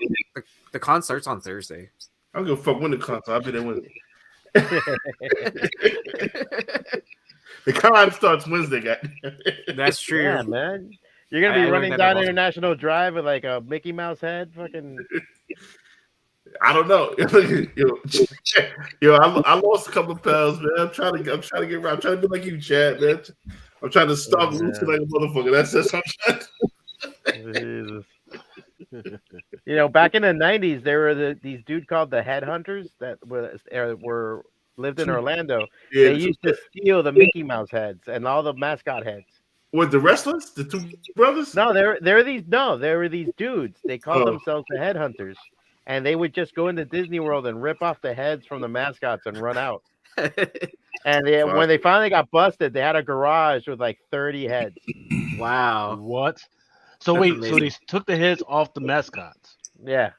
the con starts on Thursday. I don't give a fuck when the con starts. I'll be there Wednesday. The con starts Wednesday, guy. That's true. Yeah, man. You're gonna be running down International Drive with like a Mickey Mouse head, fucking. I don't know. I lost a couple of pounds, man. I'm trying to get around. I'm trying to be like you, Chad, man. I'm trying to stop losing like a motherfucker. That's what I'm trying to. Jesus. Back in the 90s, there were these dude called the Headhunters that lived in Orlando. Yeah, they used to steal the Mickey Mouse heads and all the mascot heads. What, the wrestlers? The two brothers? No, there were these dudes. They called themselves the Headhunters, and they would just go into Disney World and rip off the heads from the mascots and run out. And when they finally got busted, they had a garage with like 30 heads. Wow. What? So wait, so they took the heads off the mascots. Yeah.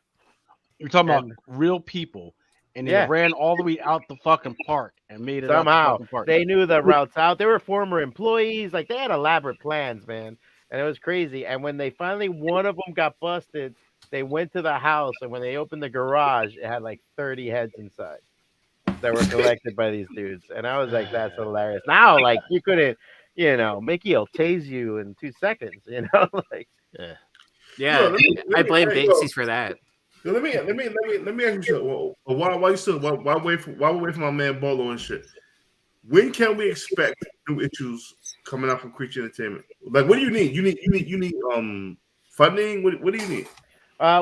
You're talking about real people, and they ran all the way out the fucking park and made it somehow. out the fucking park. They knew the routes out. They were former employees. Like, they had elaborate plans, man. And it was crazy. And when they finally, one of them got busted, they went to the house, and when they opened the garage, it had like 30 heads inside that were collected by these dudes. And I was like, that's hilarious. Now, like, you couldn't, Mickey will tase you in 2 seconds, like. Yeah. I blame Banksy for that. Let me ask you something. Why wait for my man Bolo and shit? When can we expect new issues coming out from Creature Entertainment? Like, what do you need? You need funding. What do you need?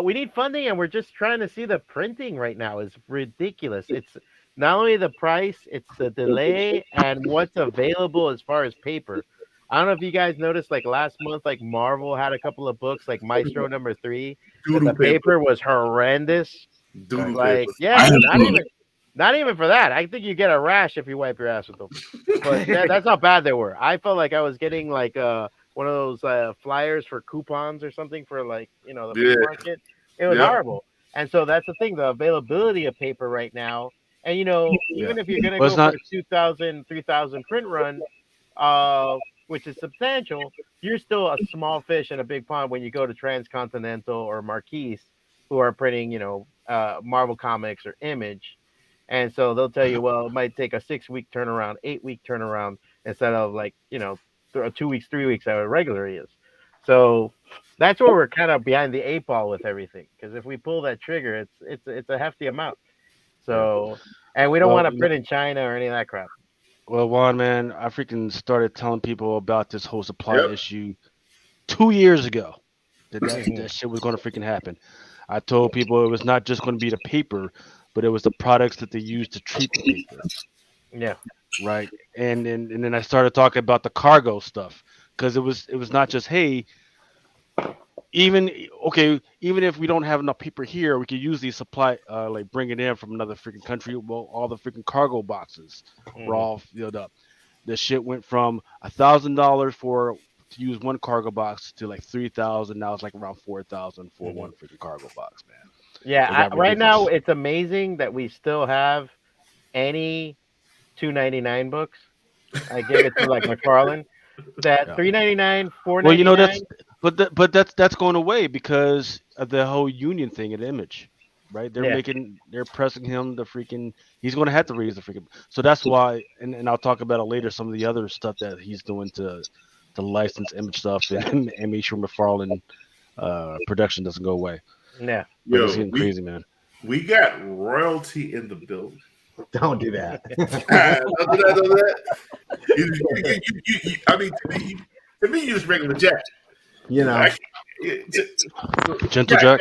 We need funding, and we're just trying to see the printing right now is ridiculous. It's not only the price, it's the delay and what's available as far as paper. I don't know if you guys noticed, like last month, like Marvel had a couple of books, like Maestro number 3. The paper was horrendous. Like, yeah, not even for that. I think you get a rash if you wipe your ass with them. But that's how bad they were. I felt like I was getting like one of those flyers for coupons or something for like the flea market. It was horrible. And so that's the thing, the availability of paper right now. And even if you're gonna go for a 2,000, 3,000 print run, which is substantial, you're still a small fish in a big pond when you go to Transcontinental or Marquise, who are printing, Marvel Comics or Image. And so they'll tell you, well, it might take a 6-week turnaround, 8-week turnaround, instead of like, 2 weeks, 3 weeks that it regularly is. So that's where we're kind of behind the 8 ball with everything. Because if we pull that trigger, it's a hefty amount. So, and we don't want to print in China or any of that crap. Well, Juan, man, I freaking started telling people about this whole supply issue 2 years ago. That shit was going to freaking happen. I told people it was not just going to be the paper, but it was the products that they used to treat the paper. Yeah. Right. And then I started talking about the cargo stuff, because it was not just, hey, even if we don't have enough paper here, we could use these supply, like bring it in from another freaking country. Well, all the freaking cargo boxes were all filled up. The shit went from $1,000 to use one cargo box to like $3,000. Now it's like around $4,000 for one freaking cargo box, man. Yeah, right now it's amazing that we still have any $2.99 books. I gave it to like McFarlane. That $3.99, $4.99. Well, that's going away because of the whole union thing at Image. right? They're Yeah. they're pressing him to freaking. He's going to have to raise the freaking. So that's why, and I'll talk about it later. Some of the other stuff that he's doing to license image stuff and make sure McFarlane production doesn't go away. Yeah. But Yo, it's getting crazy, man. We got royalty in the building. Don't do that. Don't do that. I mean, to me, you're just regular Jack. You know. Gentle Jack.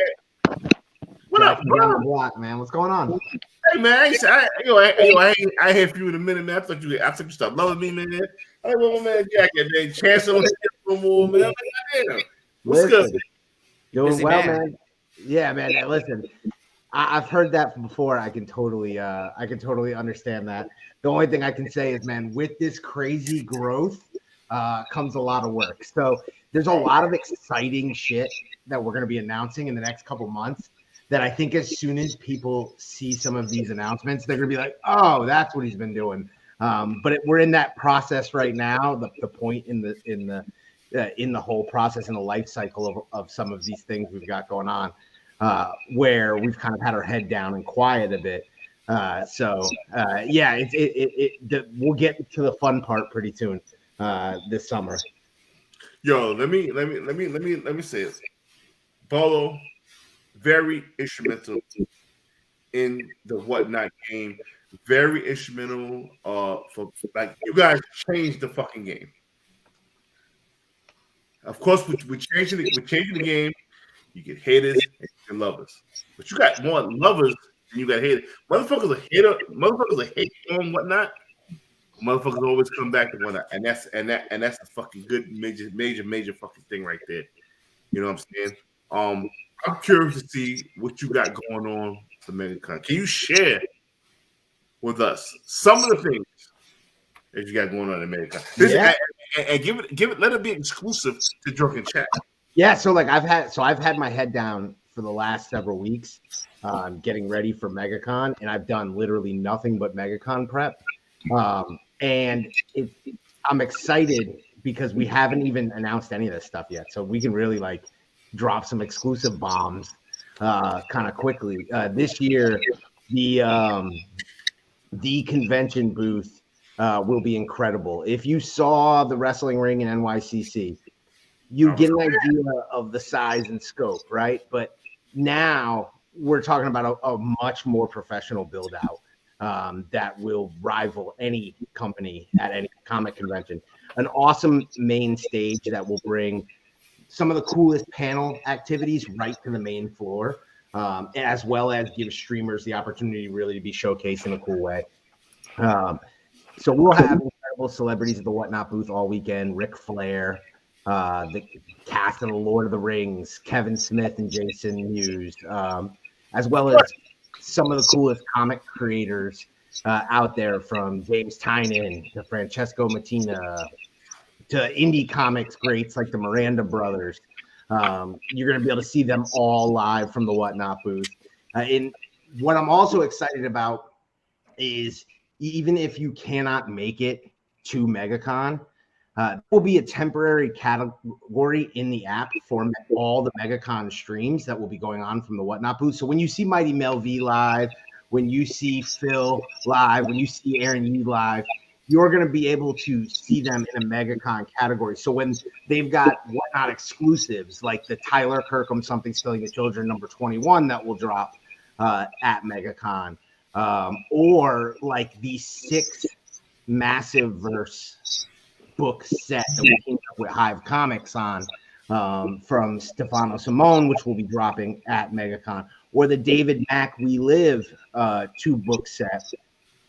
What up, Down the bro? block, man. What's going on? Hey, man, I heard from you in a minute, man. I thought you stopped loving me, man. I want my man Jack, man. Chancellor, no more, man. Damn. What's good? Doing Busy well, man. man. Yeah, man. Listen, I've heard that before. I can totally understand that. The only thing I can say is, man, with this crazy growth comes a lot of work. So there's a lot of exciting shit that we're going to be announcing in the next couple months that I think as soon as people see some of these announcements, they're going to be like, oh, that's what he's been doing. But we're in that process right now, the point in the whole process in the life cycle of some of these things we've got going on, where we've kind of had our head down and quiet a bit. Yeah, we'll get to the fun part pretty soon this summer. Yo, let me say it. Bolo, very instrumental in the Whatnot game. Very instrumental for like you guys changed the fucking game. Of course, we're changing the game. You get haters and you get lovers, but you got more lovers than you got haters. Motherfuckers are hate on Whatnot. Motherfuckers always come back to Whatnot, and that's a fucking good major fucking thing right there. You know what I'm saying? I'm curious to see what you got going on for MegaCon. Can you share with us some of the things that you got going on in MegaCon? Yeah. And give it, let it be exclusive to Drunken Chat. Yeah, so I've had my head down for the last several weeks, getting ready for MegaCon, and I've done literally nothing but MegaCon prep. And I'm excited because we haven't even announced any of this stuff yet, so we can really like drop some exclusive bombs kind of quickly. This year, the convention booth will be incredible. If you saw the wrestling ring in NYCC, you get an idea of the size and scope, right? But now we're talking about a much more professional build out that will rival any company at any comic convention. An awesome main stage that will bring some of the coolest panel activities right to the main floor, as well as give streamers the opportunity really to be showcased in a cool way. So we'll have incredible celebrities at the Whatnot booth all weekend. Ric Flair, the cast of the Lord of the Rings, Kevin Smith and Jason Mewes, as well as some of the coolest comic creators out there, from James Tynion to Francesco Mattina to indie comics greats like the Miranda Brothers. You're going to be able to see them all live from the Whatnot booth. And what I'm also excited about is, even if you cannot make it to MegaCon, there will be a temporary category in the app for all the MegaCon streams that will be going on from the Whatnot booth. So when you see Mighty Mel V live, when you see Phil live, when you see Aaron Yee live, you're going to be able to see them in a MegaCon category. So when they've got Whatnot exclusives, like the Tyler Kirkham Something Spilling the Children number 21 that will drop at MegaCon, or like the 6 massive verse book set that we came up with Hive Comics on, from Stefano Simone, which will be dropping at MegaCon, or the David Mack We Live 2 book set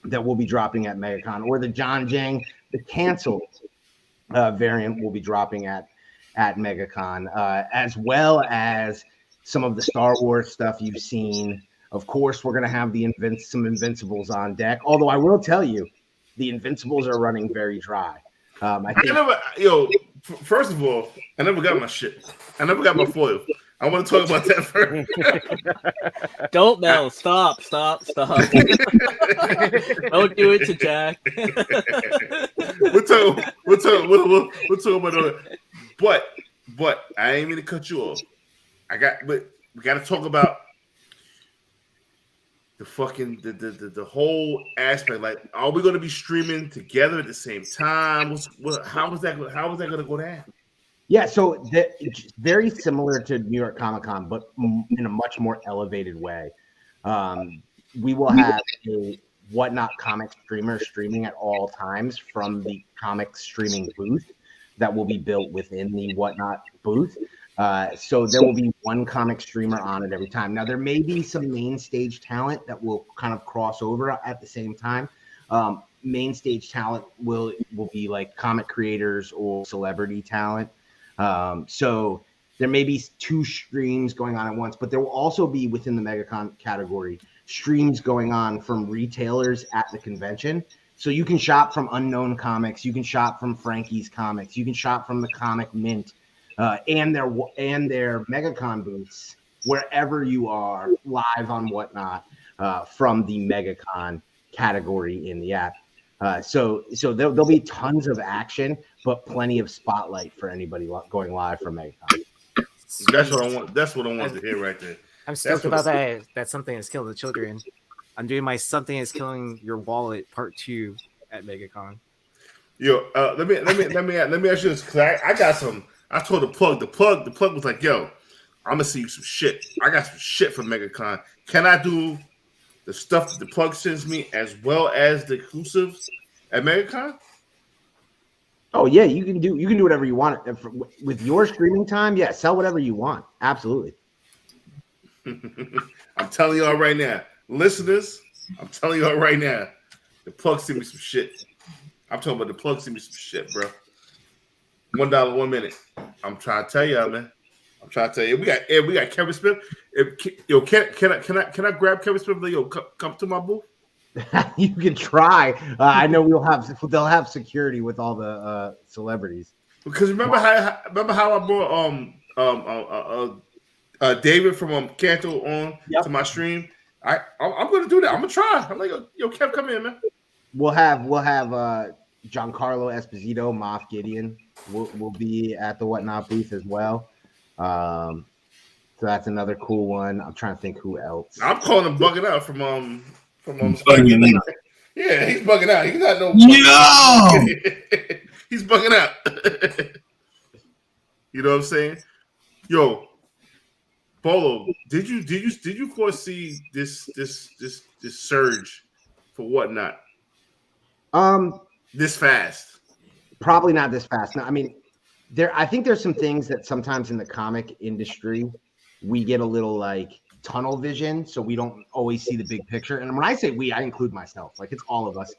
that will be dropping at MegaCon, or the John Jang The Canceled variant will be dropping at MegaCon, as well as some of the Star Wars stuff you've seen. Of course, we're going to have some Invincibles on deck, although I will tell you, the Invincibles are running very dry. First of all, I never got my shit. I never got my foil. I want to talk about that first. Don't, Mel. Stop. Don't do it to Jack. We'll talk about that. But I ain't mean to cut you off. We got to talk about the whole aspect. Like, are we going to be streaming together at the same time? How is that going to go down? Yeah, so it's very similar to New York Comic Con, but in a much more elevated way. We will have a Whatnot comic streamer streaming at all times from the comic streaming booth that will be built within the Whatnot booth. So there will be one comic streamer on it every time. Now, there may be some main stage talent that will kind of cross over at the same time. Main stage talent will be like comic creators or celebrity talent. So there may be 2 streams going on at once, but there will also be within the MegaCon category streams going on from retailers at the convention. So you can shop from Unknown Comics, you can shop from Frankie's Comics, you can shop from the Comic Mint, and their MegaCon booths wherever you are live on Whatnot from the MegaCon category in the app. So there'll be tons of action, but plenty of spotlight for anybody going live from MegaCon. That's what I want. That's what I want to hear right there. I'm stoked about that. That's something that's killing the children. I'm doing my something that's killing your wallet part 2 at MegaCon. Yo, let me ask you this, because I got some. I told the plug was like, yo, I'm gonna see you some shit. I got some shit for MegaCon. Can I do the stuff that the plug sends me as well as the exclusives at MegaCon? Oh yeah, you can do whatever you want with your streaming time. Yeah, sell whatever you want. Absolutely. I'm telling y'all right now, listeners. I'm telling y'all right now, the plug sent me some shit. I'm talking about the plug sent me some shit, bro. $1 1 minute. I'm trying to tell y'all, man. I'm trying to tell you. We got Kevin Smith. Can I grab Kevin Smith? Yo, come to my booth. You can try. I know they'll have security with all the celebrities. Because remember how I brought David from Canto on to my stream. I'm gonna do that. I'm gonna try. I'm like, yo, Kev, come in, man. We'll have Giancarlo Esposito, Moff Gideon will be at the Whatnot booth as well. So that's another cool one. I'm trying to think who else. I'm calling him bugging out from Bugging out. Yeah, he's bugging out. He's not no. Yo! He's bugging out. You know what I'm saying? Yo, Bolo, did you foresee this surge for Whatnot? This fast? Probably not this fast. No, I mean, I think there's some things that sometimes in the comic industry we get a little like tunnel vision, so we don't always see the big picture. And when I say we, I include myself. Like, it's all of us,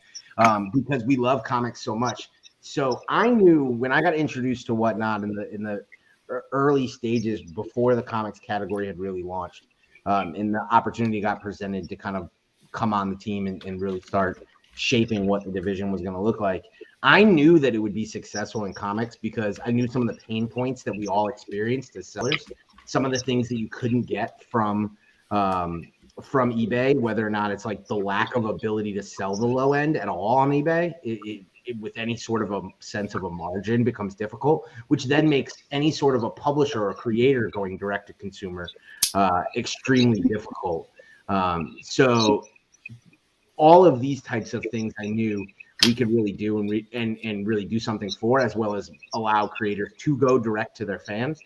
because we love comics so much. So I knew when I got introduced to Whatnot in the early stages before the comics category had really launched, and the opportunity got presented to kind of come on the team and really start shaping what the division was going to look like. I knew that it would be successful in comics because I knew some of the pain points that we all experienced as sellers. Some of the things that you couldn't get from eBay, whether or not it's like the lack of ability to sell the low end at all on eBay, it with any sort of a sense of a margin becomes difficult, which then makes any sort of a publisher or creator going direct to consumer extremely difficult. So all of these types of things I knew we could really do and really do something for, as well as allow creators to go direct to their fans.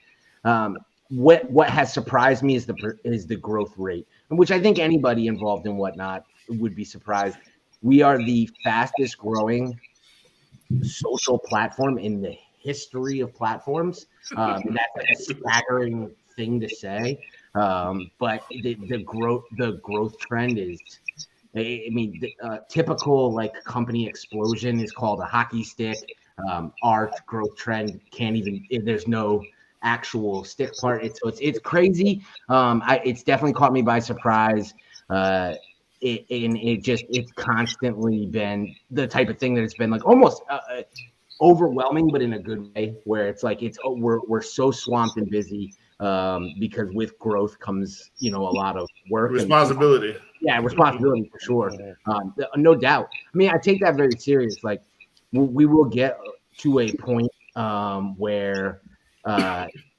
What has surprised me is the growth rate, which I think anybody involved in Whatnot would be surprised. We are the fastest growing social platform in the history of platforms. That's like a staggering thing to say, but the growth trend is. I mean, the typical like company explosion is called a hockey stick. Our growth trend can't even. There's no actual stick part. It's crazy. It's definitely caught me by surprise. It's constantly been the type of thing that it's been like almost overwhelming, but in a good way, where it's like we're so swamped and busy because with growth comes a lot of work, responsibility. Responsibility for sure, no doubt. I mean, I take that very serious. Like we will get to a point where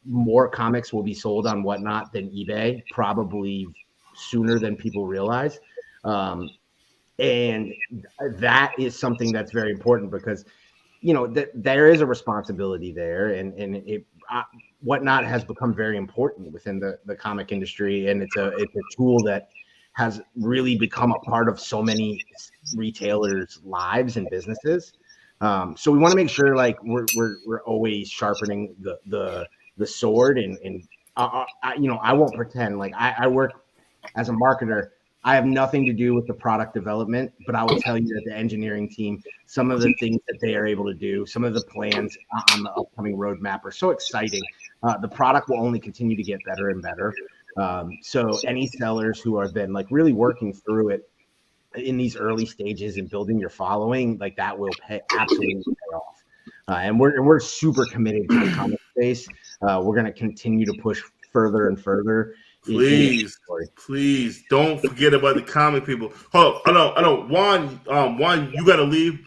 more comics will be sold on Whatnot than eBay, probably sooner than people realize. And that is something that's very important because, you know, there is a responsibility there, and it Whatnot has become very important within the comic industry, and it's a tool that has really become a part of so many retailers' lives and businesses. So we want to make sure like we're always sharpening the sword, and you know, I won't pretend like I work as a marketer. I have nothing to do with the product development, but I will tell you that the engineering team, some of the things that they are able to do, some of the plans on the upcoming roadmap are so exciting. The product will only continue to get better and better. So any sellers who have been like really working through it in these early stages and building your following, like that will absolutely pay off. And we're super committed to the comic space. We're going to continue to push further and further. Please don't forget about the comic people. Oh, I know. Juan, you gotta leave.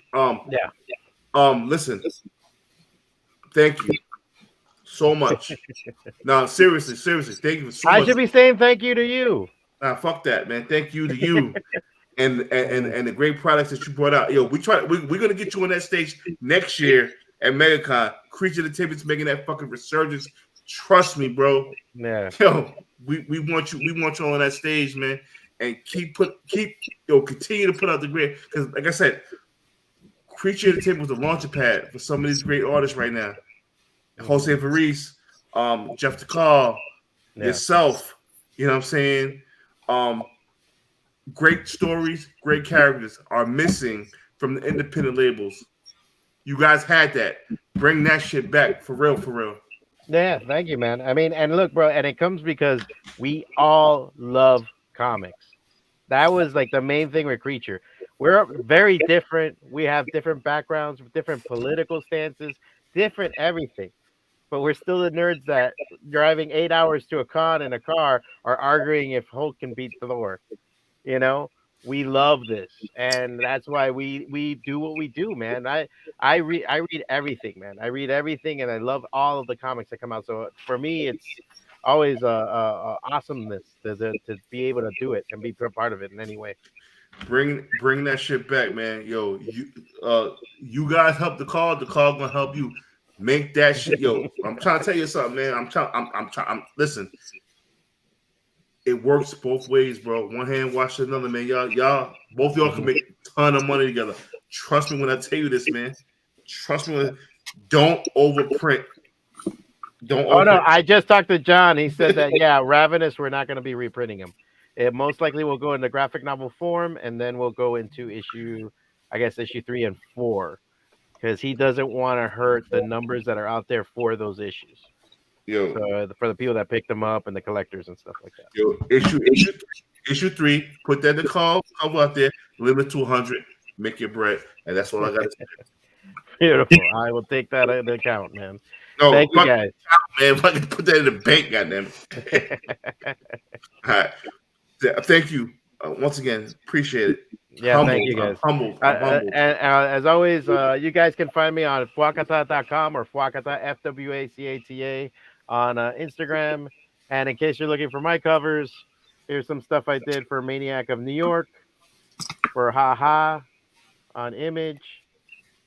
Listen. Thank you so much. Now, seriously, thank you so much. I should be saying thank you to you. Fuck that, man. Thank you to you. and the great products that you brought out. Yo, we're gonna get you on that stage next year at MegaCon. Creature of the Tape is making that fucking resurgence. Trust me, bro. Yeah. Yo, we want you on that stage, man. And continue to put out the great, because like I said, Creature of the Tape was the launching pad for some of these great artists right now. Jose Variz, Jeff DeCall, yourself, you know what I'm saying? Great stories, great characters are missing from the independent labels. You guys had that. Bring that shit back for real. Yeah, thank you, man. I mean, and look, bro, and it comes because we all love comics. That was like the main thing with Creature. We're very different. We have different backgrounds, different political stances, different everything. But we're still the nerds that driving 8 hours to a con in a car are arguing if Hulk can beat Thor. You know, we love this, and that's why we do what we do, man. I read everything, man. I read everything, and I love all of the comics that come out. So for me, it's always a awesomeness to be able to do it and be part of it in any way. Bring that shit back, man. Yo, you guys help the call gonna help you. Make that shit. Yo, I'm trying to tell you something, man. I'm trying. Listen. It works both ways, bro. One hand wash another, man. Both y'all can make a ton of money together. Trust me when I tell you this, man. Trust me. Don't overprint. Oh no, I just talked to John. He said that Ravenous, we're not going to be reprinting them. It most likely will go into graphic novel form, and then we'll go into issue 3 and 4, because he doesn't want to hurt the numbers that are out there for those issues. Yo, so for the people that pick them up and the collectors and stuff like that. Yo, issue 3, put that in the call out there, limit to 100, make your bread, and that's all I got to say. Beautiful. I will take that into account, man. No, thank you guys, man. If I can put that in the bank, goddamn. All right, thank you once again. Appreciate it. Yeah, thank you guys. I'm humbled. And as always, you guys can find me on fuacata.com or fuacata, FWACATA, on Instagram. And in case you're looking for my covers, here's some stuff I did for Maniac of New York, for Haha on Image,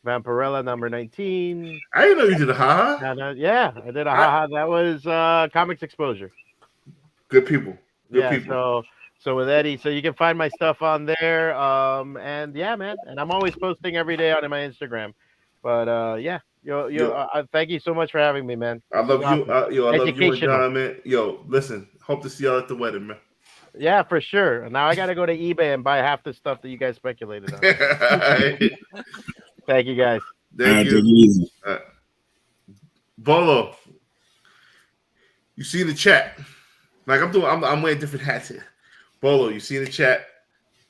Vampirella number 19. I didn't know you did a Haha. Yeah, I did a Haha. That was Comics Exposure. Good people. Good people. So with Eddie, so you can find my stuff on there. And yeah, man. And I'm always posting every day on my Instagram. But yeah. Thank you so much for having me, man. I love you. I love you and John, man. Yo, listen, hope to see y'all at the wedding, man. Yeah, for sure. Now I got to go to eBay and buy half the stuff that you guys speculated on. Thank you, guys. Thank you. Bolo, you see in the chat. Like I'm wearing different hats here. Bolo, you see in the chat.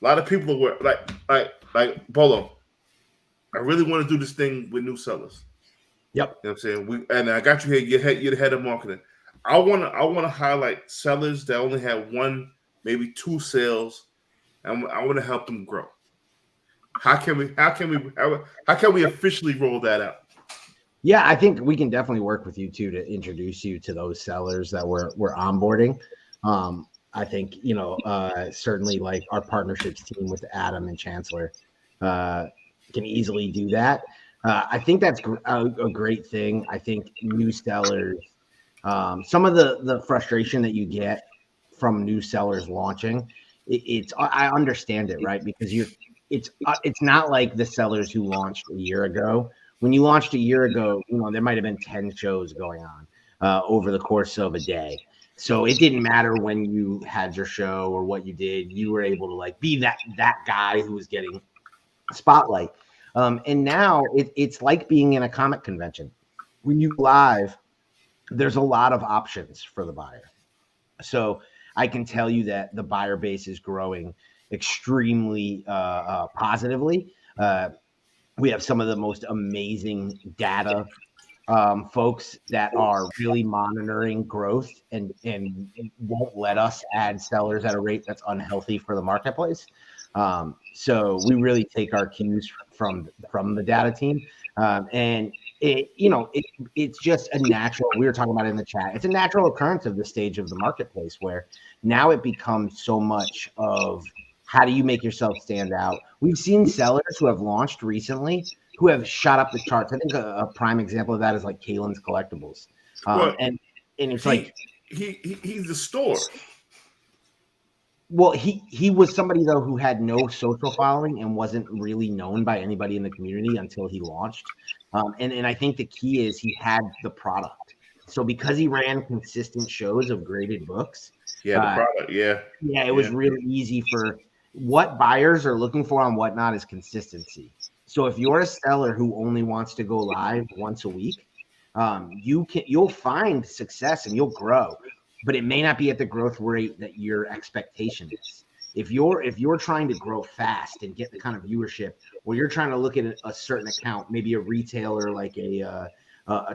A lot of people are like Bolo. I really want to do this thing with new sellers. Yep. You know what I'm saying? And I got you here. You're the head of marketing. I want to highlight sellers that only have 1, maybe 2 sales, and I want to help them grow. How can we officially roll that out? Yeah, I think we can definitely work with you too to introduce you to those sellers that we're onboarding. I think, you know, certainly like our partnerships team with Adam and Chancellor can easily do that. I think that's a great thing. I think new sellers, some of the frustration that you get from new sellers launching, I understand it, right? Because it's not like the sellers who launched a year ago. When you launched a year ago, you know, there might have been 10 shows going on over the course of a day. So it didn't matter when you had your show or what you did. You were able to like be that guy who was getting spotlight. And now it's like being in a comic convention. When you live, there's a lot of options for the buyer. So I can tell you that the buyer base is growing extremely positively. We have some of the most amazing data folks that are really monitoring growth and won't let us add sellers at a rate that's unhealthy for the marketplace. So we really take our cues from the data team, and it's just a natural. We were talking about it in the chat. It's a natural occurrence of the stage of the marketplace where now it becomes so much of how do you make yourself stand out. We've seen sellers who have launched recently who have shot up the charts. I think a prime example of that is like Kalen's Collectibles, and it's like he's the store. Well, he was somebody though who had no social following and wasn't really known by anybody in the community until he launched. And I think the key is he had the product. So because he ran consistent shows of graded books, the product, it was really easy for what buyers are looking for on Whatnot is consistency. So if you're a seller who only wants to go live once a week, you'll find success and you'll grow. But it may not be at the growth rate that your expectation is. If you're trying to grow fast and get the kind of viewership, or you're trying to look at a certain account, maybe a retailer like a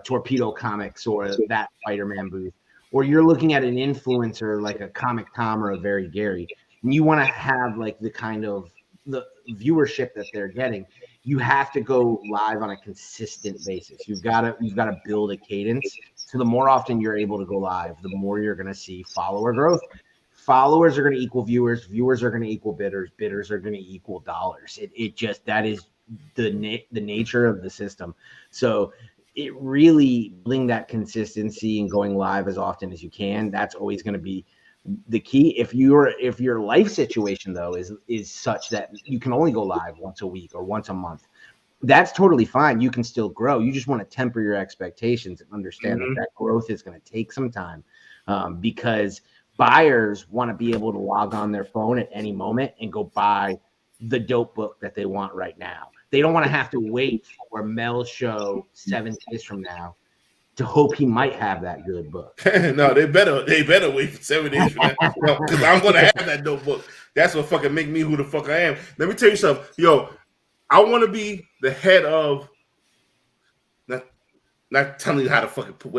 Torpedo Comics or that Spider-Man booth, or you're looking at an influencer like a Comic Tom or a Very Gary, and you want to have like the kind of the viewership that they're getting, you have to go live on a consistent basis. You've got to build a cadence. So the more often you're able to go live, the more you're going to see follower growth. Followers are going to equal viewers. Viewers are going to equal bidders. Bidders are going to equal dollars. It just, that is the nature of the system. So it really building that consistency and going live as often as you can. That's always going to be the key. If your life situation though is such that you can only go live once a week or once a month, that's totally fine. You can still grow. You just want to temper your expectations and understand that growth is going to take some time, because buyers want to be able to log on their phone at any moment and go buy the dope book that they want right now. They don't want to have to wait for Mel's show 7 days from now to hope he might have that good book. No, they better wait for 7 days from now. Because I'm going to have that dope book. That's what fucking make me who the fuck I am. Let me tell you something. Yo, I want to be the head of, not telling you how to fucking put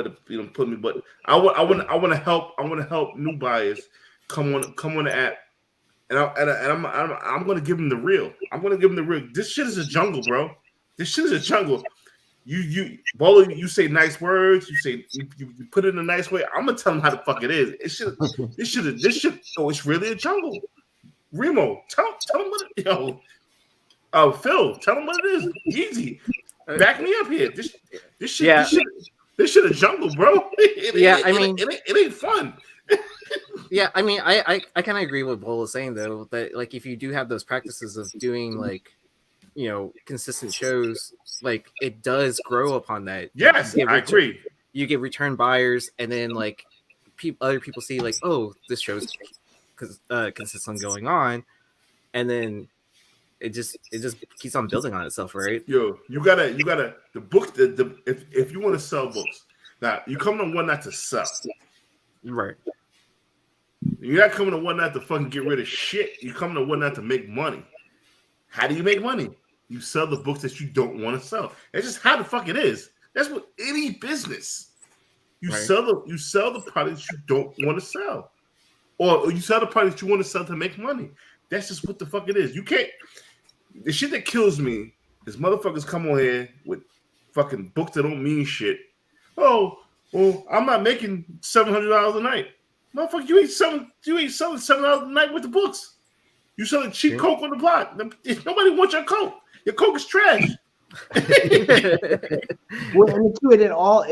me, but I want to help new buyers come on the app, and I'm going to give them the real. I'm going to give them the real. This shit is a jungle, bro. This shit is a jungle. Bolo, you say nice words. You say you put it in a nice way. I'm gonna tell them how the fuck it is. This shit. Oh, it's really a jungle. Remo, tell them what it, yo. Phil, tell them what it is. Easy, back me up here. This shit a jungle, bro. It ain't fun. Yeah, I mean, I kind of agree with what Bolo is saying though. That like if you do have those practices of doing like, you know, consistent shows, like it does grow upon that. Yes, I agree. You get return buyers, and then like other people see like, oh, this show's consistent going on, and then it just keeps on building on itself, right? Yo, you gotta the book if you want to sell books, now you come to one not to sell, right? You're not coming to one not to fucking get rid of shit. You come to one not to make money. How do you make money? You sell the books that you don't want to sell. That's just how the fuck it is. That's what any business. You sell the products you don't want to sell, or you sell the products you want to sell to make money. That's just what the fuck it is. You can't. The shit that kills me is motherfuckers come on here with fucking books that don't mean shit. Oh, well, I'm not making $700 a night. Motherfucker, you ain't selling $7 a night with the books. You selling cheap coke on the block. Nobody wants your coke. Your coke is trash. Well, and it all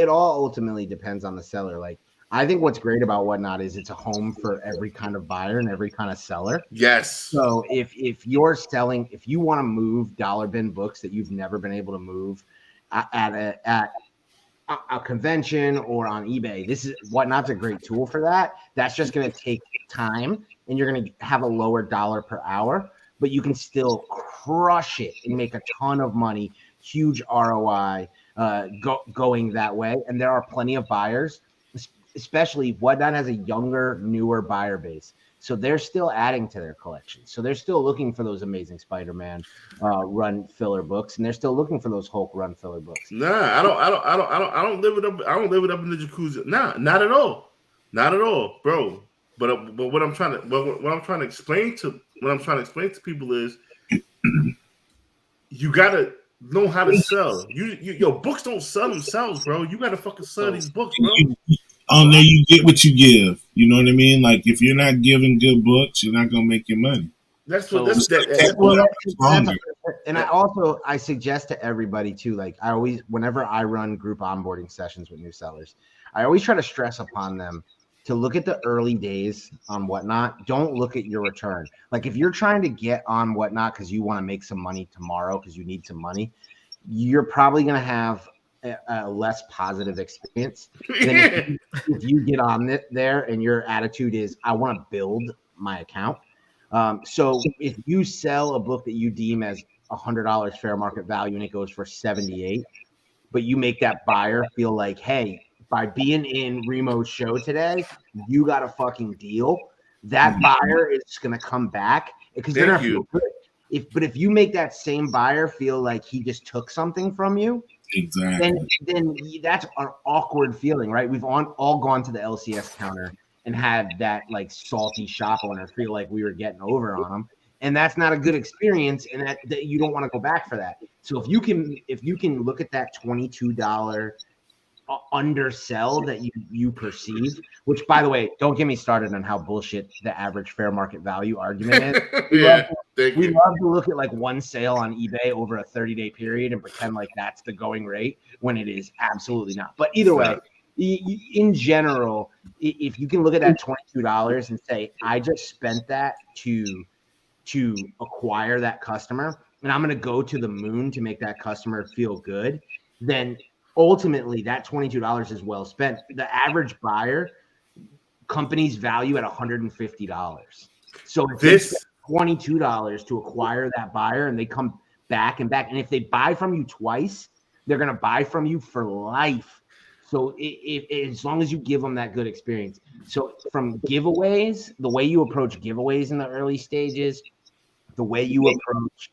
ultimately depends on the seller. Like, I think what's great about Whatnot is it's a home for every kind of buyer and every kind of seller. Yes. So if you're selling, if you want to move dollar bin books that you've never been able to move at a convention or on eBay, this is Whatnot's a great tool for that. That's just going to take time, and you're going to have a lower dollar per hour, but you can still crush it and make a ton of money, huge ROI going that way. And there are plenty of buyers, especially Whatnot has a younger, newer buyer base. So they're still adding to their collection. So they're still looking for those Amazing Spider-Man run filler books, and they're still looking for those Hulk run filler books. Nah, I don't live it up. I don't live it up in the jacuzzi. Nah, not at all, bro. But what I'm trying to explain to people is you gotta know how to sell. Your books don't sell themselves, bro. You gotta fucking sell these books, bro. On there, you get what you give. You know what I mean? Like, if you're not giving good books, you're not gonna make your money. And I suggest to everybody too. Like, whenever I run group onboarding sessions with new sellers, I always try to stress upon them to look at the early days on Whatnot. Don't look at your return. Like, if you're trying to get on Whatnot because you want to make some money tomorrow because you need some money, you're probably gonna have a less positive experience than if you get on there and your attitude is, I want to build my account. So if you sell a book that you deem as $100 fair market value and it goes for $78, but you make that buyer feel like, hey, by being in Remo's show today, you got a fucking deal. That buyer is going to come back because they're going to feel good. But if you make that same buyer feel like he just took something from you, exactly, then that's an awkward feeling, right? We've all gone to the LCS counter and had that like salty shop owner feel like we were getting over on them, and that's not a good experience, and that you don't want to go back for that. So if you can look at that $22 undersell that you perceive, which, by the way, don't get me started on how bullshit the average fair market value argument is. We love to look at like one sale on eBay over a 30-day period and pretend like that's the going rate when it is absolutely not. But either way, in general, if you can look at that $22 and say, I just spent that to acquire that customer, and I'm going to go to the moon to make that customer feel good, then ultimately that $22 is well spent. The average buyer, companies value at $150. So if they spend $22 to acquire that buyer and they come back and back, and if they buy from you twice, they're going to buy from you for life. So as long as you give them that good experience. So from giveaways, the way you approach giveaways in the early stages, the way you approach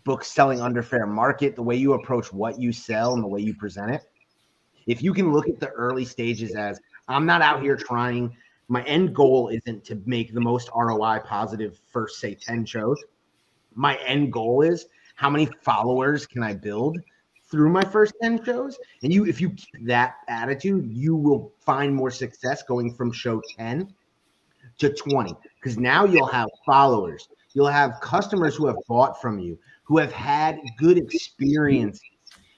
books selling under fair market, the way you approach what you sell and the way you present it. If you can look at the early stages as, I'm not out here trying, my end goal isn't to make the most ROI positive first, say, 10 shows. My end goal is, how many followers can I build through my first 10 shows? And if you keep that attitude, you will find more success going from show 10 to 20, because now you'll have followers. You'll have customers who have bought from you, who have had good experiences,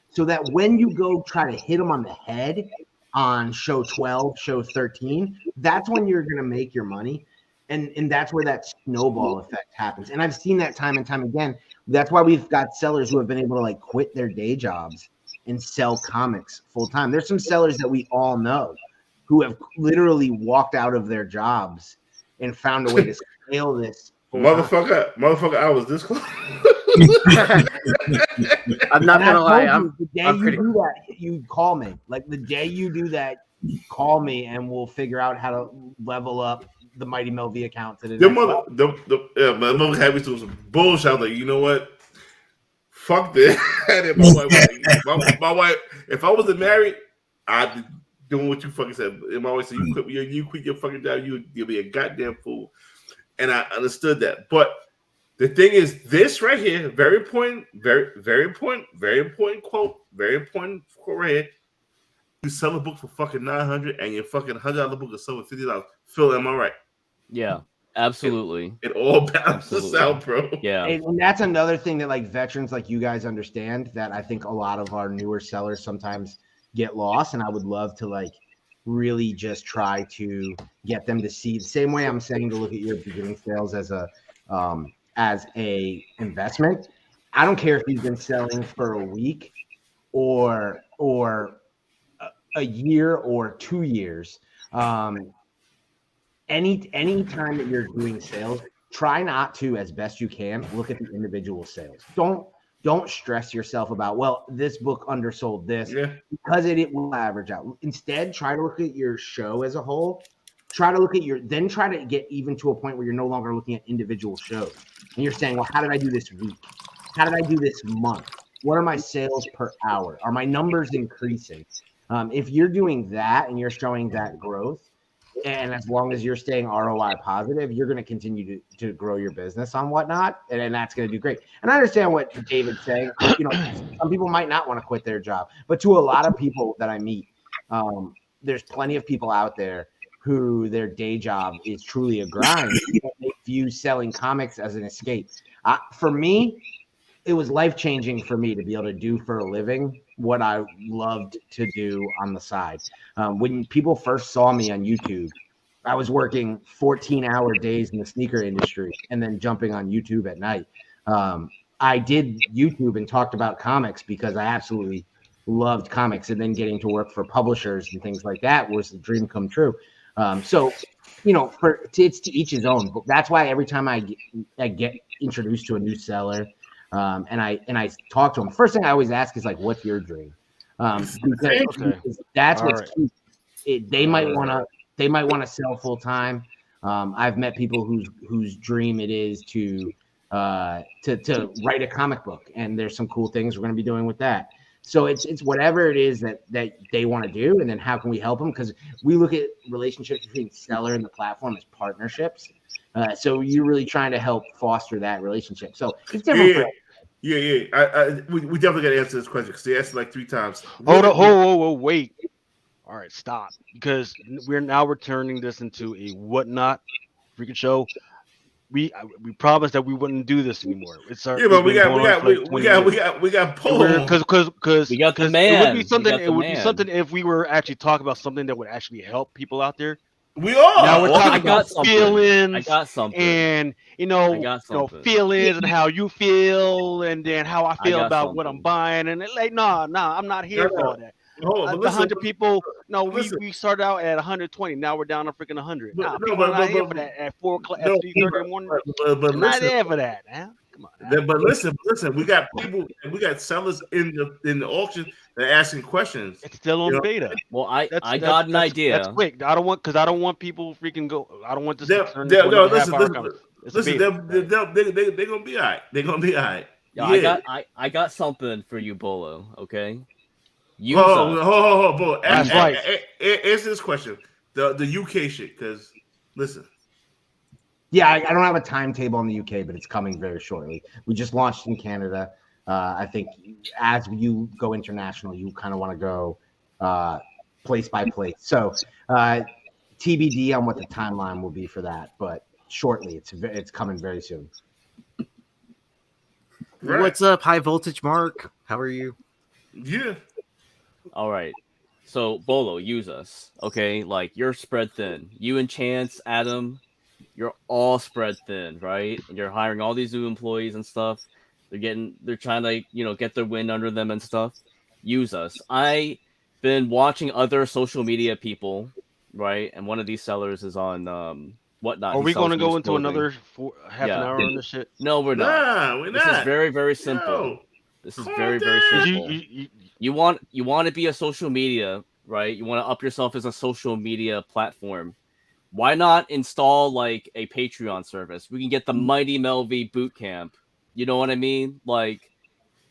so that when you go try to hit them on the head on show 12, show 13, that's when you're going to make your money. And that's where that snowball effect happens. And I've seen that time and time again. That's why we've got sellers who have been able to like quit their day jobs and sell comics full time. There's some sellers that we all know who have literally walked out of their jobs and found a way to scale this. Motherfucker, I was this close. I'm not gonna lie. The day you do that, you call me. Like, the day you do that, call me and we'll figure out how to level up the Mighty Mel V account to the my mother had me to some bullshit. I was like, you know what? Fuck this. And my wife, if I wasn't married, I'd be doing what you fucking said. And my wife said, you quit your fucking job, you'll be a goddamn fool. And I understood that. But the thing is, this right here, very important quote right here. You sell a book for fucking $900 and your fucking $100 book is sold for $50. Phil, am I right? Yeah, absolutely. It all balances Absolutely. out, bro. Yeah. And that's another thing that like veterans like you guys understand, that I think a lot of our newer sellers sometimes get lost. And I would love to like really just try to get them to see the same way I'm saying to look at your beginning sales as a investment. I don't care if you've been selling for a week or a year or 2 years. Any time that you're doing sales, try not to, as best you can, look at the individual sales. Don't stress yourself about, well, this book undersold this, because it will average out. Instead, try to look at your show as a whole. Try to get even to a point where you're no longer looking at individual shows. And you're saying, well, how did I do this week? How did I do this month? What are my sales per hour? Are my numbers increasing? If you're doing that and you're showing that growth, and as long as you're staying ROI positive, you're going to continue to grow your business on whatnot, and that's going to do great. And I understand what David's saying. You know, some people might not want to quit their job, but to a lot of people that I meet, there's plenty of people out there who their day job is truly a grind. They view selling comics as an escape. For me, it was life-changing for me to be able to do for a living what I loved to do on the side. When people first saw me on YouTube, I was working 14-hour days in the sneaker industry and then jumping on YouTube at night. I did YouTube and talked about comics because I absolutely loved comics, and then getting to work for publishers and things like that was the dream come true. So, you know, it's to each his own. But that's why every time I get introduced to a new seller, and I talk to them, first thing I always ask is like, what's your dream? Because that's what's key. They might want to sell full time. I've met people whose dream it is to write a comic book, and there's some cool things we're going to be doing with that. So it's whatever it is that they want to do, and then how can we help them? Because we look at relationships between seller and the platform as partnerships. So you're really trying to help foster that relationship. So it's different. We definitely got to answer this question because they asked it like 3 times. Hold, wait. All right, stop. Because we're turning this into a whatnot freaking show. We promised that we wouldn't do this anymore. It's our but we got polls because we got the It man. would be something. It would be something if we were actually talking about something that would actually help people out there. We are. Now we're talking about feelings. I got something. And feelings and how you feel, and then how I feel about what I'm buying. And like, no, I'm not here for all that. But 100 people. No, we started out at 120. Now we're down to freaking 100. People are not here for that at 4 o'clock, at 3:30 in the morning. They're not there for that, man. Come on. But listen, we got people, we got sellers in the auction that are asking questions. It's still on beta. Well, I got an idea. That's quick. I don't want people freaking go. I don't want this to turn into a half-hour conversation. They're gonna be all right. They're gonna be all right. Yeah. I got something for you, Bolo. Okay. Hold. That's right. Answer this question. The UK shit, because listen. Yeah, I don't have a timetable in the UK, but it's coming very shortly. We just launched in Canada. I think as you go international, you kind of want to go place by place. So TBD on what the timeline will be for that, but shortly, it's coming very soon. Right. What's up, High Voltage Mark? How are you? Yeah. All right. So Bolo, use us. Okay, like you're spread thin. You and Chance, Adam, you're all spread thin, right? And you're hiring all these new employees and stuff. They're trying to, get their wind under them and stuff. Use us. I've been watching other social media people, right? And one of these sellers is on Whatnot. Are we going to go into another half an hour on this shit? No, we're not. Nah, we're not. This is very, very simple. No. This is very, very simple. You want to be a social media, right? You want to up yourself as a social media platform. Why not install like a Patreon service? We can get the Mighty Melv boot camp. You know what I mean? Like,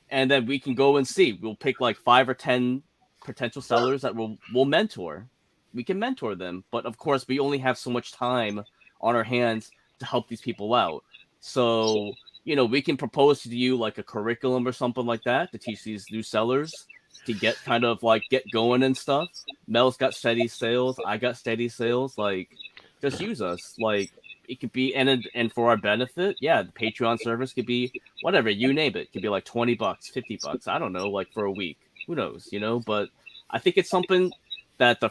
and then we can go and see. We'll pick like 5 or 10 potential sellers that we'll mentor. We can mentor them, but of course we only have so much time on our hands to help these people out. So, we can propose to you like a curriculum or something like that to teach these new sellers to get kind of like get going and stuff. Mel's got steady sales. I got steady sales. Like, just use us. Like, it could be, and for our benefit, yeah, the Patreon service could be whatever you name it. It could be like $20, $50. I don't know, like for a week. Who knows, you know? But I think it's something that the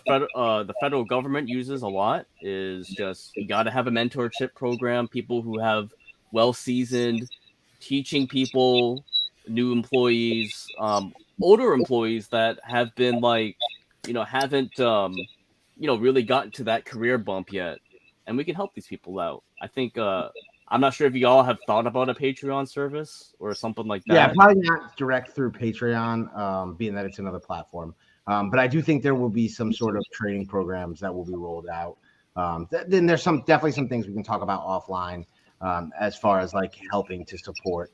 federal government uses a lot. Is just you got to have a mentorship program. People who have well-seasoned teaching people, new employees, older employees that have been like, haven't, really gotten to that career bump yet. And we can help these people out. I think, I'm not sure if you all have thought about a Patreon service or something like that. Yeah, probably not direct through Patreon, being that it's another platform. But I do think there will be some sort of training programs that will be rolled out. Then there's definitely some things we can talk about offline, as far as like helping to support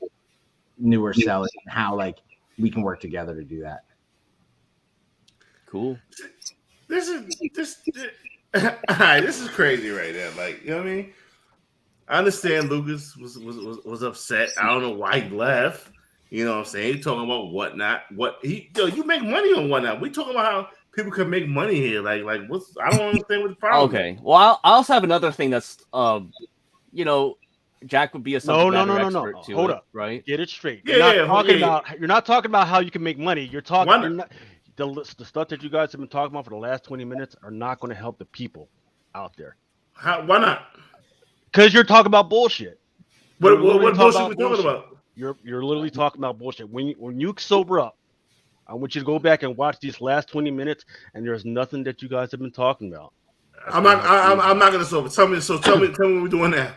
newer sellers and how like we can work together to do that. Cool. This is crazy right now. Like, you know what I mean? I understand Lucas was upset. I don't know why he left. You know what I'm saying? He talking about whatnot. You make money on whatnot. We talking about how people can make money here. Like what's I don't understand what the problem. Okay. Well, I also have another thing that's Jack would be a subject matter expert too. Hold up, right? Get it straight. Yeah, You're not talking about how you can make money. You're talking the stuff that you guys have been talking about for the last 20 minutes are not going to help the people out there. Why not? Because you're talking about bullshit. What bullshit we talking about? You're literally talking about bullshit. When you sober up, I want you to go back and watch these last 20 minutes, and there's nothing that you guys have been talking about. I'm not gonna sober. Tell me what we're doing now.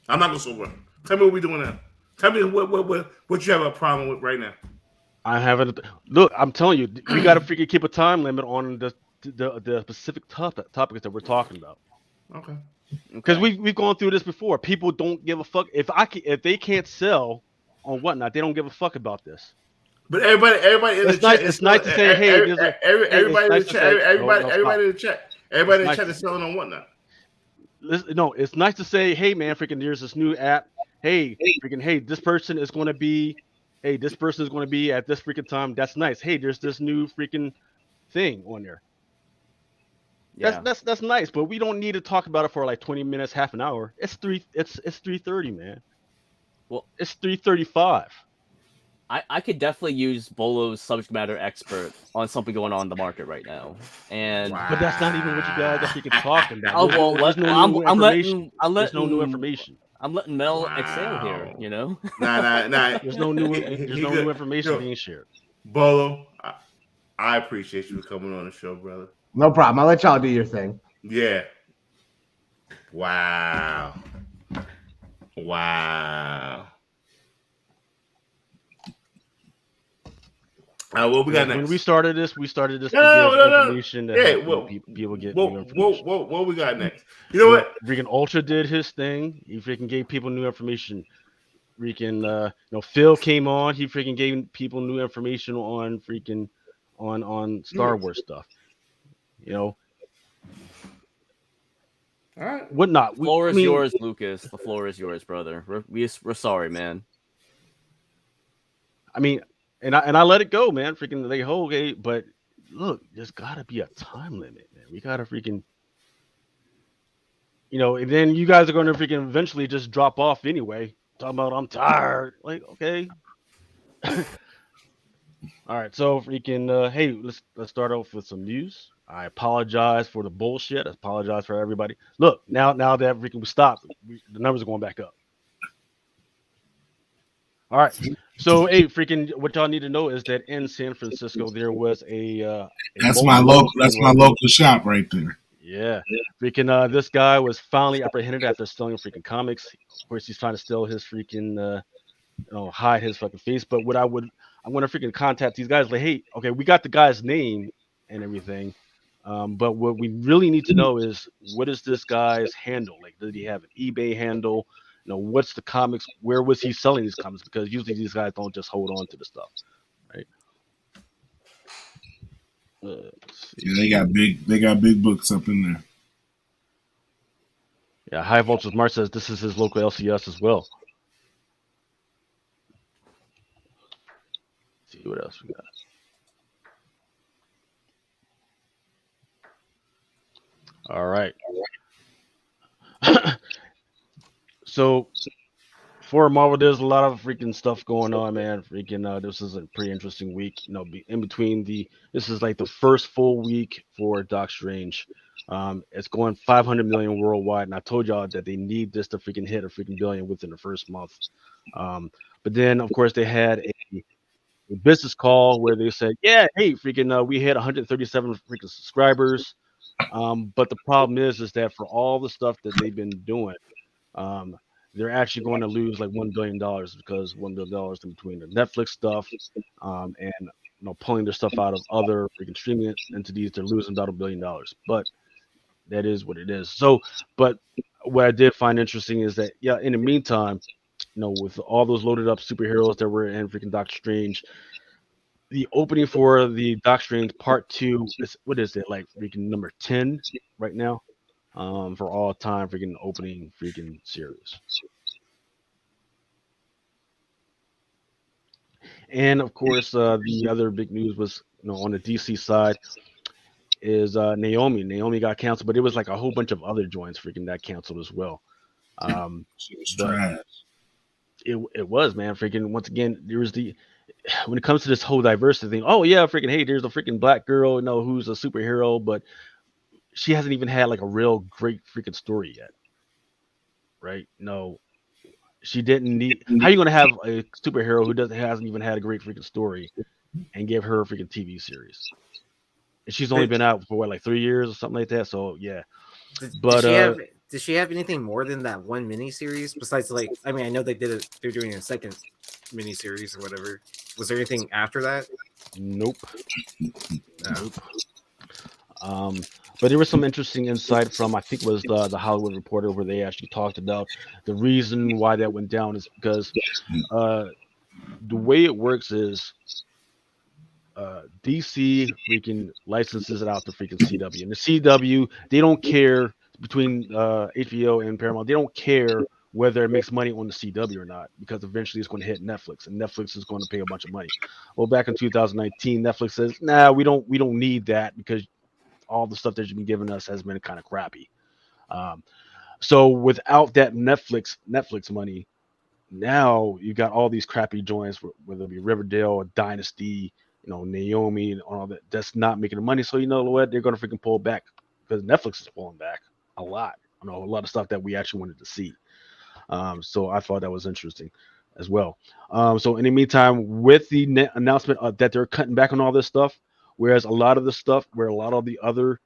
I'm not gonna sober. Tell me what we're doing now. Tell me what you have a problem with right now. I haven't. Look, I'm telling you, we got to freaking keep a time limit on the specific topics that we're talking about. Okay. Because we've gone through this before. People don't give a fuck if they can't sell on whatnot. They don't give a fuck about this. But everybody in the chat. It's nice to say, hey, everybody in the chat. Everybody in the chat. Everybody in the chat is selling on whatnot. No, it's nice to say, hey man, freaking, there's this new app. Hey, freaking, hey, this person is going to be. Hey, this person is going to be at this freaking time. That's nice. Hey, there's this new freaking thing on there. Yeah. That's nice, but we don't need to talk about it for like 20 minutes, half an hour. It's 3:30, man. Well, it's 3:35. I could definitely use Bolo's subject matter expert on something going on in the market right now, but that's not even what you guys are freaking talking about. Oh well, I'm letting there's no new information. I'm letting Mel exhale here. You know, nah. There's no new information being shared. Bolo, I appreciate you coming on the show, brother. No problem. I'll let y'all do your thing. Yeah. Wow. What we got next? When we started this No. information that people get new information. What we got next? You know what? Freaking Ultra did his thing. He freaking gave people new information. Freaking Phil came on. He freaking gave people new information on freaking on Star Wars stuff. All right. Whatnot. The floor is yours, Lucas. The floor is yours, brother. We're sorry, man. I mean, and I let it go, man. Freaking like, okay, but look, there's gotta be a time limit, man. We gotta freaking, and then you guys are gonna freaking eventually just drop off anyway. Talking about I'm tired. Like, okay. All right, so freaking hey, let's start off with some news. I apologize for the bullshit. I apologize for everybody. Look, now that freaking we stopped, the numbers are going back up. All right. So, hey, freaking, what y'all need to know is that in San Francisco there was a that's my local shop right there. Yeah, freaking, this guy was finally apprehended after stealing freaking comics. Of course, he's trying to steal his freaking, hide his fucking face. But I'm gonna freaking contact these guys. Like, hey, okay, we got the guy's name and everything. But what we really need to know is what is this guy's handle? Like, did he have an eBay handle? What's the comics? Where was he selling these comics? Because usually these guys don't just hold on to the stuff, right? Yeah, they got big books up in there. Yeah, High Voltage Mark says this is his local LCS as well. Let's see what else we got. All right. So for Marvel, there's a lot of freaking stuff going on, man. Freaking, this is a pretty interesting week. In between this is like the first full week for Doc Strange. It's going 500 million worldwide, and I told y'all that they need this to freaking hit a freaking billion within the first month. But then, of course, they had a business call where they said, "Yeah, hey, freaking, we had 137 freaking subscribers." But the problem is that for all the stuff that they've been doing, um, they're actually going to lose like $1 billion because $1 billion in between the Netflix stuff, and pulling their stuff out of other freaking streaming entities. They're losing about $1 billion, but that is what it is. So, but what I did find interesting is that in the meantime, with all those loaded up superheroes that were in freaking Doctor Strange, the opening for the Doc Strange Part 2 is what is it, like freaking number 10 right now, for all time freaking opening freaking series. And of course, the other big news was, on the DC side is Naomi. Naomi got canceled, but it was like a whole bunch of other joints freaking that canceled as well. She was But trash. it was, man, freaking, once again, there was when it comes to this whole diversity thing, oh yeah, freaking, hey, there's a freaking black girl, who's a superhero, but she hasn't even had like a real great freaking story yet, right? No, she didn't need. How you gonna have a superhero who hasn't even had a great freaking story and give her a freaking TV series? And she's only been out for what, like 3 years or something like that. So yeah, but Did she have anything more than that one miniseries besides, like, I mean, I know they're doing a second miniseries or whatever. Was there anything after that? Nope. Nope. But there was some interesting insight from, I think it was the Hollywood Reporter, where they actually talked about the reason why that went down is because the way it works is DC freaking licenses it out to freaking CW, and the CW, they don't care, between HBO and Paramount, they don't care whether it makes money on the CW or not, because eventually it's going to hit Netflix, and Netflix is going to pay a bunch of money. Well, back in 2019, Netflix says, "Nah, we don't need that, because all the stuff that you've been giving us has been kind of crappy." So without that Netflix money, now you got all these crappy joints, whether it be Riverdale or Dynasty, Naomi and all that, that's not making the money. So you know what? They're going to freaking pull back, because Netflix is pulling back a lot. A lot of stuff that we actually wanted to see. So I thought that was interesting as well. So in the meantime, with the announcement that they're cutting back on all this stuff, whereas a lot of the stuff, where a lot of the other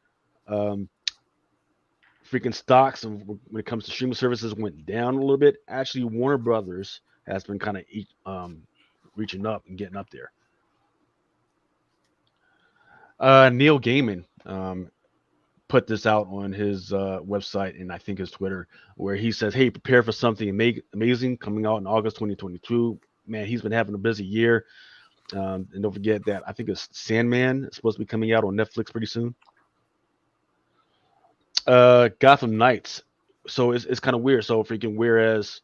freaking stocks when it comes to streaming services went down a little bit, actually Warner Brothers has been kind of reaching up and getting up there. Neil Gaiman put this out on his website, and I think his Twitter, where he says, "Hey, prepare for something amazing coming out in August 2022." Man, he's been having a busy year. And don't forget that I think it's Sandman is supposed to be coming out on Netflix pretty soon. Gotham Knights. So it's kind of weird. So freaking, whereas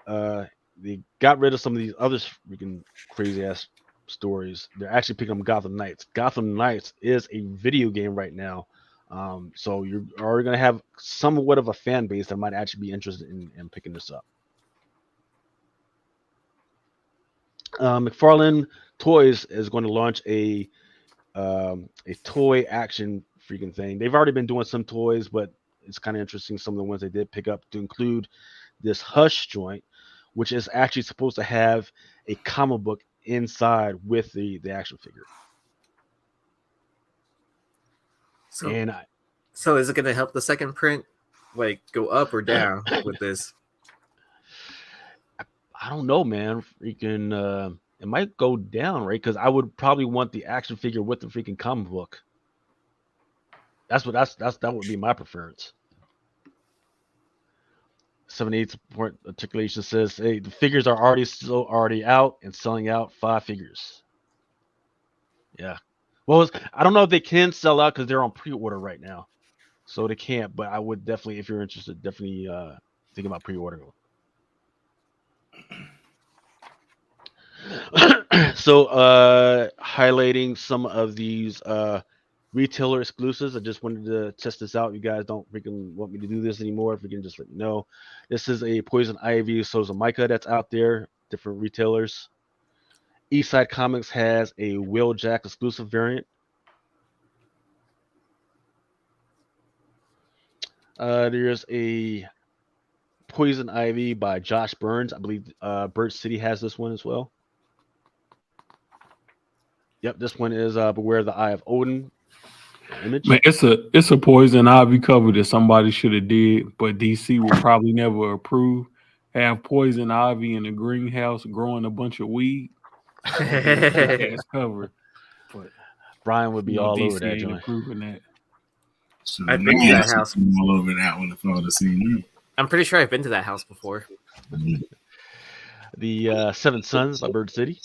they got rid of some of these other freaking crazy ass stories, they're actually picking up Gotham Knights. Gotham Knights is a video game right now. So you're already going to have somewhat of a fan base that might actually be interested in picking this up. McFarlane Toys is going to launch a toy action freaking thing. They've already been doing some toys, but it's kind of interesting, some of the ones they did pick up, to include this Hush joint, which is actually supposed to have a comic book inside with the action figure. So is it going to help the second print like go up or down with this? I don't know, man. Freaking, it might go down, right? Because I would probably want the action figure with the freaking comic book. That would be my preference. 78 support articulation says, "Hey, the figures are already out and selling out 5 figures." Yeah. Well, I don't know if they can sell out because they're on pre-order right now, so they can't. But I would definitely, if you're interested, definitely think about pre-ordering. So highlighting some of these retailer exclusives. I just wanted to test this out. You guys don't freaking want me to do this anymore. If you can just let me know. This is a Poison Ivy Souza Micah that's out there. Different retailers. Eastside Comics has a Will Jack exclusive variant. There's a Poison Ivy by Josh Burns. I believe Bird City has this one as well. Yep, this one is Beware the Eye of Odin image. Man, it's a Poison Ivy cover that somebody should have did, but DC will probably never approve. Have Poison Ivy in a greenhouse growing a bunch of weed. Ass cover. But Brian would be all over DC that ain't joint. approving that. So I've been to that house. all over that one if I would have seen that. I'm pretty sure I've been to that house before. The Seven Sons by Bird City.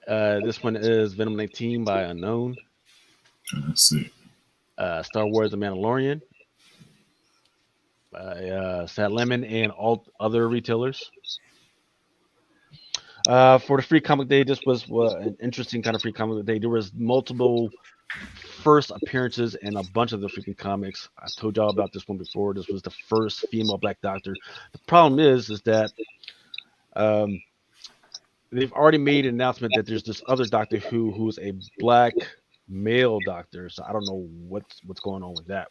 This one is Venom 19 by Unknown. That's it. Star Wars: The Mandalorian by Sad Lemon and all other retailers. For the free comic day, this was an interesting kind of free comic day. There was multiple first appearances in a bunch of the freaking comics. I told y'all about this one before. This was the first female Black Doctor. The problem is that they've already made an announcement that there's this other Doctor who's a Black male Doctor. So I don't know what's going on with that.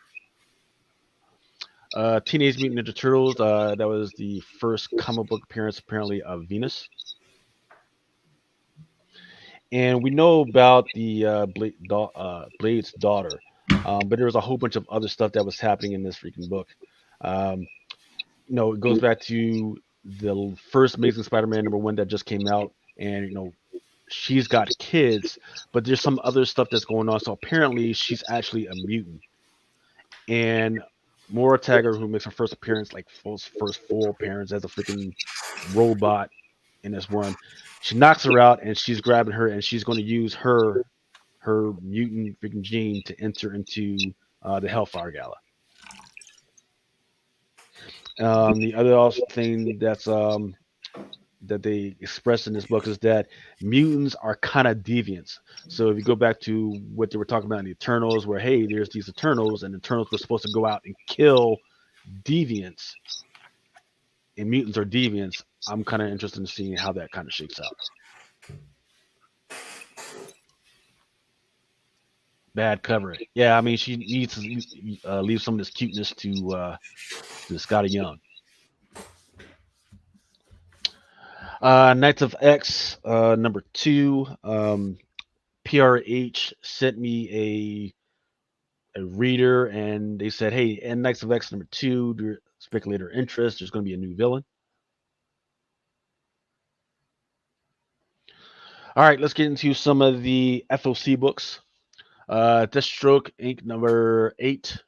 Teenage Mutant Ninja Turtles. That was the first comic book appearance apparently of Venus. And we know about the Blade's daughter, but there was a whole bunch of other stuff that was happening in this freaking book. It goes back to the first Amazing Spider-Man #1 that just came out, and she's got kids, but there's some other stuff that's going on. So apparently, she's actually a mutant. And Maura Taggart, who makes her first appearance, like first full appearance as a freaking robot in this one. She knocks her out, and she's grabbing her, and she's going to use her mutant freaking gene to enter into the Hellfire Gala. The other thing that's that they express in this book is that mutants are kind of deviants. So if you go back to what they were talking about in the Eternals, where hey, there's these Eternals, and the Eternals were supposed to go out and kill deviants, and mutants are deviants. I'm kind of interested in seeing how that kind of shakes out. Bad cover. Yeah, I mean, she needs to leave some of this cuteness to Scotty Young. Knights of X #2. PRH sent me a reader, and they said, hey, in Knights of X #2, speculator interest, there's going to be a new villain. All right, let's get into some of the FOC books. Deathstroke Inc. #8.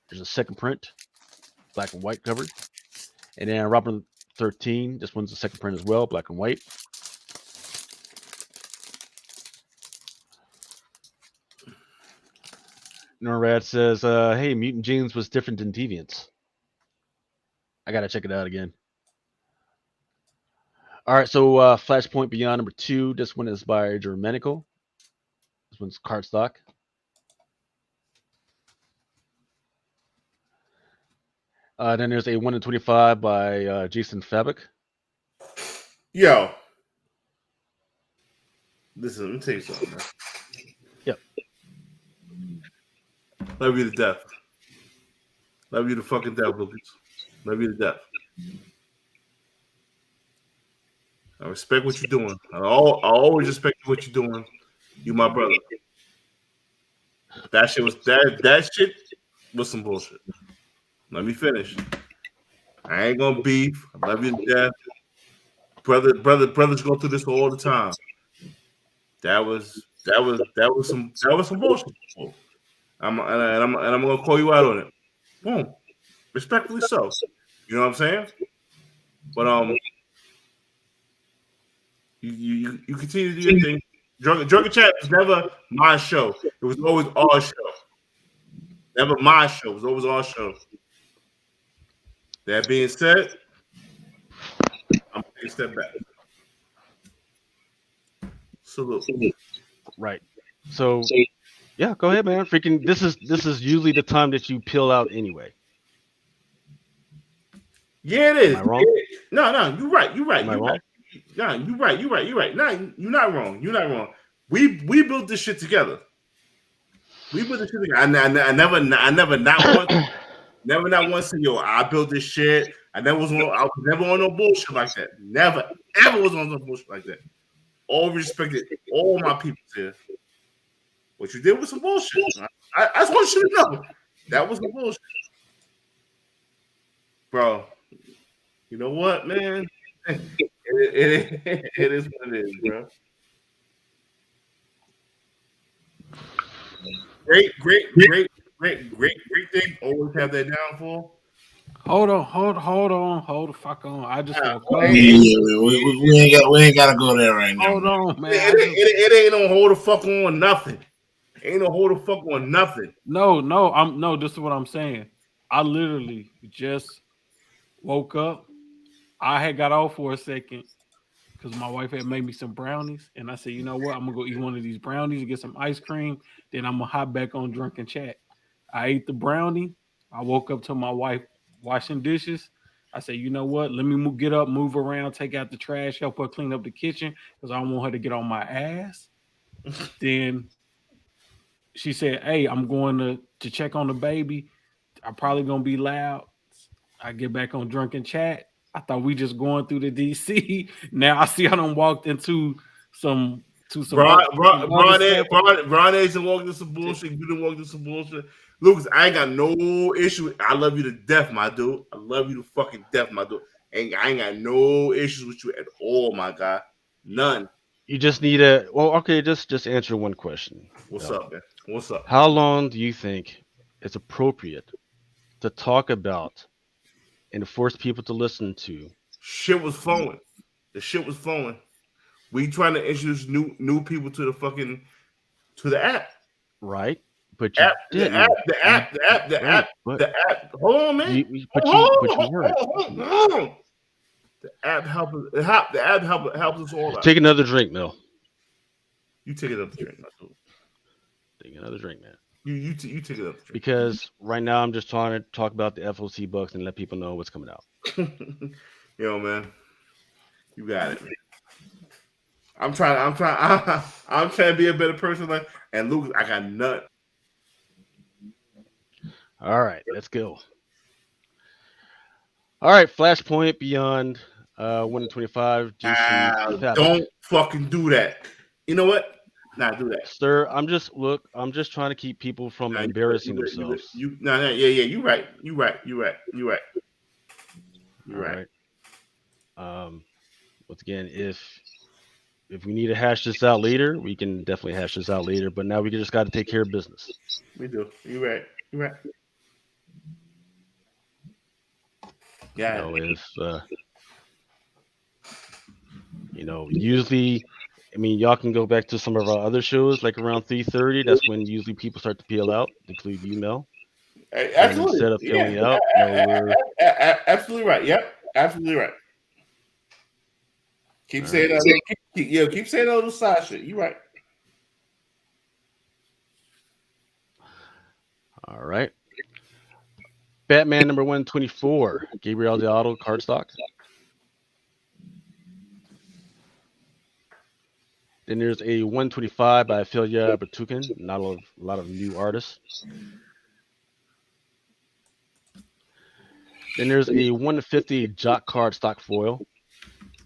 There's a second print, black and white cover. And then Robin 13. This one's the second print as well, black and white. Norrad says, hey, Mutant Genes was different than Deviants. I got to check it out again. All right, so Flashpoint Beyond #2. This one is by Germanico. This one's cardstock. Then there's a 1 in 25 by Jason Fabik. Yo. Listen, let me tell you something, man. Yep. Love you to death. Love you to fucking death, Lucas. Love you to death. I respect what you're doing. I always respect what you're doing. You my brother. That shit was some bullshit. Let me finish. I ain't gonna beef. I love you to death. Brothers go through this all the time. That was some bullshit. I'm gonna call you out on it. Boom. Respectfully so. You know what I'm saying? But you continue to do your thing. Drunken Chat was never my show. It was always our show. Never my show. It was always our show. That being said, I'm gonna take a step back. Salute. Right. So yeah, go ahead, man. Freaking this is usually the time that you peel out anyway. Yeah, it is. Am I wrong? No, you're right. You're right. Am I You're wrong? right. No, you're right. You're right. You're right. No, you're not wrong. You're not wrong. We built this shit together. We built this shit together. I never not once said, yo, I built this shit. I was never on no bullshit like that. Never, ever was on no bullshit like that. All respected all my people here. What you did was some bullshit. I just want you to know that was some bullshit, bro. You know what, man? It is what it is, bro. Great thing. Always have that downfall. Hold the fuck on. I just woke up. We ain't gotta go there right now. Hold on, man. It ain't no hold the fuck on nothing. Ain't no hold the fuck on nothing. No, this is what I'm saying. I literally just woke up. I had got off for a second because my wife had made me some brownies, and I said, you know what? I'm gonna go eat one of these brownies and get some ice cream. Then I'm gonna hop back on Drunken Chat. I ate the brownie. I woke up to my wife washing dishes. I said, you know what? Let me get up, move around, take out the trash, help her clean up the kitchen because I don't want her to get on my ass. Then she said, hey, I'm going to check on the baby. I'm probably gonna be loud. I get back on Drunken Chat. I thought we just going through the DC. Now I see I done walked into some Ron Edge and walked into some bullshit. You done walked into some bullshit. Lucas, I ain't got no issue. I love you to death, my dude. I love you to fucking death, my dude. I ain't got no issues with you at all, my guy. None. You just need just answer one question. What's up, man? What's up? How long do you think it's appropriate to talk about and force people to listen to? Shit was flowing. The shit was flowing. We trying to introduce new people to the app. Right. But you didn't. The app. Hold on, man. Hold on. The app helps us all out. Take another drink, Mel. You take another drink, my dude. Take another drink, man. You take another drink. Because right now I'm just trying to talk about the FOC books and let people know what's coming out. Yo, man. You got it, man. I'm trying to be a better person, and Lucas, I got none. All right, let's go. All right, Flashpoint Beyond 125. Don't fucking do that. You know what? Not do that, sir. I'm just trying to keep people from embarrassing themselves. You're right. Once again, if we need to hash this out later, we can definitely hash this out later. But now we just got to take care of business. We do. You're right. Yeah. Usually, I mean, y'all can go back to some of our other shows, like around 3:30. That's when usually people start to peel out, include you, Mel. Absolutely. Instead of peeling out, absolutely right. Yep. Absolutely right. Keep saying that. Keep saying that little side shit. You're right. All right. Batman number 124, Gabriel Deodato cardstock. Then there's a 125 by Filia Bertukin, not a lot of new artists. Then there's a 150 Jock cardstock foil.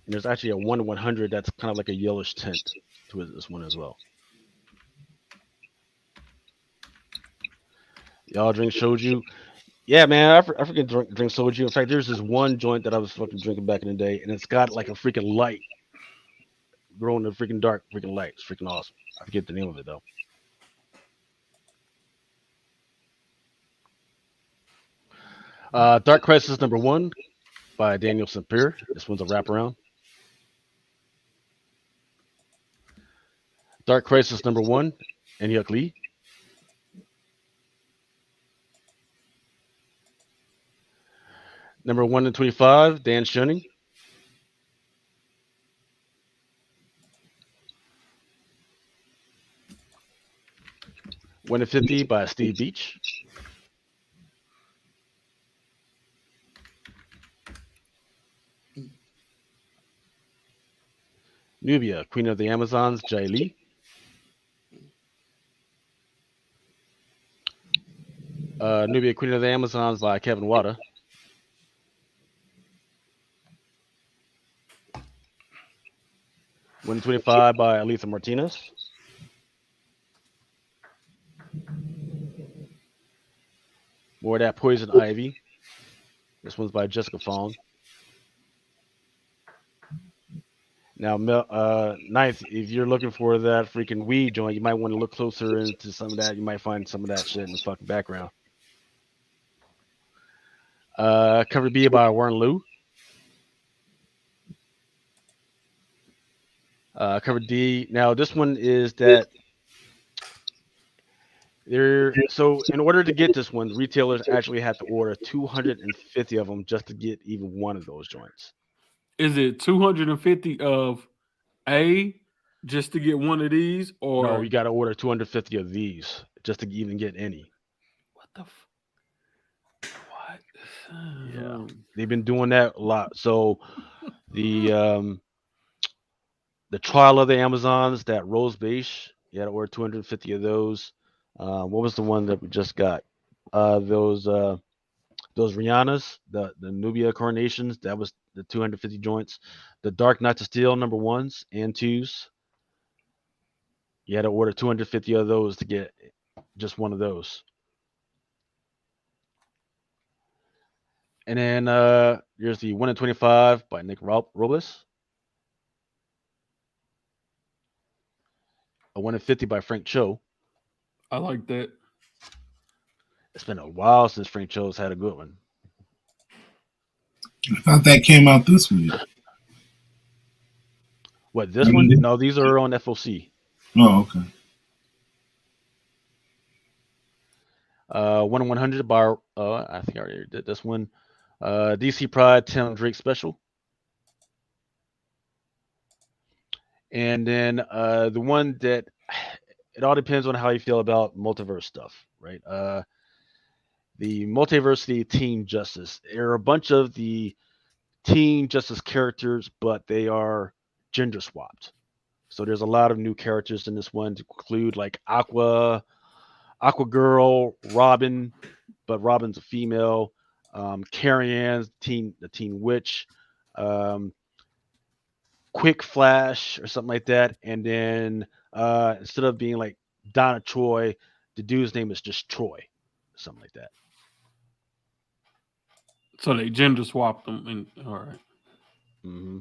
And there's actually a 1/100 that's kind of like a yellowish tint to this one as well. Y'all drink soju? Yeah, man, I freaking drink soju. In fact, there's this one joint that I was fucking drinking back in the day, and it's got like a freaking light growing in the freaking dark, freaking light. It's freaking awesome. I forget the name of it though. Dark Crisis number 1 by Daniel Sampere. This one's a wraparound. Dark Crisis number 1, Enyuk Lee. Number 125, Dan Shunning. 1 in 50 by Steve Beach. Nubia, Queen of the Amazons, Jai Lee. Nubia, Queen of the Amazons by Kevin Wada. Win 25 by Aletha Martinez. More of that Poison Ivy. This one's by Jessica Fong. Now, ninth, if you're looking for that freaking weed joint, you might want to look closer into some of that. You might find some of that shit in the fucking background. Cover B by Warren Liu. Cover D. Now, this one is that so in order to get this one, retailers actually have to order 250 of them just to get even one of those joints. Is it 250 of A just to get one of these, or no? You got to order 250 of these just to even get any. What the? What? Yeah, they've been doing that a lot. So the trial of the Amazons, that Rose Beige, you got to order 250 of those. What was the one that we just got? Those Rihanna's, the Nubia coronations, that was the 250 joints. The Dark Knights of Steel number 1s and 2s. You had to order 250 of those to get just one of those. And then here's the 1 in 25 by Nick Robles. A 1 in 50 by Frank Cho. I like that. It's been a while since Frank Cho's had a good one. I thought that came out this week. What, this one? No, these are on FOC. Oh, okay. 1 in 100 by, I think I already did this one. DC Pride Tim Drake special. And then the one that, it all depends on how you feel about multiverse stuff, right? The Multiversity Teen Justice. There are a bunch of the Teen Justice characters, but they are gender swapped. So there's a lot of new characters in this one to include like Aqua Girl, Robin, but Robin's a female. Carrie Ann's the Teen Witch, Quick Flash or something like that. And then instead of being like Donna Troy, the dude's name is just Troy, something like that. So they gender swapped them, and all right. Mm-hmm.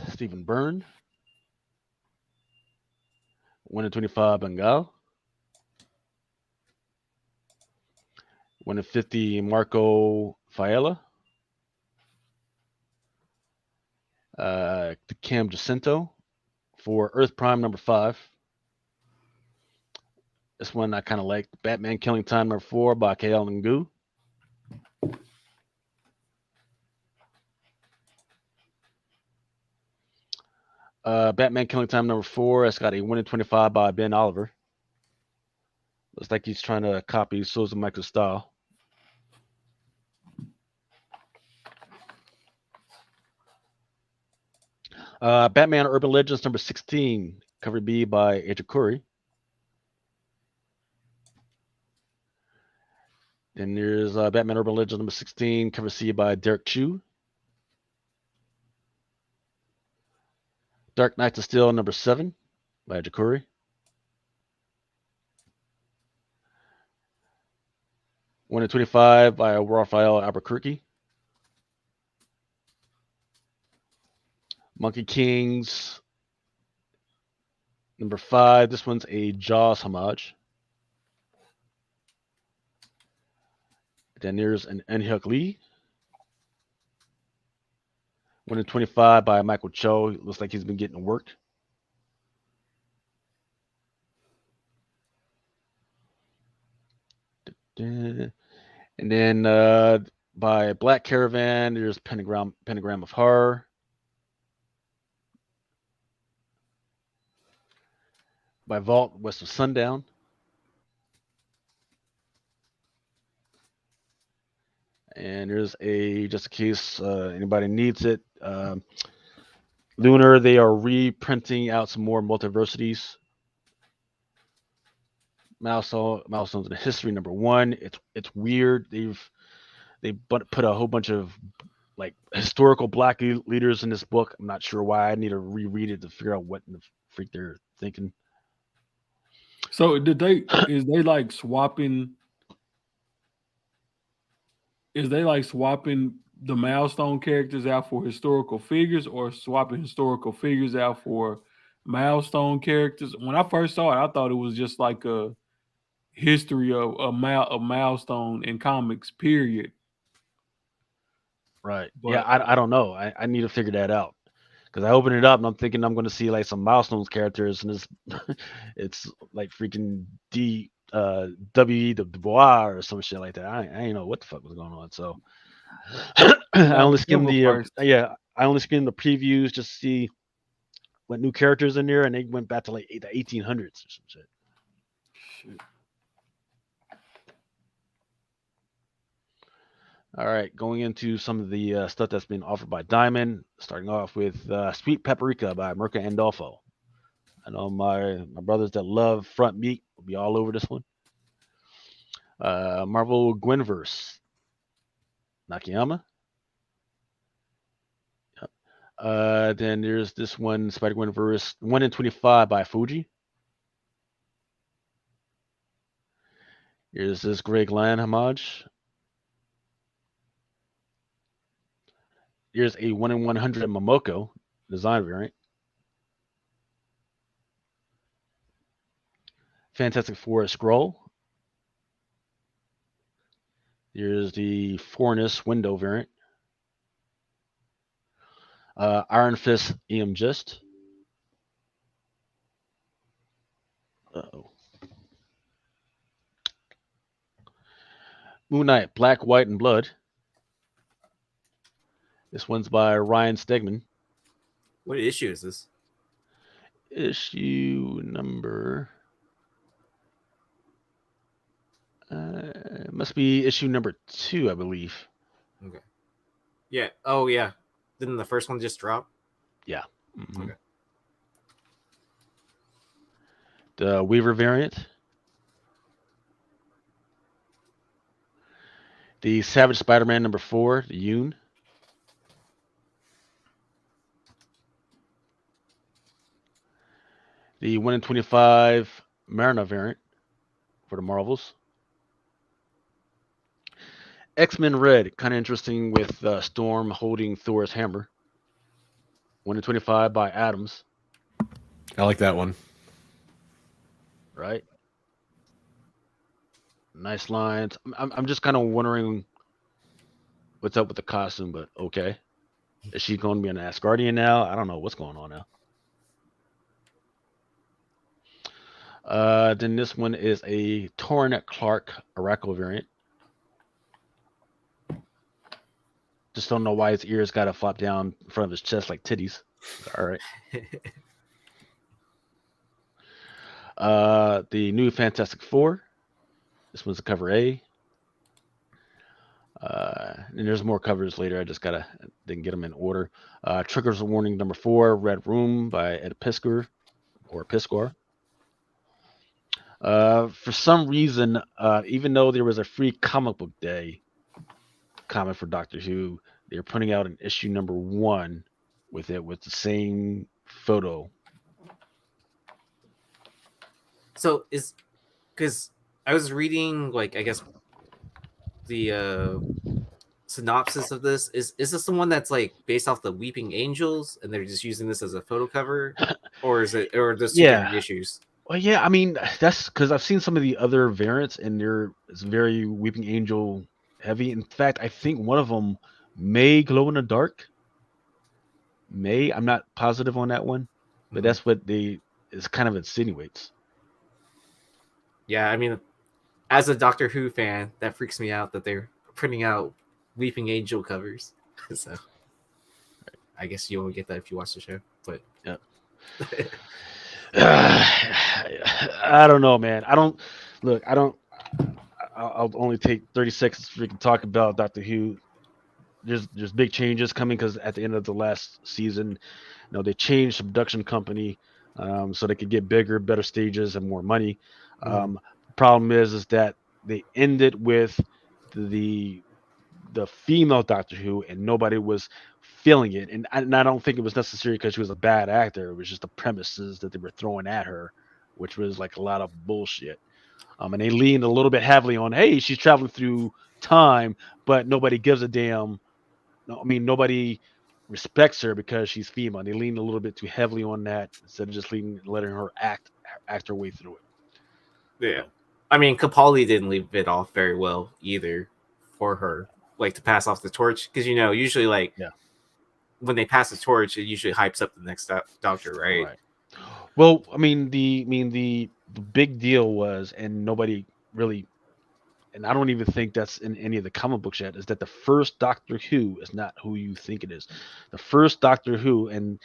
Stephen Byrne. 1 in 25 Bengal. 1 in 50 Marco Faella. Cam Jacinto for Earth Prime number 5. This one I kind of like. Batman Killing Time number 4 by KL Ngu. Batman Killing Time number 4. It's got a 1 in 25 by Ben Oliver. Looks like he's trying to copy Susan Michael's style. Batman Urban Legends number 16, cover B by Adrian Curry. Then there's Batman Urban Legends number 16, cover C by Derek Chu. Dark Knights of Steel number 7 by Jakuri. One in 25 by Raphael Albuquerque. Monkey Kings number 5. This one's a Jaws homage. Then there's an Enhyuk Lee. 1 in 25 by Michael Cho. Looks like he's been getting worked. And then by Black Caravan, there's Pentagram of Horror. by Vault West of Sundown. And there's just in case anybody needs it, Lunar, they are reprinting out some more multiversities. Milestones in History #1. It's weird. They put a whole bunch of like historical black leaders in this book. I'm not sure why. I need to reread it to figure out what in the freak they're thinking. So is they like swapping? Is they like swapping the milestone characters out for historical figures, or swapping historical figures out for milestone characters? When I first saw it, I thought it was just like a history of a milestone in comics, period. Right. But Yeah, I don't know. I need to figure that out. Because I open it up and I'm thinking I'm going to see like some milestones characters, and it's like freaking W.E. Du Bois or some shit like that. I ain't know what the fuck was going on. So I only skimmed I only skimmed the previews just to see what new characters in there, and they went back to like the 1800s or some shit. All right, going into some of the stuff that's been offered by Diamond, starting off with Sweet Paprika by Mirka Andolfo. I know my brothers that love Front Meat will be all over this one. Marvel Gwenverse, Nakayama. Yep. Then there's this one, Spider-Gwenverse 1 in 25 by Fuji. Here's this Greg Land homage. Here's a 1 in 100 Momoko design variant. Fantastic Four Scroll. Here's the Fourness window variant. Iron Fist EM Gist. Uh-oh. Moon Knight Black, White, and Blood. This one's by Ryan Stegman. What issue is this? Issue number... must be issue number 2, I believe. Okay. Yeah. Oh, yeah. Didn't the first one just drop? Yeah. Mm-hmm. Okay. The Weaver variant. The Savage Spider-Man number 4, the Yoon. The 1 in 25 Marina variant for the Marvels. X-Men Red, kind of interesting with Storm holding Thor's hammer. 1 in 25 by Adams. I like that one. Right. Nice lines. I'm just kind of wondering what's up with the costume, but okay. Is she going to be an Asgardian now? I don't know what's going on now. Then this one is a Torrin Clark Oracle variant. Just don't know why his ears got to flop down in front of his chest like titties. All right. The new Fantastic Four. This one's the cover A. And there's more covers later. I just didn't get them in order. Triggers Warning number 4, Red Room by Ed Piskor or Piskor. For some reason, even though there was a free comic book day comic for Doctor Who, they're putting out an issue number 1 with the same photo. So because I was reading, like, I guess the synopsis of this. Is this the one that's like based off the Weeping Angels and they're just using this as a photo cover, or is it, or there's two different issues? Well, yeah, I mean, that's because I've seen some of the other variants and it's very Weeping Angel heavy. In fact, I think one of them may glow in the dark. I'm not positive on that one, but that's what is kind of insinuates. Yeah, I mean, as a Doctor Who fan, that freaks me out that they're printing out Weeping Angel covers. So I guess you won't get that if you watch the show. But yeah. I don't know, man. I don't look. I don't. I'll only take 30 seconds so we can talk about Doctor Who. There's big changes coming because at the end of the last season, they changed the production company so they could get bigger, better stages, and more money. Problem is that they ended with the female Doctor Who, and nobody was feeling it. And I don't think it was necessary because she was a bad actor. It was just the premises that they were throwing at her, which was like a lot of bullshit. And they leaned a little bit heavily on, hey, she's traveling through time, but nobody gives a damn. No, I mean, nobody respects her because she's female. They leaned a little bit too heavily on that instead of just letting her act her way through it. Yeah. I mean, Capaldi didn't leave it off very well either for her, like to pass off the torch. Because, usually, like, when they pass the torch, it usually hypes up the next Doctor, right? Well, I mean, the big deal was, and nobody really, and I don't even think that's in any of the comic books yet, is that the first Doctor Who is not who you think it is. The first Doctor Who, and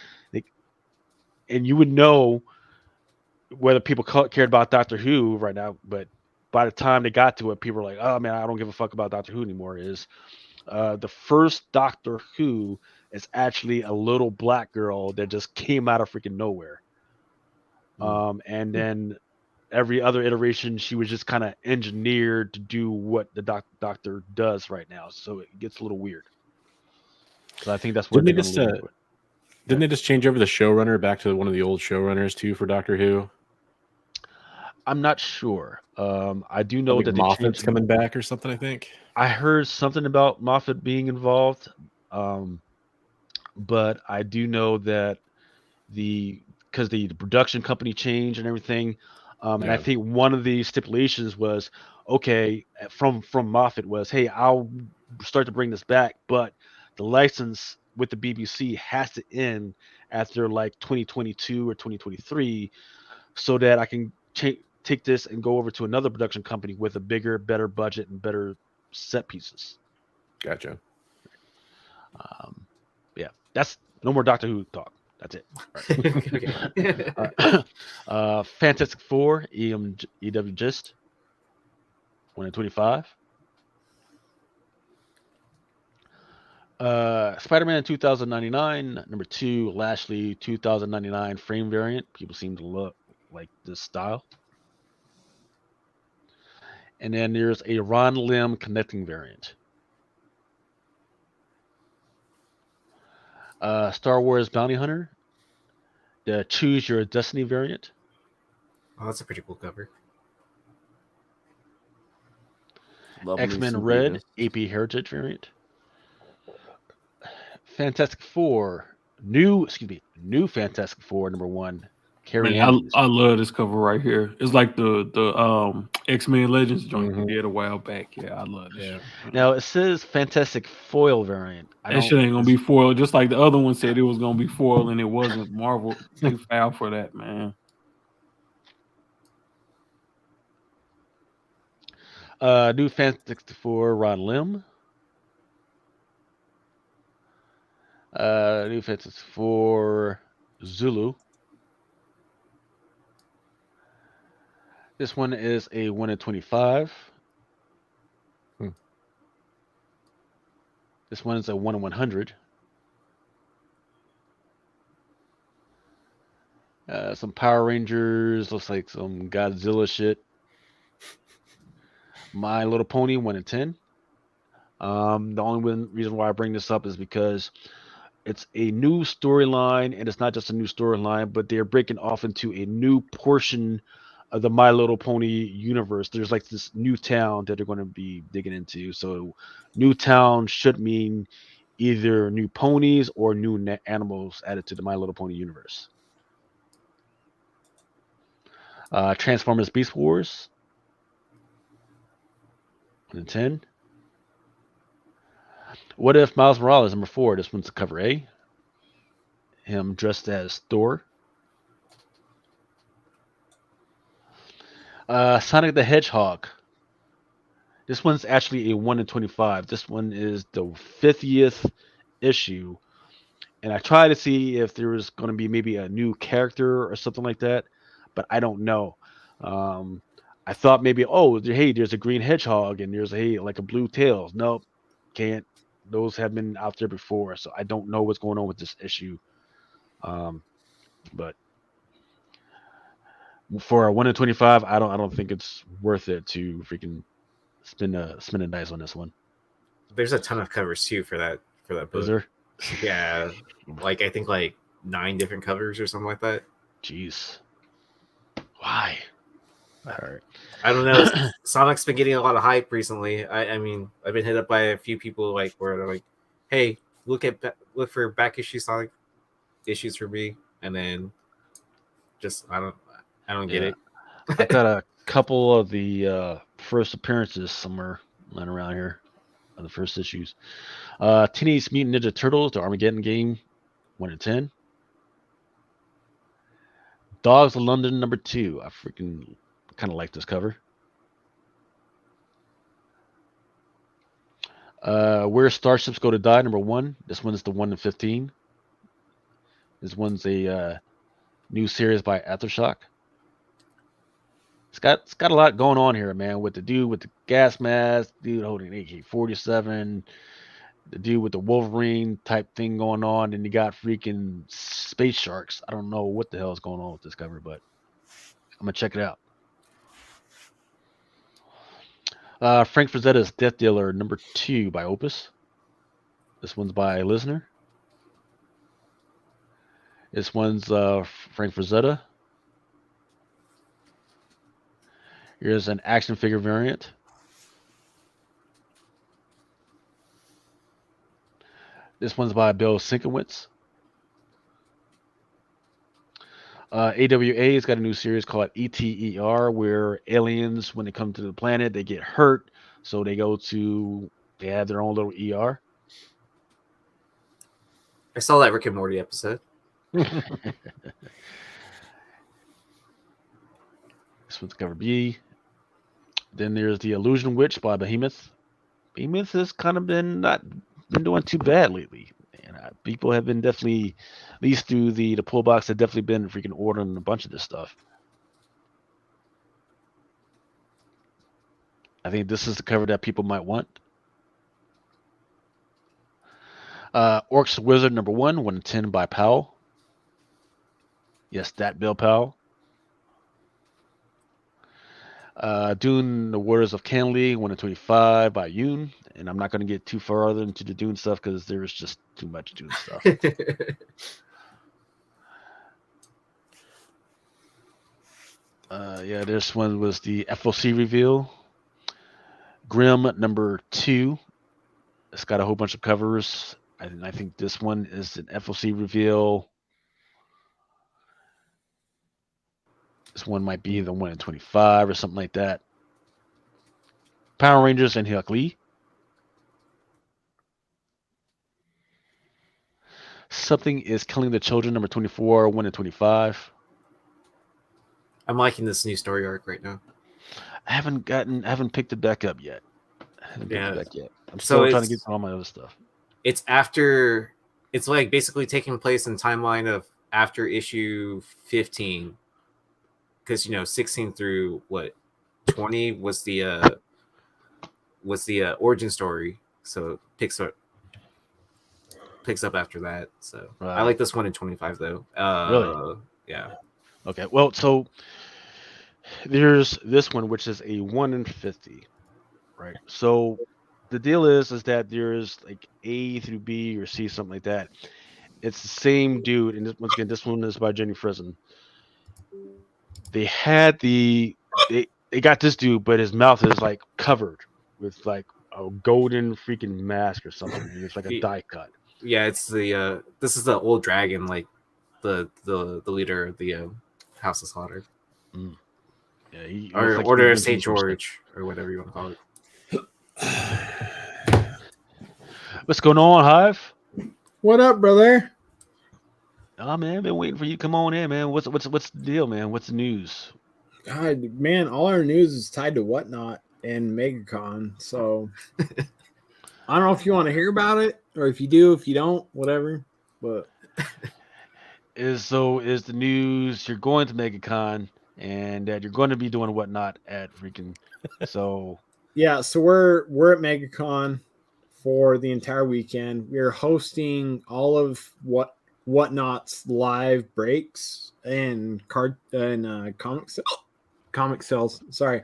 you would know whether people cared about Doctor Who right now, but by the time they got to it, people were like, "Oh man, I don't give a fuck about Doctor Who anymore." Is the first Doctor Who is actually a little black girl that just came out of freaking nowhere, and then every other iteration she was just kind of engineered to do what the Doctor does right now, so it gets a little weird. So I think that's what didn't they just change over the showrunner back to one of the old showrunners too for Doctor Who? I'm not sure. I do know that Moffat's coming back or something. I think I heard something about Moffat being involved, but I do know that because the production company changed and everything, and I think one of the stipulations was from Moffat was, hey, I'll start to bring this back, but the license with the BBC has to end after like 2022 or 2023, so that I can take this and go over to another production company with a bigger, better budget and better set pieces. Gotcha. Yeah, that's no more Doctor Who talk. That's it. All right. Fantastic Four, EW Gist, 1 in 25. Spider-Man 2099, number 2, Lashley 2099 frame variant. People seem to look like this style. And then there's a Ron Lim connecting variant. Star Wars Bounty Hunter, the Choose Your Destiny variant. Oh, that's a pretty cool cover. X-Men Red, AP Heritage variant. Fantastic Four, new Fantastic Four number 1. Man, I love this cover right here. It's like the X-Men Legends joint we did a while back. Yeah, I love this. Now it says Fantastic Foil variant. That shit ain't gonna be foil, just like the other one said it was gonna be foil and it wasn't. Marvel, they fouled for that, man. New Fantastic Four Ron Lim. New Fantastic Four Zulu. This one is a 1 in 25. This one is a 1 in 100. Some Power Rangers, looks like some Godzilla shit. My Little Pony, 1 in 10. The only reason why I bring this up is because it's a new storyline, and it's not just a new storyline, but they're breaking off into a new portion of the My Little Pony universe. There's like this new town that they're going to be digging into. So new town should mean either new ponies or new animals added to the My Little Pony universe. Transformers Beast Wars, 1 in 10. What If Miles Morales, number 4. This one's cover A. Him dressed as Thor. Sonic the Hedgehog. This one's actually a 1 in 25. This one is the 50th issue. And I tried to see if there was going to be maybe a new character or something like that, but I don't know. I thought maybe, oh, hey, there's a green hedgehog and there's like a blue tails. Nope, can't. Those have been out there before, so I don't know what's going on with this issue. But for a 1 in 25, I don't think it's worth it to freaking spend a dice on this one. There's a ton of covers too for that book. Is there? Yeah, like I think like 9 different covers or something like that. Jeez, why? All right. I don't know. Sonic's been getting a lot of hype recently. I mean, I've been hit up by a few people like where they're like, "Hey, look for back issue Sonic issues for me," and then just I don't get it. I got a couple of the first appearances somewhere lying around here of the first issues. Teenage Mutant Ninja Turtles, the Armageddon game, 1 in 10. Dogs of London #2. I freaking kind of like this cover. Where Starships Go to Die, #1. This one's the 1 in 15. This one's a new series by Aftershock. It's got a lot going on here, man. With the dude with the gas mask, dude holding an AK-47, the dude with the Wolverine type thing going on, and you got freaking space sharks. I don't know what the hell is going on with this cover, but I'm gonna check it out. Frank Frazetta's Death Dealer #2 by Opus. This one's by Listener. This one's Frank Frazetta. Here's an action figure variant. This one's by Bill Sienkiewicz. AWA's got a new series called ETER, where aliens, when they come to the planet, they get hurt, so they have their own little ER. I saw that Rick and Morty episode. This one's cover B. Then there's The Illusion Witch by Behemoth. Behemoth has kind of not been doing too bad lately. And people have been definitely, at least through the pull box, have definitely been freaking ordering a bunch of this stuff. I think this is the cover that people might want. Orcs the Wizard #1, 1 in 10 by Powell. Yes, that Bill Powell. Dune, The Waters of Canley, 1 in 25 by Yoon. And I'm not going to get too far other into the Dune stuff because there is just too much Dune stuff. This one was the FOC reveal. Grimm #2. It's got a whole bunch of covers. I think this one is an FOC reveal. This one might be the 1 in 25 or something like that. Power Rangers and Hyuk Lee. Something is Killing the Children #24, 1 in 25. I'm liking this new story arc right now. I haven't picked it back up yet. I'm So still trying to get through all my other stuff. It's like basically taking place in timeline of after issue 15. Because 16 through 20 was the origin story, so it picks up after that. So I like this 1 in 25 though. Really? Yeah. Okay. Well, so there's this one which is a 1 in 50, right? So the deal is that there's like A through B or C, something like that. It's the same dude, and once again, this one is by Jenny Frison. They got this dude, but his mouth is like covered with like a golden freaking mask or something. And it's like a die cut. Yeah, it's the this is the old dragon, like the leader of the House of Slaughter. Mm. Yeah, or like Order of St. George, or whatever you want to call it. What's going on, Hive? What up, brother? Oh man, been waiting for you. Come on in, man. What's the deal, man? What's the news? God, man, all our news is tied to Whatnot and MegaCon. So I don't know if you want to hear about it, or if you do, if you don't, whatever. But is the news you're going to MegaCon and that you're going to be doing whatnot at freaking. So Yeah, so we're at MegaCon for the entire weekend. We're hosting all of whatnot's live breaks and comic sales. Sorry,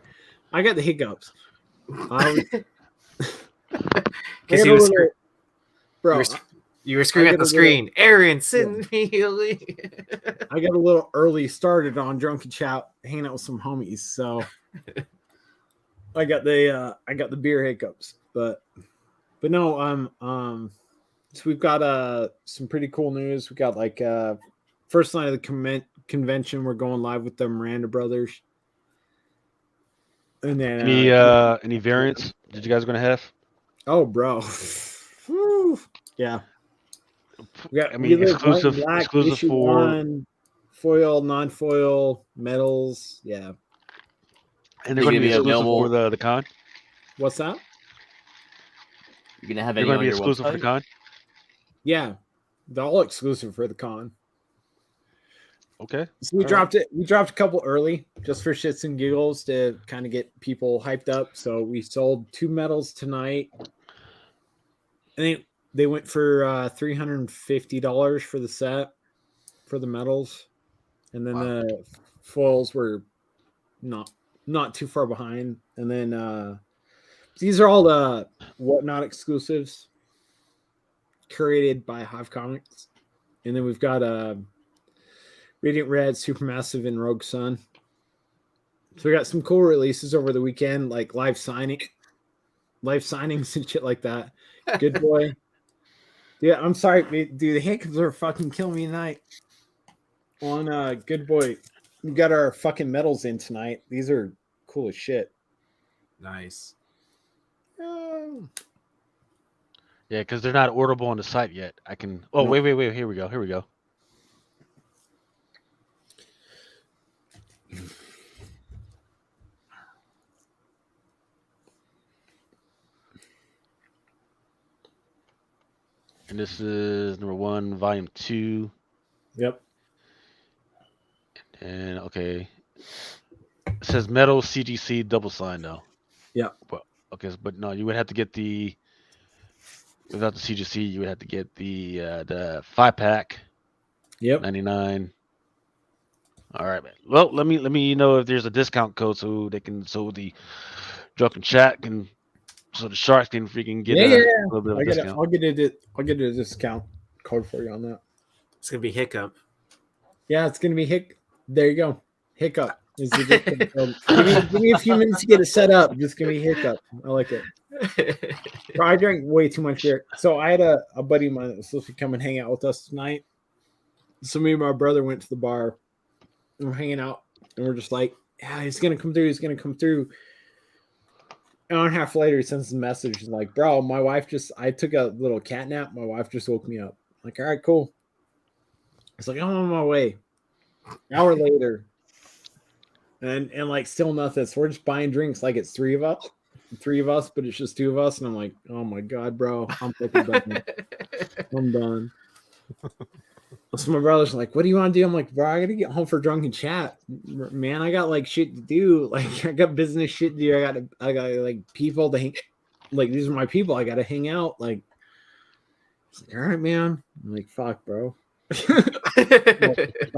I got the hiccups. Because you were screaming at the screen. Aaron, send me a link. I got a little early started on Drunken Chat, hanging out with some homies, so I got the beer hiccups, but no, so we've got some pretty cool news. We got like first night of the convention, we're going live with the Miranda Brothers, and then any variants that you guys are going to have? Oh, bro, whew. Yeah. Exclusive for one, foil, non-foil, metals. Yeah. And they're going to be exclusive for the con? What's that? You're going to have they're going to be exclusive for the con? Yeah. They're all exclusive for the con. Okay. So we dropped it. We dropped a couple early just for shits and giggles to kind of get people hyped up. So we sold 2 medals tonight. I think they went for $350 for the set for the medals, and then the foils were not too far behind. And then these are all the whatnot exclusives curated by Hive Comics, and then we've got Radiant Red, Supermassive, and Rogue Sun. So we got some cool releases over the weekend, like live signings and shit like that. Good boy. Yeah, I'm sorry, dude. The hiccups are fucking killing me tonight. On Good Boy, we got our fucking medals in tonight. These are cool as shit. Nice. Yeah, because they're not orderable on the site yet. I can. Oh, wait. Here we go. And this is number 1, volume 2. Yep. And okay, it says metal CGC double sign though. Yeah. Well, okay, but no, you would have to get without the CGC, you would have to get the 5-pack. Yep. 99. All right, man. Well, let me know if there's a discount code so the Drunken Chat can. So the Sharks can freaking get a little bit of a discount. I'll get a discount code for you on that. It's gonna be Hiccup. Yeah, it's gonna be There you go. Hiccup is the discount code. Give me a few minutes to get it set up. Just gonna be Hiccup. I like it. Bro, I drank way too much beer. So I had a buddy of mine that was supposed to come and hang out with us tonight. So me and my brother went to the bar and we're hanging out, and we're just like, yeah, he's gonna come through. An hour and a half later, he sends a message. He's like, bro, I took a little cat nap. My wife just woke me up. I'm like, all right, cool. It's like, I'm on my way. An hour later. And like still nothing. So we're just buying drinks like it's 3 of us, but it's just 2 of us. And I'm like, oh my God, bro. I'm fucking done. I'm done. So my brother's like, what do you want to do? I'm like, bro, I gotta get home for Drunken Chat. Man, I got like shit to do. Like I got business shit to do. I got like people to hang. Like these are my people. I gotta hang out. Like, all right, man. I'm like, fuck, bro. Well, I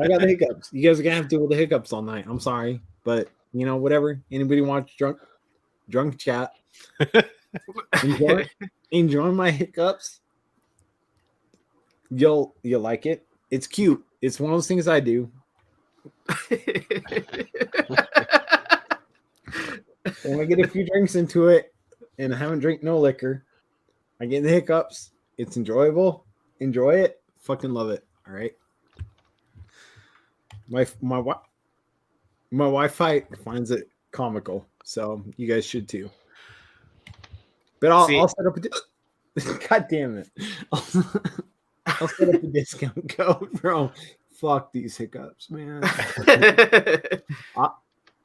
got the hiccups. You guys are gonna have to deal with the hiccups all night. I'm sorry, but you know, whatever. Anybody wants Drunken Chat? Enjoy my hiccups. You'll like it. It's cute. It's one of those things I do. When I get a few drinks into it and I haven't drank no liquor, I get the hiccups. It's enjoyable. Enjoy it. Fucking love it. All right. My Wi-Fi finds it comical, so you guys should too. But I'll set up a God damn it. I'll set up a discount code, bro. Fuck these hiccups, man.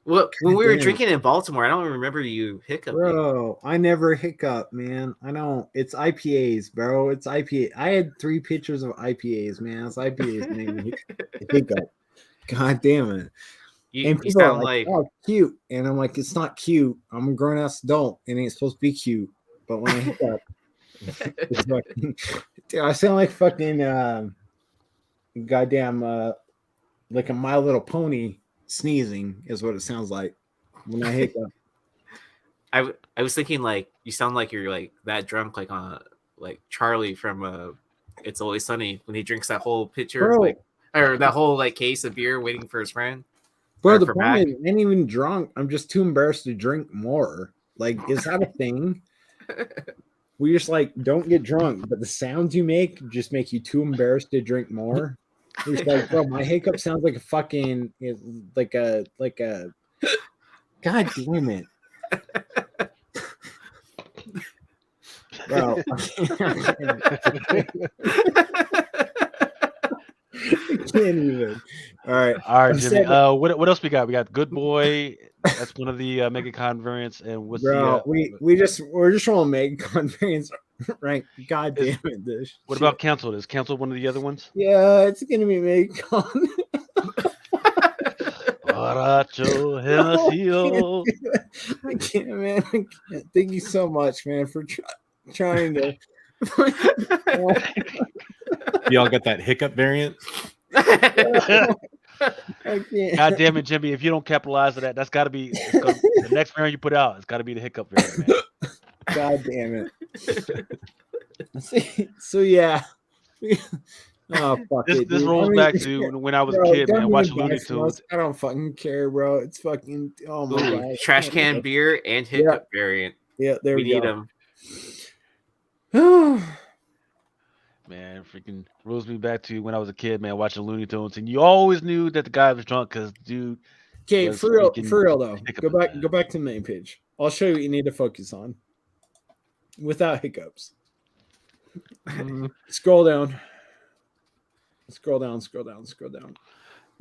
Well, when we were drinking in Baltimore, I don't remember you hiccuping. Bro, I never hiccup, man. I don't. It's IPAs, bro. It's IPA. I had 3 pictures of IPAs, man. It's IPAs, man. Hiccup. God damn it. You And people are like, "Oh, cute," and I'm like, "It's not cute. I'm a grown ass adult, and it's supposed to be cute." But when I hiccup, it's fucking, dude, I sound like fucking goddamn like a My Little Pony sneezing is what it sounds like when I hiccup. I was thinking like you sound like you're like that drunk like like Charlie from It's Always Sunny when he drinks that whole pitcher Bro. like or that whole like case of beer waiting for his friend. Bro, Or the for problem Mac. is I ain't even drunk. I'm just too embarrassed to drink more. Like, is that a thing? We just like don't get drunk, but the sounds you make just make you too embarrassed to drink more. It's like, bro, my hiccup sounds like a fucking like a God damn it. Bro, I can't even. All right. All right, I'm Jimmy. saying- What else we got? We got Good Boy. That's one of the MegaCon variants. And what's Bro, the? we're just rolling MegaCon variants, right? God damn it! This What shit. about Canceled? Is Canceled one of the other ones? Yeah, it's gonna be MegaCon. Borracho Geneseo. I can't, man. I can't. Thank you so much, man, for trying to. Y'all got that hiccup variant? I can't. God damn it, Jimmy! If you don't capitalize on that, that's got to be the next variant you put out. It's got to be the hiccup variant, man. God damn it. So yeah. Oh fuck This it, this dude. rolls I mean, back to when I was a bro, kid, don't man, even watching buy Looney from us. Tunes. I don't fucking care, bro. It's fucking oh my Ooh, god. trash can beer and hiccup variant. Yeah, there we need go. them. Man, freaking rolls me back to when I was a kid, man, watching Looney Tunes, and you always knew that the guy was drunk because, dude. Okay, was for real freaking though. hiccup. Go back to the main page. I'll show you what you need to focus on without hiccups. Scroll down. Scroll down. Scroll down. Scroll down.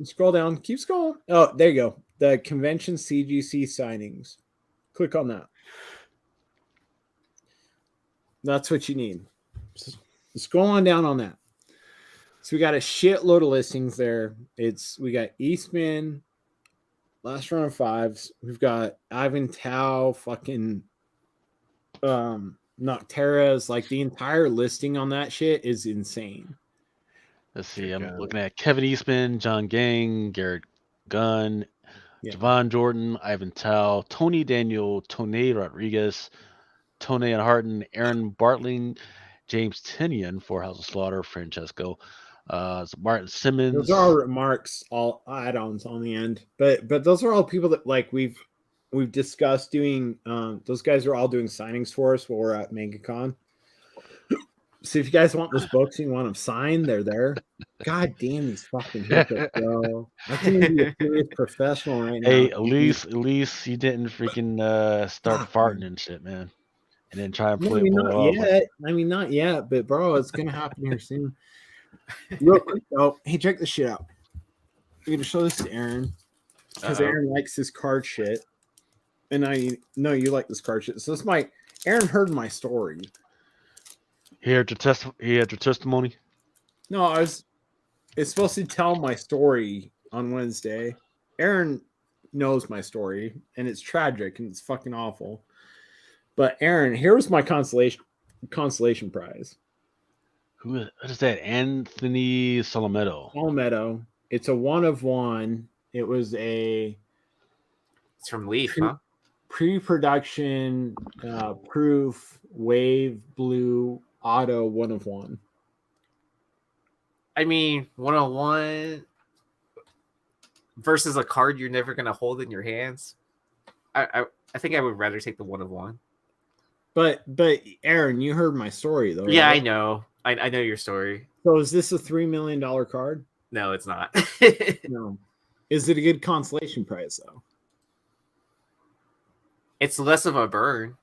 Scroll down. Keep scrolling. Oh, there you go. The convention CGC signings. Click on that. That's what you need. Scroll on down on that. So we got a shitload of listings there. We got Eastman, Last Round of Fives. We've got Ivan Tao, fucking Nocteras. Like the entire listing on that shit is insane. Let's see. I'm looking at Kevin Eastman, John Gang, Garrett Gunn, Javon Jordan, Ivan Tao, Tony Daniel, Tony Rodriguez, Tony and Harden, Aaron Bartling, James Tinian for House of Slaughter, Francesco, Martin Simmons. Those are all remarks, all add-ons on the end. But those are all people that like we've discussed doing. Those guys are all doing signings for us while we're at MegaCon. So if you guys want those books and you want them signed, they're there. God damn these fucking hiccups, bro. I can't even be a serious professional right now. Hey, at least you didn't freaking start farting and shit, man. And then try and I pull mean, it not off. yet. I mean, not yet, but bro, it's gonna happen here soon. Real quick, though, hey, check this shit out. I'm gonna show this to Aaron because Aaron likes his card shit, and I know you like this card shit. So this might Aaron heard my story. He had your testimony. No, it's supposed to tell my story on Wednesday. Aaron knows my story, and it's tragic and it's fucking awful. But Aaron, here's my consolation prize. What is that? Anthony Solometo. Solometo. It's a 1 of 1. It was It's from Leaf, huh? Pre-production proof wave blue auto 1 of 1. I mean, 101 versus a card you're never gonna hold in your hands. I think I would rather take the 1 of 1. But Aaron, you heard my story though. Yeah, right? I know. I know your story. So is this a $3 million card? No, it's not. No. Is it a good consolation prize though? It's less of a burn.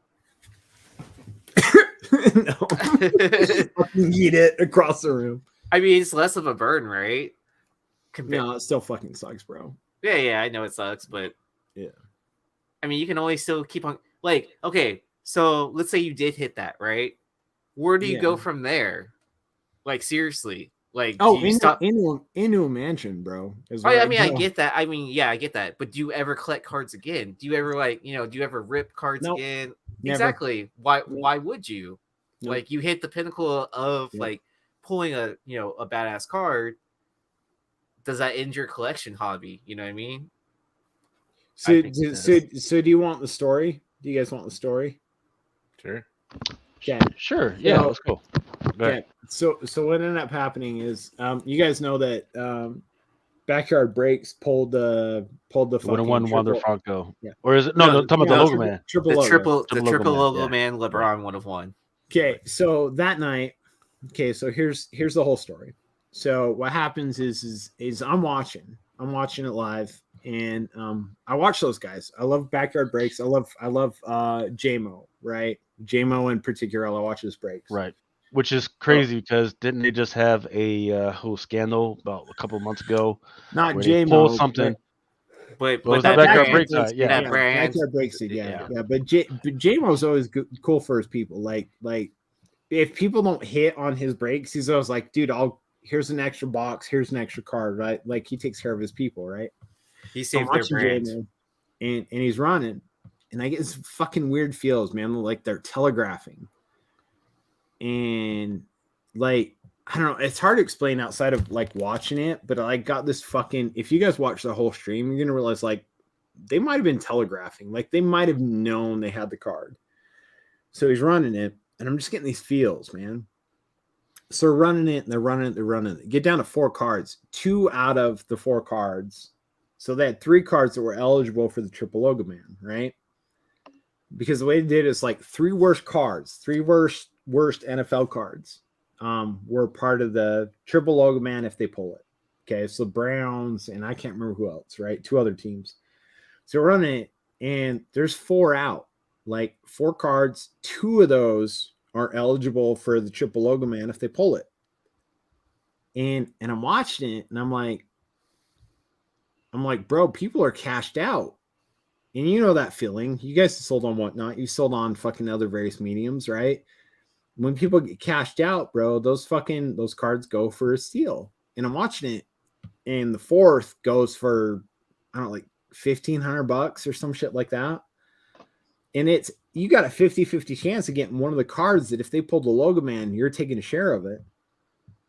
No. Fucking eat it across the room. I mean, it's less of a burn, right? No, it still fucking sucks, bro. Yeah, I know it sucks, but yeah. I mean, you can always still keep on. Like, okay, so let's say you did hit that, right? Where do you go from there? Like, seriously, Like, Oh, do you stop? into a mansion, bro. Oh, yeah, I mean, I get that. I mean, yeah, I get that. But do you ever collect cards again? Do you ever do you ever rip cards Nope. again? Never. Exactly. Why would you? Nope. Like, you hit the pinnacle of Yep. like pulling a a badass card. Does that end your collection hobby? You know what I mean? So I think it so do you want the story? Do you guys want the story? Sure. Okay. Sure. Yeah, So- let's go. Go Okay. ahead. So what ended up happening is you guys know that Backyard Breaks pulled the Would have fucking won Wander triple- Franco. Yeah. Or is it no, talking about the logo man. Triple The logo. triple logo yeah. man LeBron would have won. Okay, so that night, so here's the whole story. So what happens is I'm watching it live, and I watch those guys. I love Backyard Breaks. I love JMO, right? JMO in particular, I watch his breaks. Right. Which is crazy because didn't they just have a whole scandal about a couple of months ago? Not where they JMO, pulled something. But was that the Backyard brand, Breaks side, yeah. that brand, Backyard Breaks it, yeah. But JMO's always cool for his people. Like if people don't hit on his breaks, he's always like, dude, here's an extra box, here's an extra card, right? Like he takes care of his people, right? He So I'm saved their watching brand. JMO, and he's running, and I get this fucking weird feels, man. Like they're telegraphing, and like I don't know. It's hard to explain outside of like watching it, but I got this fucking. If you guys watch the whole stream, you're gonna realize like they might have been telegraphing. Like they might have known they had the card. So he's running it, and I'm just getting these feels, man. So they're running it, and they're running it. Get down to 4 cards. 2 out of the 4 cards. So they had 3 cards that were eligible for the triple logo man, right? Because the way they did it is like 3 worst cards, 3 worst NFL cards were part of the triple logo man if they pull it. Okay, so Browns and I can't remember who else, right? 2 other teams. So we're running it, and there's 4 out, like 4 cards. 2 of those are eligible for the triple logo man if they pull it. And I'm watching it, and I'm like, bro, people are cashed out. And you know that feeling. You guys sold on whatnot. You sold on fucking other various mediums, right? When people get cashed out, bro, those cards go for a steal. And I'm watching it, and the 4th goes for, I don't know, like $1,500 or some shit like that. And you got a 50-50 chance of getting one of the cards that if they pulled the logo man, you're taking a share of it,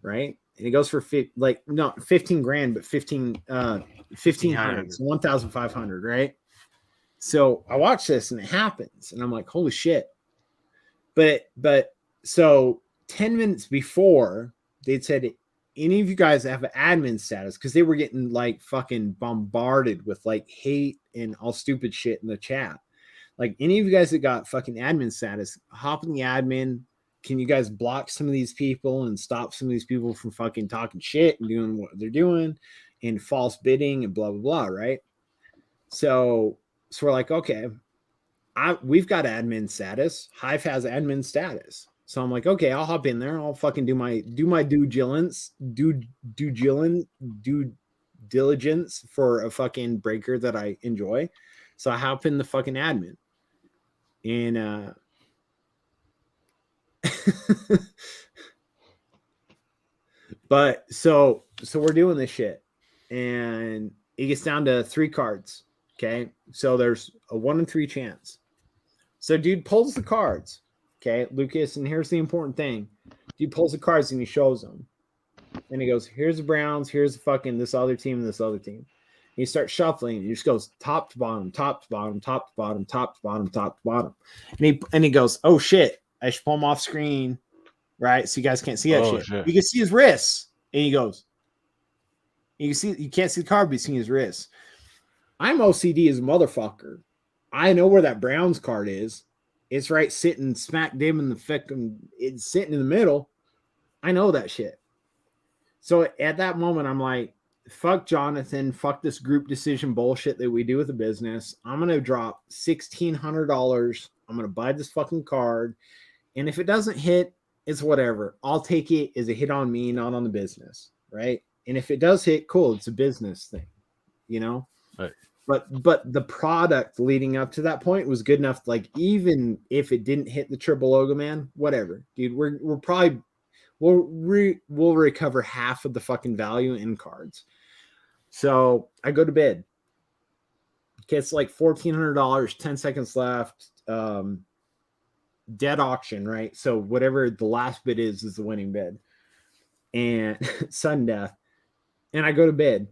right? And it goes for 15 grand, but 1,500, so 1,500, right? So I watch this and it happens, and I'm like, holy shit. But so 10 minutes before, they'd said, any of you guys have an admin status, because they were getting like fucking bombarded with like hate and all stupid shit in the chat. Like, any of you guys that got fucking admin status, hop in the admin. Can you guys block some of these people and stop some of these people from fucking talking shit and doing what they're doing and false bidding and blah, blah, blah, right? So we're like, okay, we've got admin status. Hive has admin status. So I'm like, okay, I'll hop in there. I'll fucking do my due diligence for a fucking breaker that I enjoy. So I hop in the fucking admin. And but so we're doing this shit, and it gets down to 3 cards. Okay, so there's a 1 in 3 chance. So dude pulls the cards. Okay, Lucas, and here's the important thing. Dude pulls the cards and he shows them, and he goes, "Here's the Browns. Here's the fucking this other team, and this other team." He starts shuffling. He just goes top to bottom, top to bottom, top to bottom, top to bottom, top to bottom. And he goes, "Oh shit, I should pull him off screen, right? So you guys can't see that shit. You can see his wrists." And he goes, you can't see the card, but you see his wrists. I'm OCD as a motherfucker. I know where that Browns card is. It's right sitting smack dab in the fucking, it's sitting in the middle. I know that shit. So at that moment, I'm like, fuck Jonathan, fuck this group decision bullshit that we do with the business. I'm going to drop $1,600. I'm going to buy this fucking card. And if it doesn't hit, it's whatever. I'll take it as a hit on me, not on the business. Right. And if it does hit, cool. It's a business thing, you know? Right. But the product leading up to that point was good enough. Like, even if it didn't hit the triple logo man, whatever, dude, we're we'll recover half of the fucking value in cards. So I go to bid. Okay, it's like $1,400, 10 seconds left. Dead auction, right? So whatever the last bid is the winning bid. And sudden death. And I go to bid.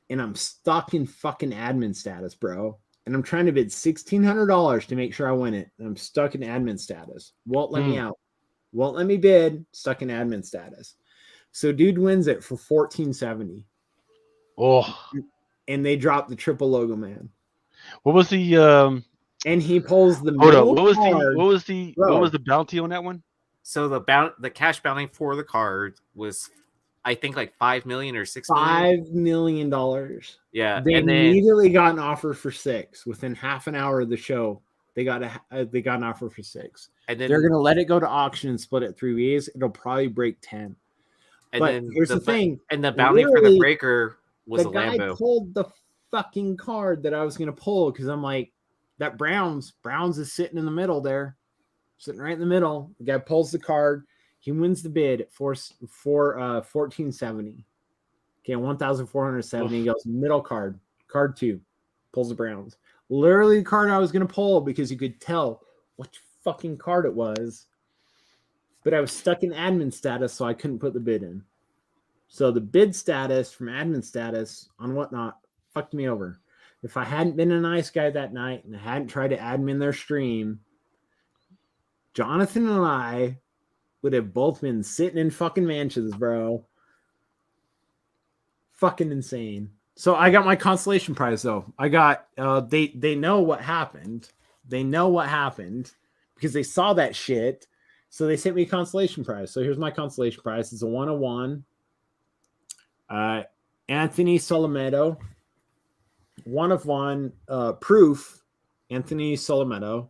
And I'm stuck in fucking admin status, bro. And I'm trying to bid $1,600 to make sure I win it. And I'm stuck in admin status. Won't let me out. Won't let me bid. Stuck in admin status. So dude wins it for $1,470. Oh. And they drop the triple logo man. What was the and he pulls the hold on, middle card. what was the bounty on that one? So the cash bounty for the card was, I think, like 5 million or 6 million. $5 million. Yeah, They and then immediately got an offer for 6 within half an hour of the show. They got an offer for 6. And then they're gonna let it go to auction and split it 3 ways. It'll probably break 10. and But then here's the thing. and the bounty for the Literally, breaker was the a guy Lambo. pulled the fucking card that I was gonna pull because I'm like, that Browns is sitting in the middle there, sitting right in the middle. The guy pulls the card. He wins the bid at 1470. Okay, 1,470. He goes middle card 2, pulls the Browns. Literally the card I was gonna pull because you could tell what fucking card it was, but I was stuck in admin status, so I couldn't put the bid in. So the bid status from admin status on whatnot fucked me over. If I hadn't been a nice guy that night and I hadn't tried to admin their stream, Jonathan and I would have both been sitting in fucking mansions, bro. Fucking insane. So I got my consolation prize though. I got they know what happened. They know what happened because they saw that shit. So they sent me a consolation prize. So here's my consolation prize. It's a 101. Anthony Solometo. 1 of 1 proof Anthony Solometo,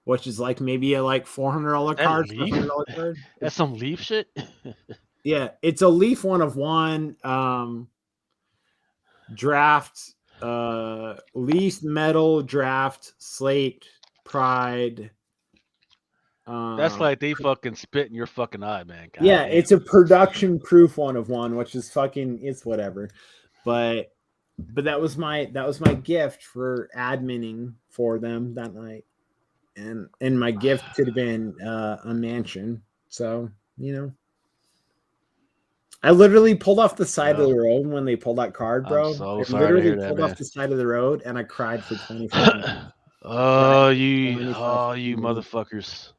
which is like maybe a like $400 card. $500 card. That's some Leaf shit. Yeah, it's a Leaf 1 of 1 draft, Leaf metal draft slate pride. That's like they fucking spit in your fucking eye, man. God Yeah, damn. it's a production proof 1 of 1, which is fucking, it's whatever. But that was my gift for adminning for them that night, and my gift could have been a mansion. So I literally pulled off the side of the road when they pulled that card, bro. I'm so I sorry to literally hear that, pulled man. off the side of the road and I cried for 25 minutes. You motherfuckers.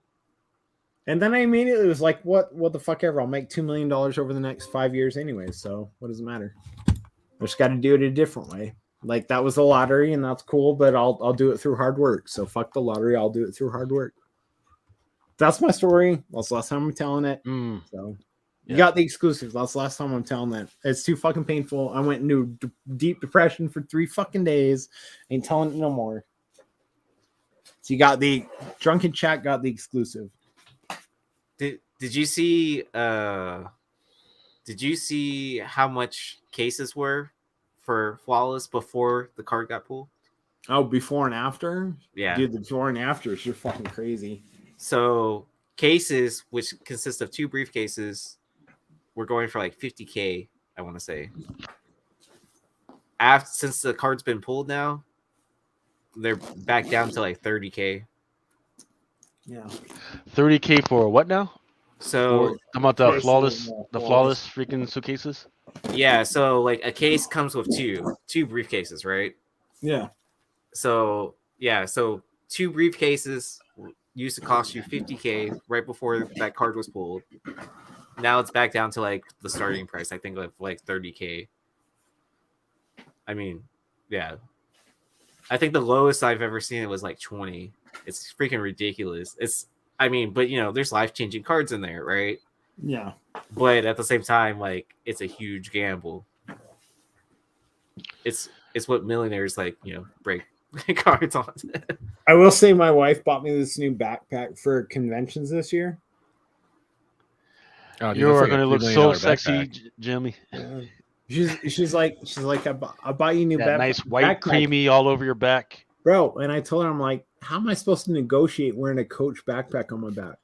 And then I immediately was like, what the fuck ever? I'll make $2 million over the next 5 years anyway. So what does it matter? I just got to do it a different way. Like that was a lottery and that's cool, but I'll do it through hard work. So fuck the lottery. I'll do it through hard work. That's my story. That's the last time I'm telling it. So you got the exclusives. That's the last time I'm telling that. It's too fucking painful. I went into deep depression for 3 fucking days. Ain't telling it no more. So you got the Drunken Chat, got the exclusive. Did you see how much cases were for Flawless before the card got pulled? Oh, before and after? Yeah. Dude, the before and after is just fucking crazy. So cases, which consist of 2 briefcases, were going for like 50K, I want to say. Since the card's been pulled now, they're back down to like 30K. Yeah. 30K for what now? So I'm about the flawless freaking suitcases. Yeah, so like a case comes with two briefcases, right? Yeah. So 2 briefcases used to cost you 50K right before that card was pulled. Now it's back down to like the starting price, I think, of like 30K. I mean, yeah. I think the lowest I've ever seen it was like 20. It's freaking ridiculous. But there's life-changing cards in there, right? Yeah. But at the same time, like, it's a huge gamble. It's what millionaires break cards on. I will say my wife bought me this new backpack for conventions this year. Oh, dude, You that's are like a going to look $3 so million sexy, backpack. Jimmy. She's like I bought you a new That nice white backpack. creamy all over your back. Bro, and I told her, I'm like, how am I supposed to negotiate wearing a Coach backpack on my back?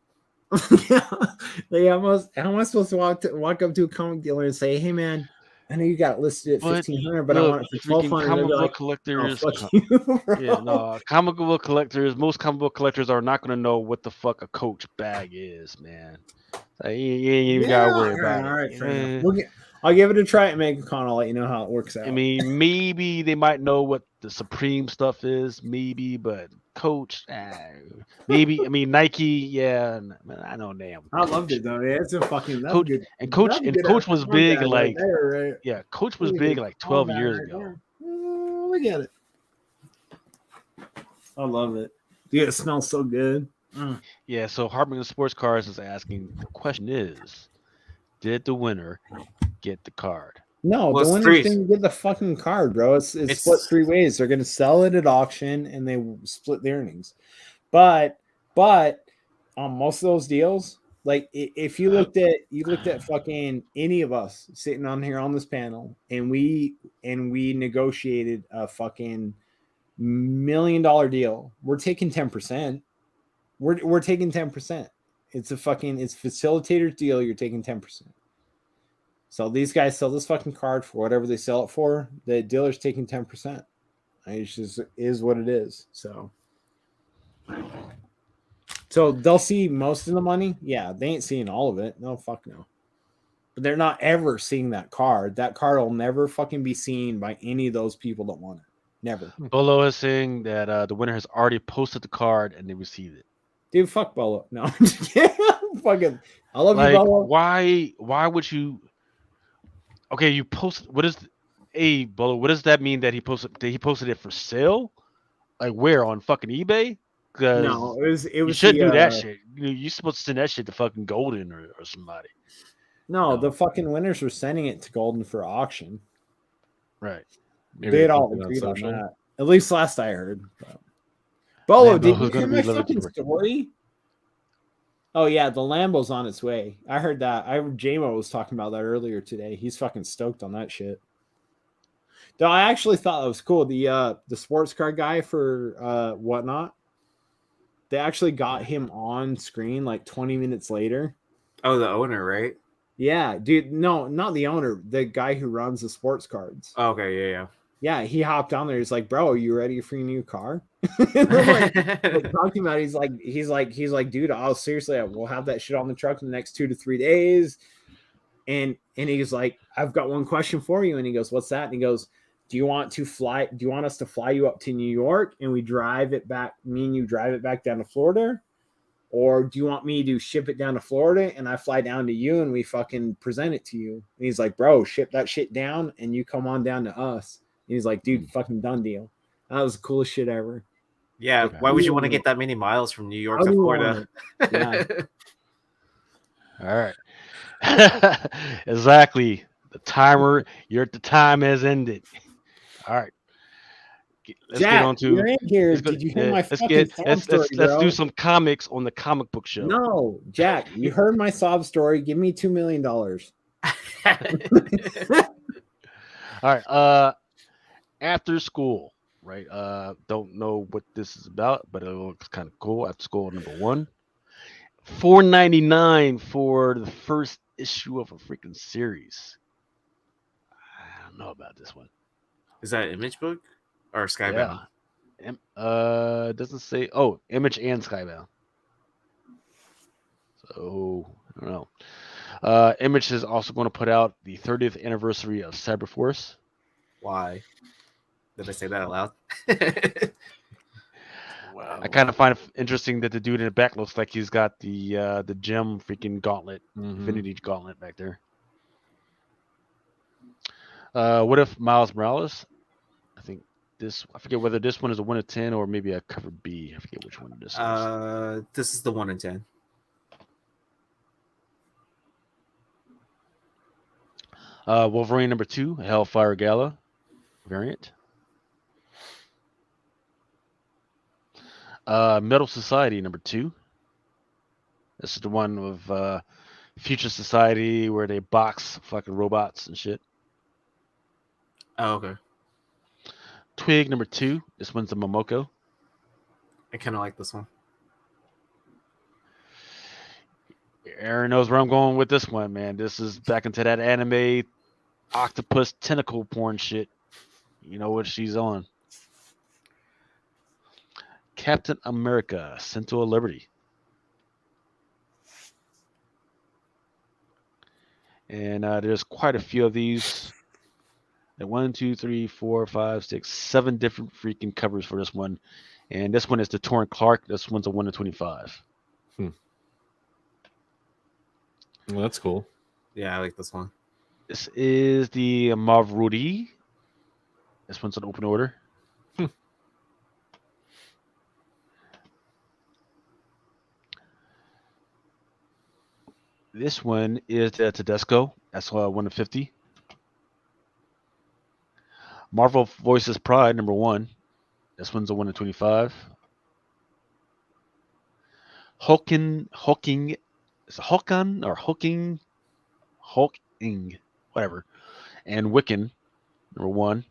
They almost. How am I supposed to walk up to a comic dealer and say, "Hey, man, I know you got it listed at But 1,500, but I look, want it for freaking 1,200." They'd comic be book like, "Oh, collectors. fuck you, bro." Yeah, no, comic book collectors. Most comic book collectors are not gonna know what the fuck a Coach bag is, man. Like, you ain't even Yeah, gotta worry about all it. right, fair enough. I'll give it a try at MegaCon. I'll let you know how it works out. I mean, maybe they might know what the Supreme stuff is, maybe, but Coach, maybe. I mean, Nike, yeah, man, I know damn. I loved it though. Yeah, it's a fucking that's Coach good. and That's Coach a and good Coach ass was Con big bag right like there, right? yeah, Coach was Look at big this like Con 12 bag years right ago. there. Look at it. I love it. Dude, it smells so good. Yeah, so Hartman Sports Cars is asking. The question is, did the winner get the card? No, Well, the it's winner's three. gonna get the fucking card, bro. It's split three ways. They're gonna sell it at auction and they split the earnings. But on most of those deals, like if you looked at fucking any of us sitting on here on this panel and we negotiated a fucking $1 million deal, we're taking 10%. We're taking 10%. It's facilitator's deal. You're taking 10%. So these guys sell this fucking card for whatever they sell it for. The dealer's taking 10%. It just is what it is. So they'll see most of the money. Yeah, they ain't seeing all of it. No, fuck no. But they're not ever seeing that card. That card will never fucking be seen by any of those people that want it. Never. Bolo is saying that the winner has already posted the card and they received it. Dude, fuck Bolo. No, fucking. I love Like, you, Bolo. why would you? Okay, you post. What is? Hey, Bolo, what does that mean that he posted? Did he posted it for sale? Like where on fucking eBay? Because No, it was you shouldn't do that the shit. You're supposed to send that shit to fucking Golden or somebody. no, the fucking winners were sending it to Golden for auction. Right. They had all agreed on that. At least last I heard. Bolo, did you hear my fucking story? Oh yeah, the Lambo's on its way. I heard that. I heard J-Mo was talking about that earlier today. He's fucking stoked on that shit. Though I actually thought that was cool. The sports car guy for Whatnot, they actually got him on screen like 20 minutes later. Oh, the owner, right? Yeah, dude. No, not the owner. The guy who runs the sports cards. Okay, yeah. Yeah, he hopped on there. He's like, "Bro, are you ready for your new car?" like talking about it, he's like, "Dude, I'll seriously, we'll have that shit on the truck in the next 2 to 3 days." And he's like, "I've got one question for you." And he goes, "What's that?" And he goes, "Do you want us to fly you up to New York and we drive it back? Me and you drive it back down to Florida, or do you want me to ship it down to Florida and I fly down to you and we fucking present it to you?" And he's like, "Bro, ship that shit down and you come on down to us." And he's like, "Dude, fucking done deal." That was the coolest shit ever. Yeah, Like, why would you want to get that many miles from New York to Florida? Yeah. All right. Exactly. The timer, the time has ended. All right. Let's Jack, get on to. you're in here. Did you hear my fucking sob story, let's bro? do some comics on the comic book show. No, Jack, you heard my sob story. Give me $2 million. All right. After school, right? Don't know what this is about, but it looks kind of cool. After school #1, $4.99 for the first issue of a freaking series. I don't know about this one. Is that Image Book or Skybound? Yeah. It doesn't say. Oh, Image and Skybound. So I don't know. Image is also going to put out the 30th anniversary of Cyberforce. Why? Did I say that out loud? Wow. I kind of find it interesting that the dude in the back looks like he's got the gem freaking gauntlet, Infinity Gauntlet back there. What if Miles Morales? I forget whether this one is a 1 of 10 or maybe a cover B. I forget which one this is. This is the 1 in 10. Wolverine #2, Hellfire Gala variant. Metal Society #2. This is the one with Future Society where they box fucking robots and shit. Oh, okay. Twig #2. This one's a Momoko. I kind of like this one. Aaron knows where I'm going with this one, man. This is back into that anime octopus tentacle porn shit. You know what she's on. Captain America, Sentinel of Liberty. And there's quite a few of these. 1, 2, 3, 4, 5, 6, 7 different freaking covers for this one. And this one is the Torrent Clark. This one's a 1 in 25. Well, that's cool. Yeah, I like this one. This is the Mavrudi. This one's an open order. This one is the Tedesco. That's 1 in 50. Marvel Voices Pride, number 1. This one's a 1 in 25. Hulking, is it Hulkan or Hulking, whatever. And Wiccan, number 1.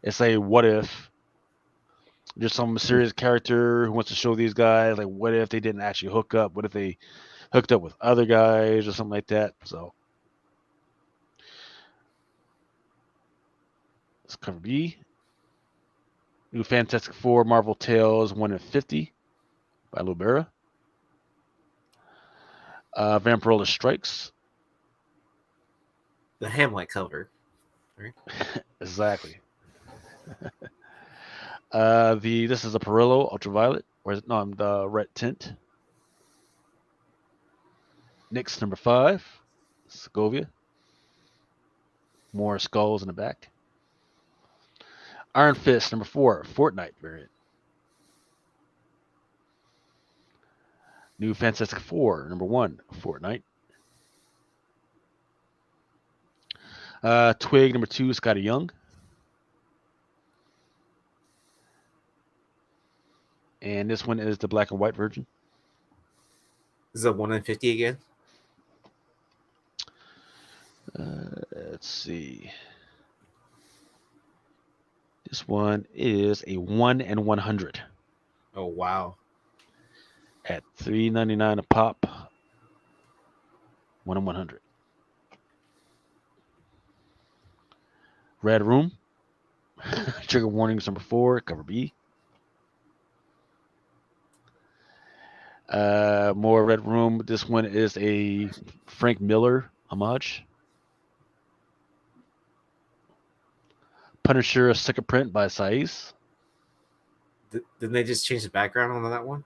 It's a what if. There's some mysterious character who wants to show these guys, like, what if they didn't actually hook up? What if they hooked up with other guys or something like that? So, let's cover B. New Fantastic Four Marvel Tales 1 in 50 by Lubera. Vampirella Strikes. The Hamlet cover. Right? Exactly. This is a Perillo Ultraviolet. Or is it? No, I'm the red tint. Nyx number 5. Segovia. More skulls in the back. Iron Fist number 4. Fortnite variant. New Fantastic Four number 1. Fortnite. Twig number 2. Scotty Young. And this one is the black and white version. Is it 1 in 50 again? Let's see. This one is a 1 in 100. Oh, wow. At $3.99 a pop. 1 in 100. Red Room. Trigger warnings number 4, cover B. More Red Room. This one is a Frank Miller homage. Punisher, a second print by Saiz. Didn't they just change the background on that one?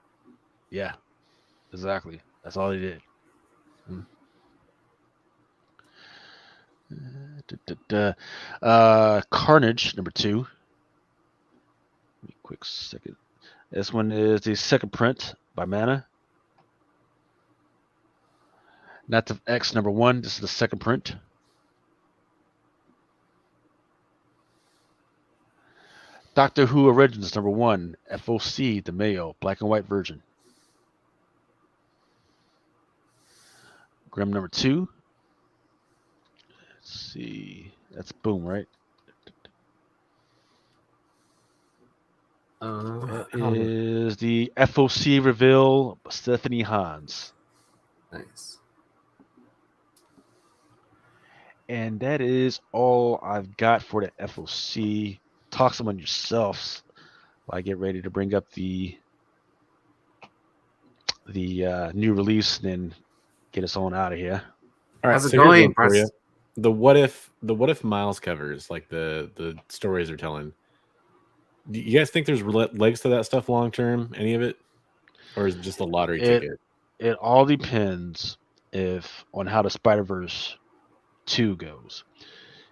Yeah, exactly. That's all they did. Carnage number 2. Quick second. This one is the second print by Mana. Native X number 1. This is the second print. Doctor Who Origins number 1. FOC, the Mayo, black and white version. Grimm number 2. Let's see. That's Boom, right? Is the FOC reveal Stephanie Hans. Nice. And that is all I've got for the FOC. Talk some on yourselves while I get ready to bring up the new release and then get us on out of here. All right, How's it so here's going, one for Press? you. The what if Miles covers, like the stories they're telling. Do you guys think there's legs to that stuff long term? Any of it, or is it just a lottery ticket? It all depends on how the Spider-Verse 2 goes.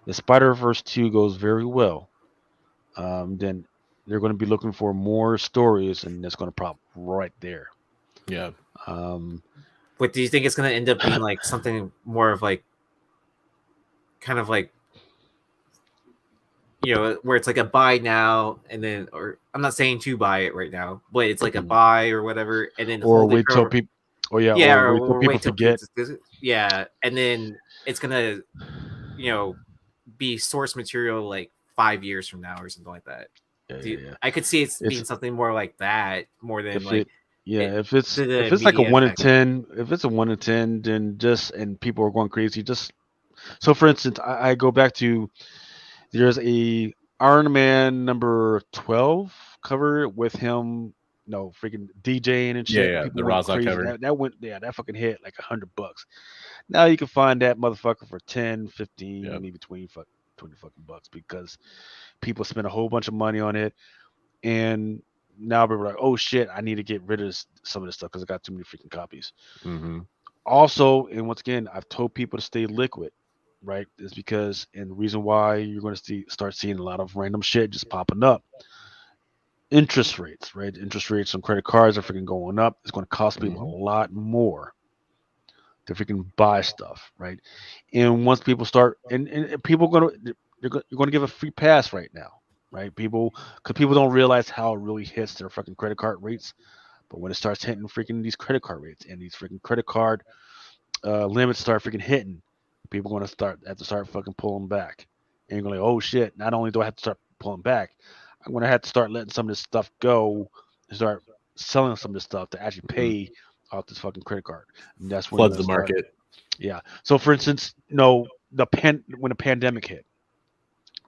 If Spider-Verse 2 goes very well, then they're going to be looking for more stories, and that's going to pop right there. Yeah. But do you think it's going to end up being like something more of like, kind of like, you know, where it's like a buy now and then, or I'm not saying to buy it right now, but it's like a buy or whatever, and then Or hold it wait for- till people. Oh yeah. yeah, Or wait till people wait till forget. yeah, and then it's gonna, you know, be source material like 5 years from now or something like that. Yeah. I could see it being something more like that, more than If like, Yeah, if it's the if it's like a media 1 in effect. 10, if it's a 1 in 10, then just and people are going crazy. Just so, for instance, I go back to there's a Iron Man number 12 cover with him, no freaking DJing and Yeah, shit. yeah, People the went Raza crazy. cover. That went, yeah, that fucking hit like $100. Now you can find that motherfucker for 10, 15, Yep. maybe 20 fucking bucks because people spend a whole bunch of money on it, and now people are like, oh shit, I need to get rid of some of this stuff because I got too many freaking copies. Mm-hmm. Also, and once again, I've told people to stay liquid, right? Is because, and the reason why you're going to start seeing a lot of random shit just popping up. Interest rates, right? Interest rates on credit cards are freaking going up. It's going to cost people a lot more to freaking buy stuff, right? And once people start, and people are going to, you're going to give a free pass right now, right? Because people don't realize how it really hits their fucking credit card rates. But when it starts hitting freaking these credit card rates and these freaking credit card limits start freaking hitting, people are going to have to start fucking pulling back. And you're going to like, oh shit, not only do I have to start pulling back, I'm going to have to start letting some of this stuff go and start selling some of this stuff to actually pay off this fucking credit card. And that's when Floods you're the gonna start. market. Yeah. So for instance, when the pandemic hit,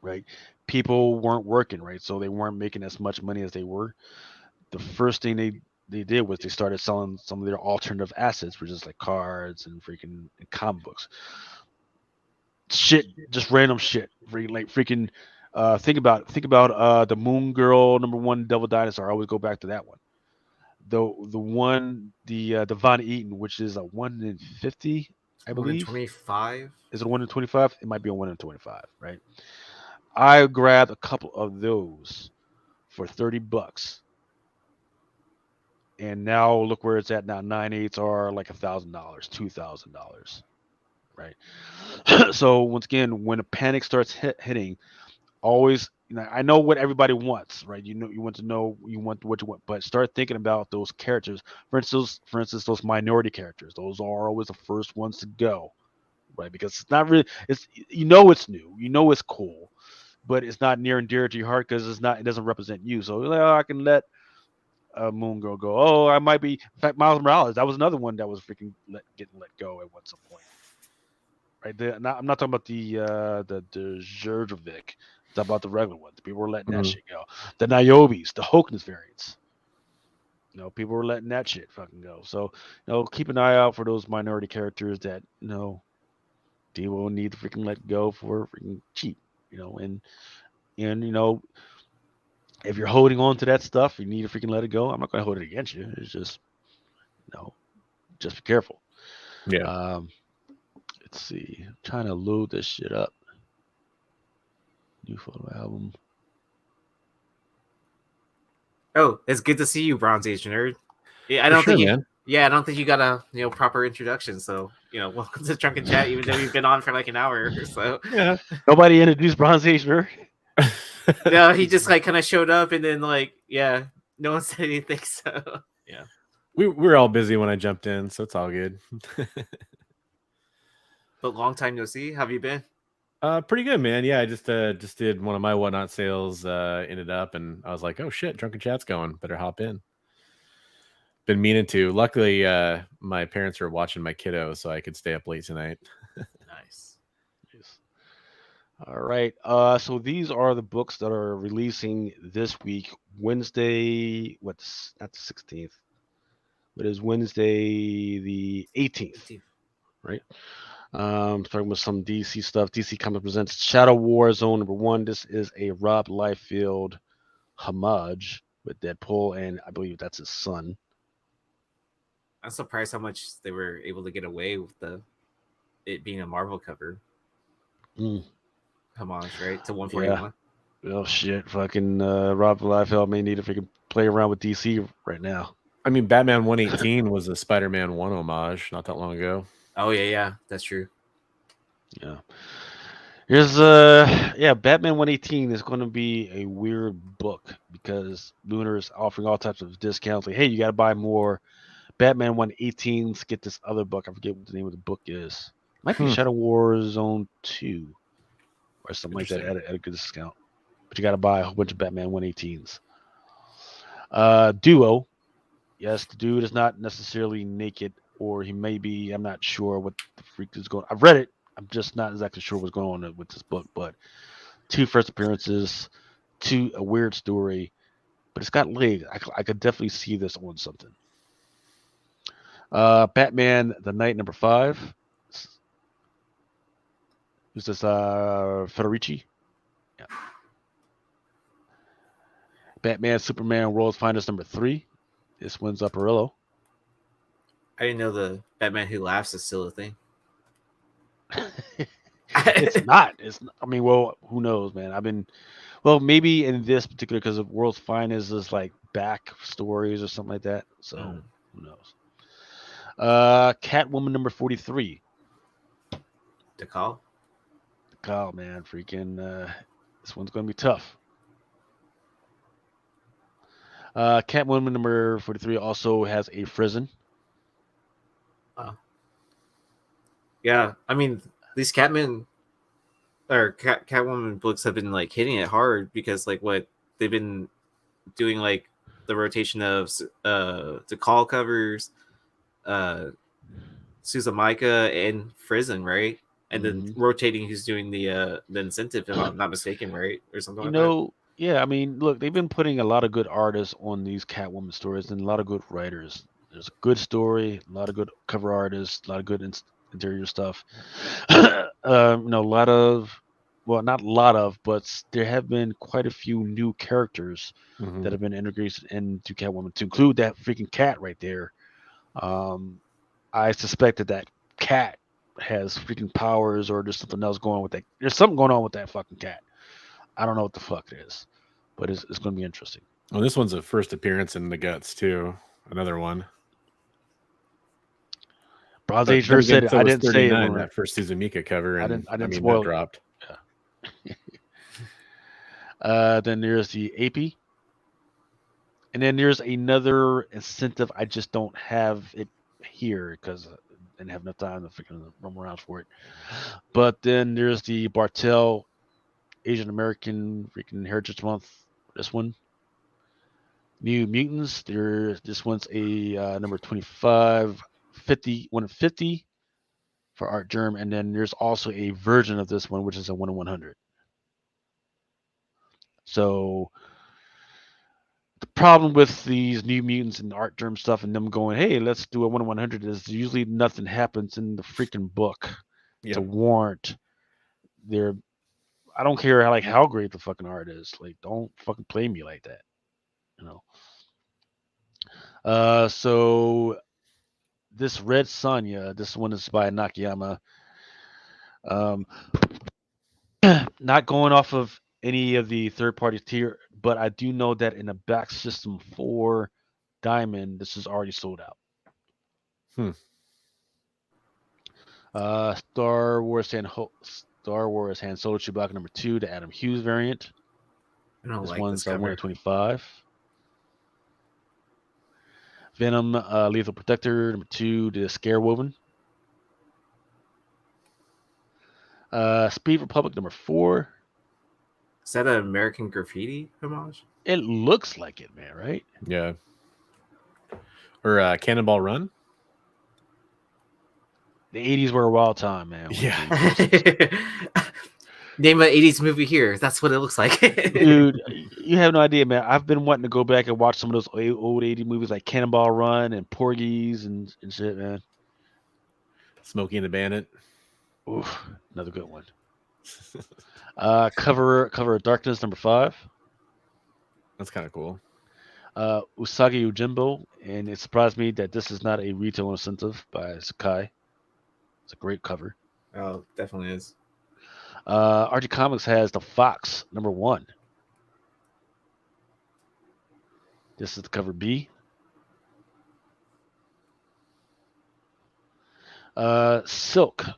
right? People weren't working, right? So they weren't making as much money as they were. The first thing they did was they started selling some of their alternative assets, which is like cards and freaking comic books. Shit, just random shit. Freaking think about the Moon Girl #1 Devil Dinosaur. I always go back to that one. The Von Eaton, which is a 1 in 50, I believe. 25. Is it a 1 in 25? It might be a 1 in 25, right? I grabbed a couple of those for $30. And now look where it's at now. 9/8 are like $1,000, $2,000, right? So once again, when a panic starts hitting, always, I know what everybody wants, right? You want to know, you want what you want, but start thinking about those characters. For instance, those minority characters. Those are always the first ones to go, right? Because it's not really, it's it's new, it's cool, but it's not near and dear to your heart because it doesn't represent you. So I can let Moon Girl go. Oh, I might be. In fact, Miles Morales, that was another one that was freaking getting let go at some point. Right there. I'm not talking about the Zerjovic. It's about the regular ones. People were letting that shit go. The Niobes, the Hokness variants. People were letting that shit fucking go. So, keep an eye out for those minority characters that they will need to freaking let go for freaking cheap. And if you're holding on to that stuff, you need to freaking let it go. I'm not going to hold it against you. It's just, just be careful. Yeah. Let's see. I'm trying to load this shit up. New photo album. Oh, it's good to see you, Bronze Age nerd. Yeah, I don't think you got a proper introduction. So welcome to Drunken Chat, even though you've been on for like an hour or so. Yeah. Nobody introduced Bronze Age nerd. No, he just kind of showed up and then no one said anything. So yeah, we were all busy when I jumped in, so it's all good. But long time no see. How have you been? Pretty good, man. Yeah, I just did one of my whatnot sales. Ended up, and I was like, oh shit, Drunken Chat's going. Better hop in. Been meaning to. Luckily, my parents were watching my kiddo, so I could stay up late tonight. Nice. All right. So these are the books that are releasing this week, Wednesday. What's not the 16th, but it's Wednesday the 18th, right? Starting with some DC stuff. DC Comics presents Shadow War Zone #1. This is a Rob Liefeld homage with Deadpool, and I believe that's his son. I'm surprised how much they were able to get away with it being a Marvel cover. Homage, right? To 141. Yeah. Oh shit! Fucking Rob Liefeld may need to freaking play around with DC right now. I mean, Batman 118 was a Spider-Man 1 homage not that long ago. Oh yeah, that's true. Yeah. Here's Batman 118 is going to be a weird book because Lunar is offering all types of discounts. Like, hey, you got to buy more Batman 118s. Get this other book. I forget what the name of the book is. Might be Shadow War Zone 2 or something like that at a good discount. But you got to buy a whole bunch of Batman 118s. Duo, Yes, the dude is not necessarily naked, or he may be. I'm not sure what the freak is going. I've read it. I'm just not exactly sure what's going on with this book. But 2 first appearances, 2 a weird story, but it's got legs. I could definitely see this on something. Batman, the Night, number 5. Who's this? Federici. Yeah. Batman, Superman, World's Finest, number 3. This one's Apparillo. I didn't know the Batman Who Laughs is still a thing. It's not. I mean, well, who knows, man? Well, maybe in this particular, because of World's Finest is like back stories or something like that. So who knows? Catwoman, number 43. The Call, man, freaking. This one's gonna be tough. Catwoman, number 43, also has a Frizzen. Yeah, I mean these Catwoman books have been like hitting it hard because like what they've been doing, like the rotation of the Call covers, Suzamika and Frizzen, right? And then rotating who's doing the incentive, if I'm not mistaken, right? Or something like that. Yeah, I mean, look, they've been putting a lot of good artists on these Catwoman stories and a lot of good writers. There's a good story, a lot of good cover artists, a lot of good interior stuff. A lot of, well, not a lot of, but there have been quite a few new characters that have been integrated into Catwoman, to include that freaking cat right there. I suspect that cat has freaking powers, or there's something else going on with that. There's something going on with that fucking cat. I don't know what the fuck it is, but it's going to be interesting. Well, this one's a first appearance in the Guts too. Another one. Bronze Age Nerd said it. I didn't say it when that first Suzamika cover, and I didn't spoil that dropped. Yeah. Then there's the AP, and then there's another incentive. I just don't have it here because I didn't have enough time to freaking roam around for it. But then there's the Bartel Asian American freaking Heritage Month. This one. New Mutants. This one's a number 25, 50, 1 of 50 for Art Germ, and then there's also a version of this one which is a 1 of 100. So the problem with these New Mutants and Art Germ stuff and them going, hey, let's do a 1 of 100 is usually nothing happens in the freaking book to warrant their. I don't care how great the fucking art is. Like, don't fucking play me like that. So this Red Sonja, this one is by Nakayama. Not going off of any of the third party tier, but I do know that in the back system for Diamond, this is already sold out. Star Wars Han Solo Chewbacca number 2, the Adam Hughes variant. This one's 1 of 25. Venom, Lethal Protector, number 2, the Scarewoven. Speed Republic, number 4. Is that an American Graffiti homage? It looks like it, man, right? Yeah. Or Cannonball Run? The 80s were a wild time, man. Yeah. Name an 80s movie here. That's what it looks like. Dude, you have no idea, man. I've been wanting to go back and watch some of those old 80s movies like Cannonball Run and Porgies and shit, man. Smokey and the Bandit. Oof, another good one. Cover of Darkness, number 5. That's kind of cool. Usagi Yojimbo, and it surprised me that this is not a retail incentive by Sakai. It's a great cover. Oh, definitely is. Archie Comics has the Fox, number 1. This is the cover B. Silk, I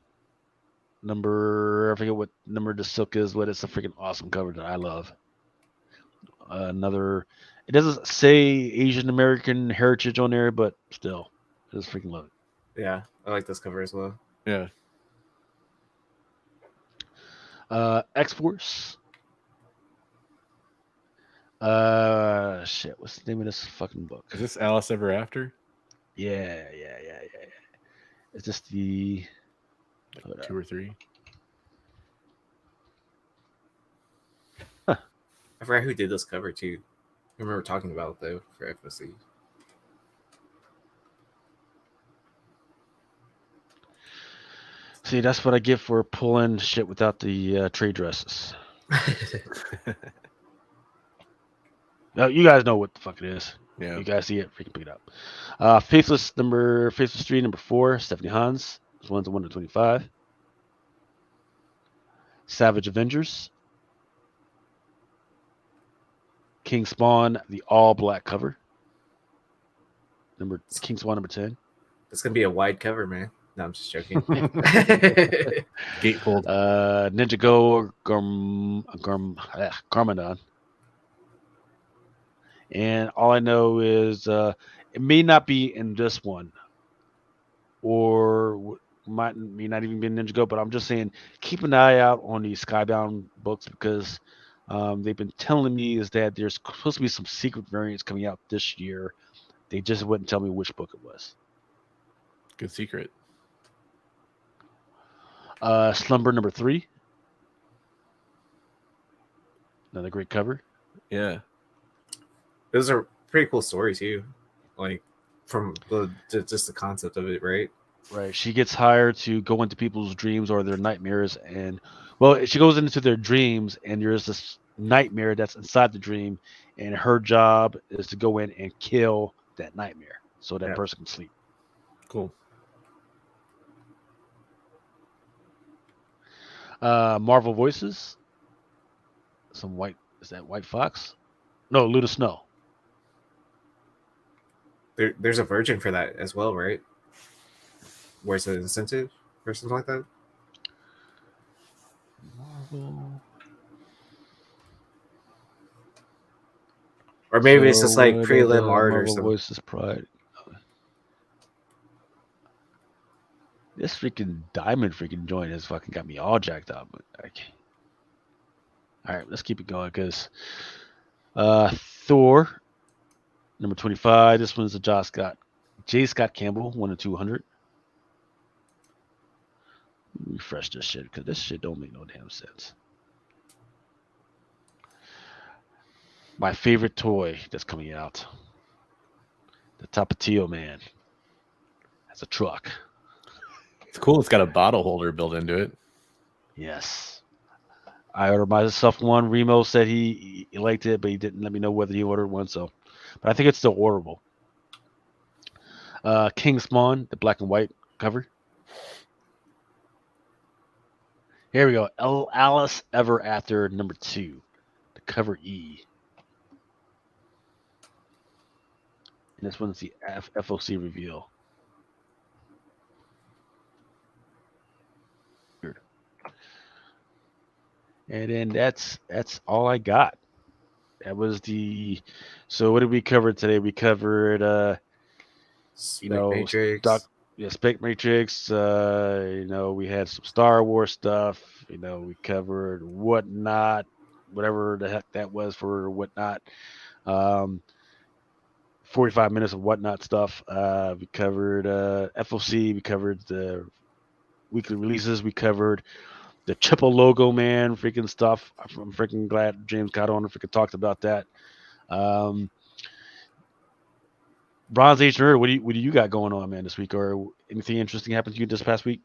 forget what number the Silk is, but it's a freaking awesome cover that I love. It doesn't say Asian American heritage on there, but still, I just freaking love it. Yeah, I like this cover as well. Yeah. X-Force. Shit. What's the name of this fucking book? Is this Alice Ever After? Yeah. Is this the like 2 or 3? I forgot who did this cover too. I remember talking about it though for FOC. See, that's what I get for pulling shit without the trade dresses. Now, you guys know what the fuck it is. Yeah. You guys see it, freaking pick it up. Faithless 3, number 4, Stephanie Hans. This one's a 1-25. Savage Avengers. King Spawn, the all black cover. King Spawn number 10. It's gonna be a wide cover, man. No, I'm just joking. Gatefold. Ninja Go Garmadon. And all I know is it may not be in this one, or may not even be in Ninja Go, but I'm just saying keep an eye out on these Skybound books because they've been telling me is that there's supposed to be some secret variants coming out this year. They just wouldn't tell me which book it was. Good secret. Slumber number 3. Another great cover. Yeah. Those are pretty cool stories too. Like from just the concept of it, right? Right. She gets hired to go into people's dreams or their nightmares. And, well, she goes into their dreams and there's this nightmare that's inside the dream. And her job is to go in and kill that nightmare so that person can sleep. Cool. Marvel Voices. Is that White Fox? No, Luda Snow. There's a version for that as well, right? Where's the incentive or something like that? Marvel. Or maybe it's just like prelim art or Marvel something. Voices Pride. This freaking diamond freaking joint has fucking got me all jacked up. All right, let's keep it going because Thor number 25. This one's a J. Scott Campbell, 1-200. Refresh this shit because this shit don't make no damn sense. My favorite toy that's coming out. The Tapatio Man. That's a truck. It's cool. It's got a bottle holder built into it. Yes. I ordered myself one. Remo said he liked it, but he didn't let me know whether he ordered one. So, but I think it's still orderable. King Spawn, the black and white cover. Here we go. Alice Ever After number 2, the cover E. And this one's the FOC reveal. And then that's all I got. That was so what did we cover today? We covered Matrix. Spec Matrix, we had some Star Wars stuff, we covered Whatnot, whatever the heck that was for Whatnot. 45 minutes of Whatnot stuff. We covered FOC, we covered the weekly releases, we covered the triple logo, man, freaking stuff. I'm freaking glad James got on and freaking talked about that. Bronze Age Nerd, what do you got going on, man, this week? Or anything interesting happened to you this past week?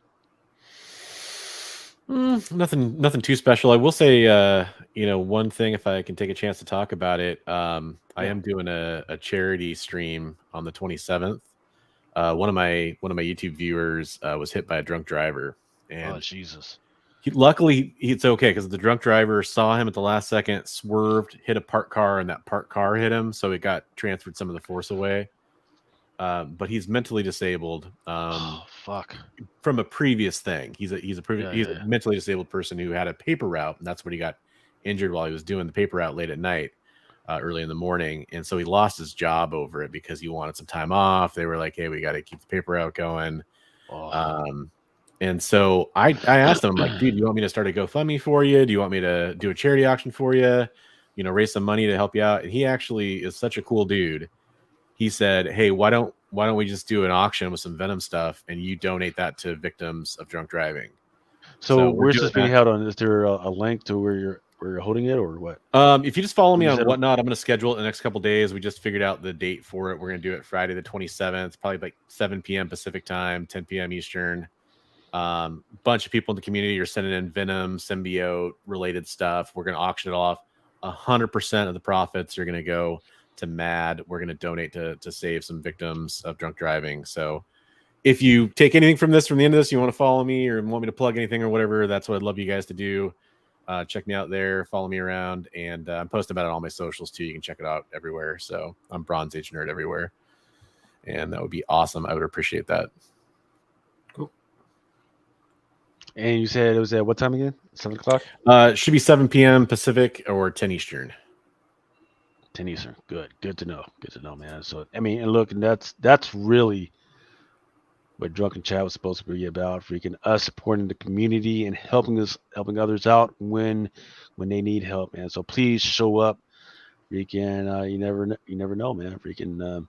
Nothing too special. I will say, one thing, if I can take a chance to talk about it, I am doing a charity stream on the 27th. One of my YouTube viewers was hit by a drunk driver, and Jesus. Luckily, it's okay because the drunk driver saw him at the last second, swerved, hit a parked car, and that parked car hit him, so it got transferred some of the force away. But he's mentally disabled. Fuck. From a previous thing. He's a mentally disabled person who had a paper route, and that's when he got injured while he was doing the paper route late at night, early in the morning, and so he lost his job over it because he wanted some time off. They were like, "Hey, we got to keep the paper route going." And so I asked him, like, dude, do you want me to start a GoFundMe for you? Do you want me to do a charity auction for you? raise some money to help you out. And he actually is such a cool dude. He said, hey, why don't we just do an auction with some Venom stuff and you donate that to victims of drunk driving? So we're where's doing this being that. held on? Is there a link to where you're holding it or what? If you just follow me You on said- Whatnot, I'm going to schedule it the next couple days. We just figured out the date for it. We're going to do it Friday the 27th, probably like 7 p.m. Pacific time, 10 p.m. Eastern. Bunch of people in the community are sending in Venom, symbiote related stuff. We're going to auction it off. 100% of the profits are going to go to MAD. We're going to donate to save some victims of drunk driving. So if you take anything from the end of this, you want to follow me or want me to plug anything or whatever, that's what I'd love you guys to do. Check me out there, follow me around, and I'm posting about it on all my socials too. You can check it out everywhere. So I'm Bronze Age Nerd everywhere, and that would be awesome. I would appreciate that. Cool. And you said it was at what time again? 7 o'clock? It should be 7 p.m. Pacific or 10 Eastern. 10 Eastern. Good to know, man. So I mean, and look, and that's really what Drunken Chat was supposed to be about. Freaking us supporting the community and helping others out when they need help, man. So please show up. Freaking you never know, man. Freaking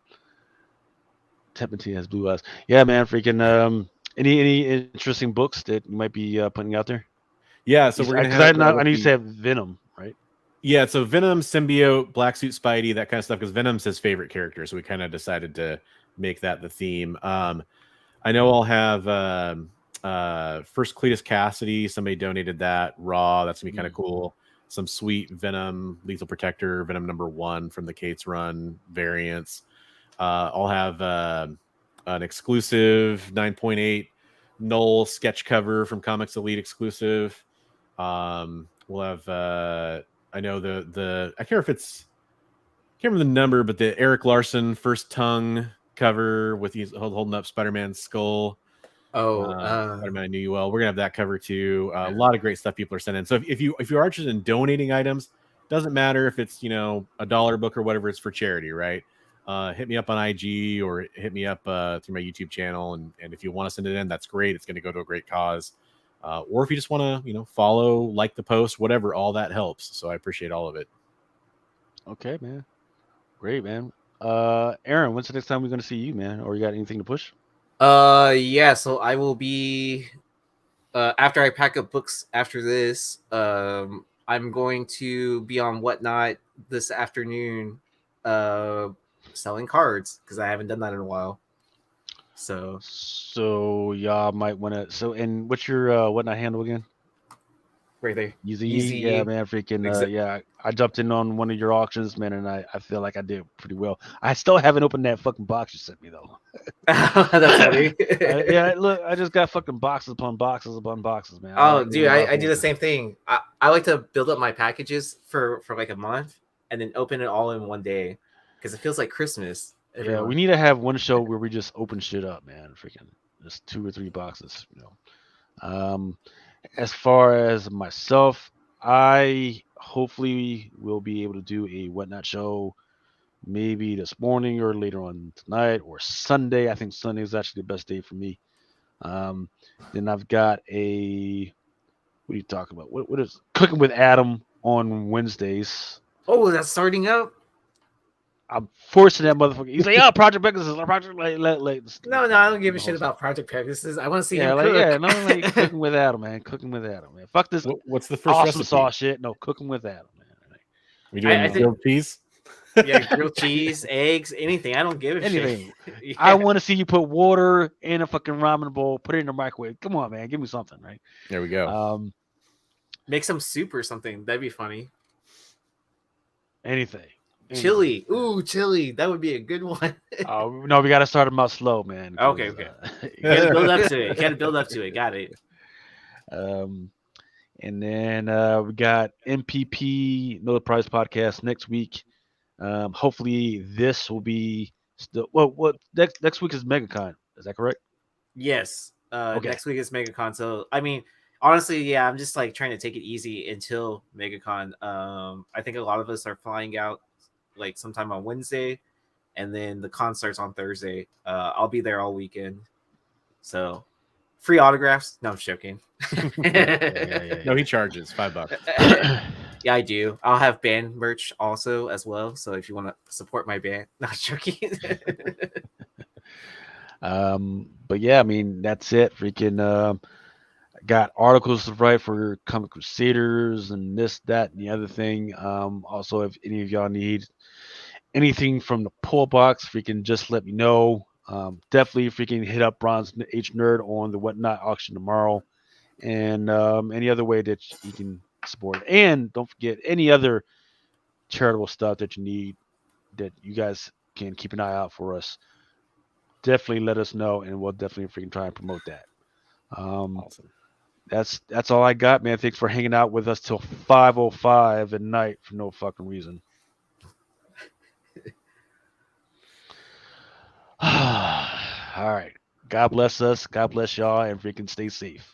Templeton has blue eyes. Yeah, man. Freaking any interesting books that you might be putting out there? Yeah, so we're gonna because I know you said Venom, right? Yeah, so Venom, Symbiote, Black Suit Spidey, that kind of stuff, because Venom's his favorite character, so we kind of decided to make that the theme. I know I'll have first Cletus Cassidy. Somebody donated that raw. That's gonna be kind of cool. Some sweet Venom, Lethal Protector, Venom number 1 from the Kate's Run variants. I'll have an exclusive 9.8 Null sketch cover from Comics Elite exclusive. We'll have I know the I can't remember the number, but the Eric Larson first tongue cover with he's holding up Spider-Man's skull. Spider-Man, I knew you well. We're gonna have that cover too. A lot of great stuff people are sending. So if you are interested in donating items, doesn't matter if it's $1 book or whatever, it's for charity, right? Hit me up on IG or hit me up through my YouTube channel, and if you want to send it in, that's great. It's going to go to a great cause. Or if you just want to follow, like the post, whatever, all that helps. So I appreciate all of it. Okay, man. Great, man. Aaron, when's the next time we're going to see you, man? Or you got anything to push? Yeah, so I will be after I pack up books after this, I'm going to be on Whatnot this afternoon selling cards because I haven't done that in a while. So y'all might want to. So, and what's your Whatnot handle again? Right there. Easy. Yeah, man. Freaking yeah. I jumped in on one of your auctions, man, and I feel like I did pretty well. I still haven't opened that fucking box you sent me though. That's funny. Yeah, look, I just got fucking boxes upon boxes upon boxes, man. Oh, dude, I do the same thing. I like to build up my packages for like a month and then open it all in one day because it feels like Christmas. Yeah, we need to have one show where we just open shit up, man. Freaking just 2 or 3 boxes, As far as myself, I hopefully will be able to do a Whatnot show maybe this morning or later on tonight or Sunday. I think Sunday is actually the best day for me. Then I've got what are you talking about? What is Cooking with Adam on Wednesdays? Oh, that's starting up. I'm forcing that motherfucker. He's like, "Oh, Project Pegasus, Project like." No, I don't give a shit about Project Pegasus. I want to see him cook. Yeah, no, like Cooking with Adam, man. Cooking with Adam, man. Fuck this. What's the first awesome recipe? sauce shit? No, Cooking with Adam, man. We doing grilled cheese? Yeah, grilled cheese, eggs, anything. I don't give a anything. shit. Yeah. I want to see you put water in a fucking ramen bowl, put it in the microwave. Come on, man, give me something, right? There we go. Make some soup or something. That'd be funny. Anything. Chili. Ooh, chili. That would be a good one. Oh, no, we got to start them out slow, man. Okay. You gotta build up to it. Got it. And then we got MPP, No Prize Podcast next week. Hopefully this will be still. What next week is MegaCon. Is that correct? Yes. Okay. Next week is MegaCon. So, I mean, honestly, yeah, I'm just like trying to take it easy until MegaCon. I think a lot of us are flying out like sometime on Wednesday, and then the con starts on Thursday. I'll be there all weekend. So, free autographs. No, I'm joking. No, he charges $5. Yeah, I do. I'll have band merch also as well. So if you want to support my band, not joking. But yeah, I mean that's it. Freaking got articles to write for Comic Crusaders and this, that, and the other thing. Also, if any of y'all need anything from the pull box, freaking just let me know. Definitely freaking hit up Bronze H Nerd on the Whatnot auction tomorrow, and any other way that you can support. And don't forget any other charitable stuff that you need that you guys can keep an eye out for us. Definitely let us know, and we'll definitely freaking try and promote that. Awesome. That's all I got, man. Thanks for hanging out with us till 5:05 at night for no fucking reason. All right. God bless us. God bless y'all, and freaking stay safe.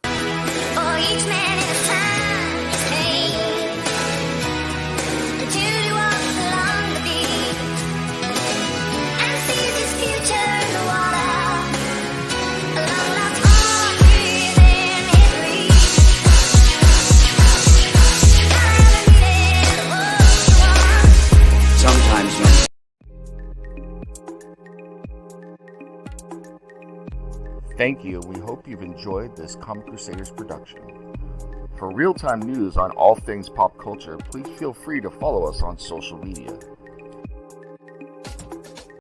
For each man in his time is pain. The duty walks along the beach and sees his future in the water. Along lost arms within his reach. Gotta have a meeting the world wants. Sometimes when Thank you. We hope you've enjoyed this Comic Crusaders production. For real-time news on all things pop culture, please feel free to follow us on social media.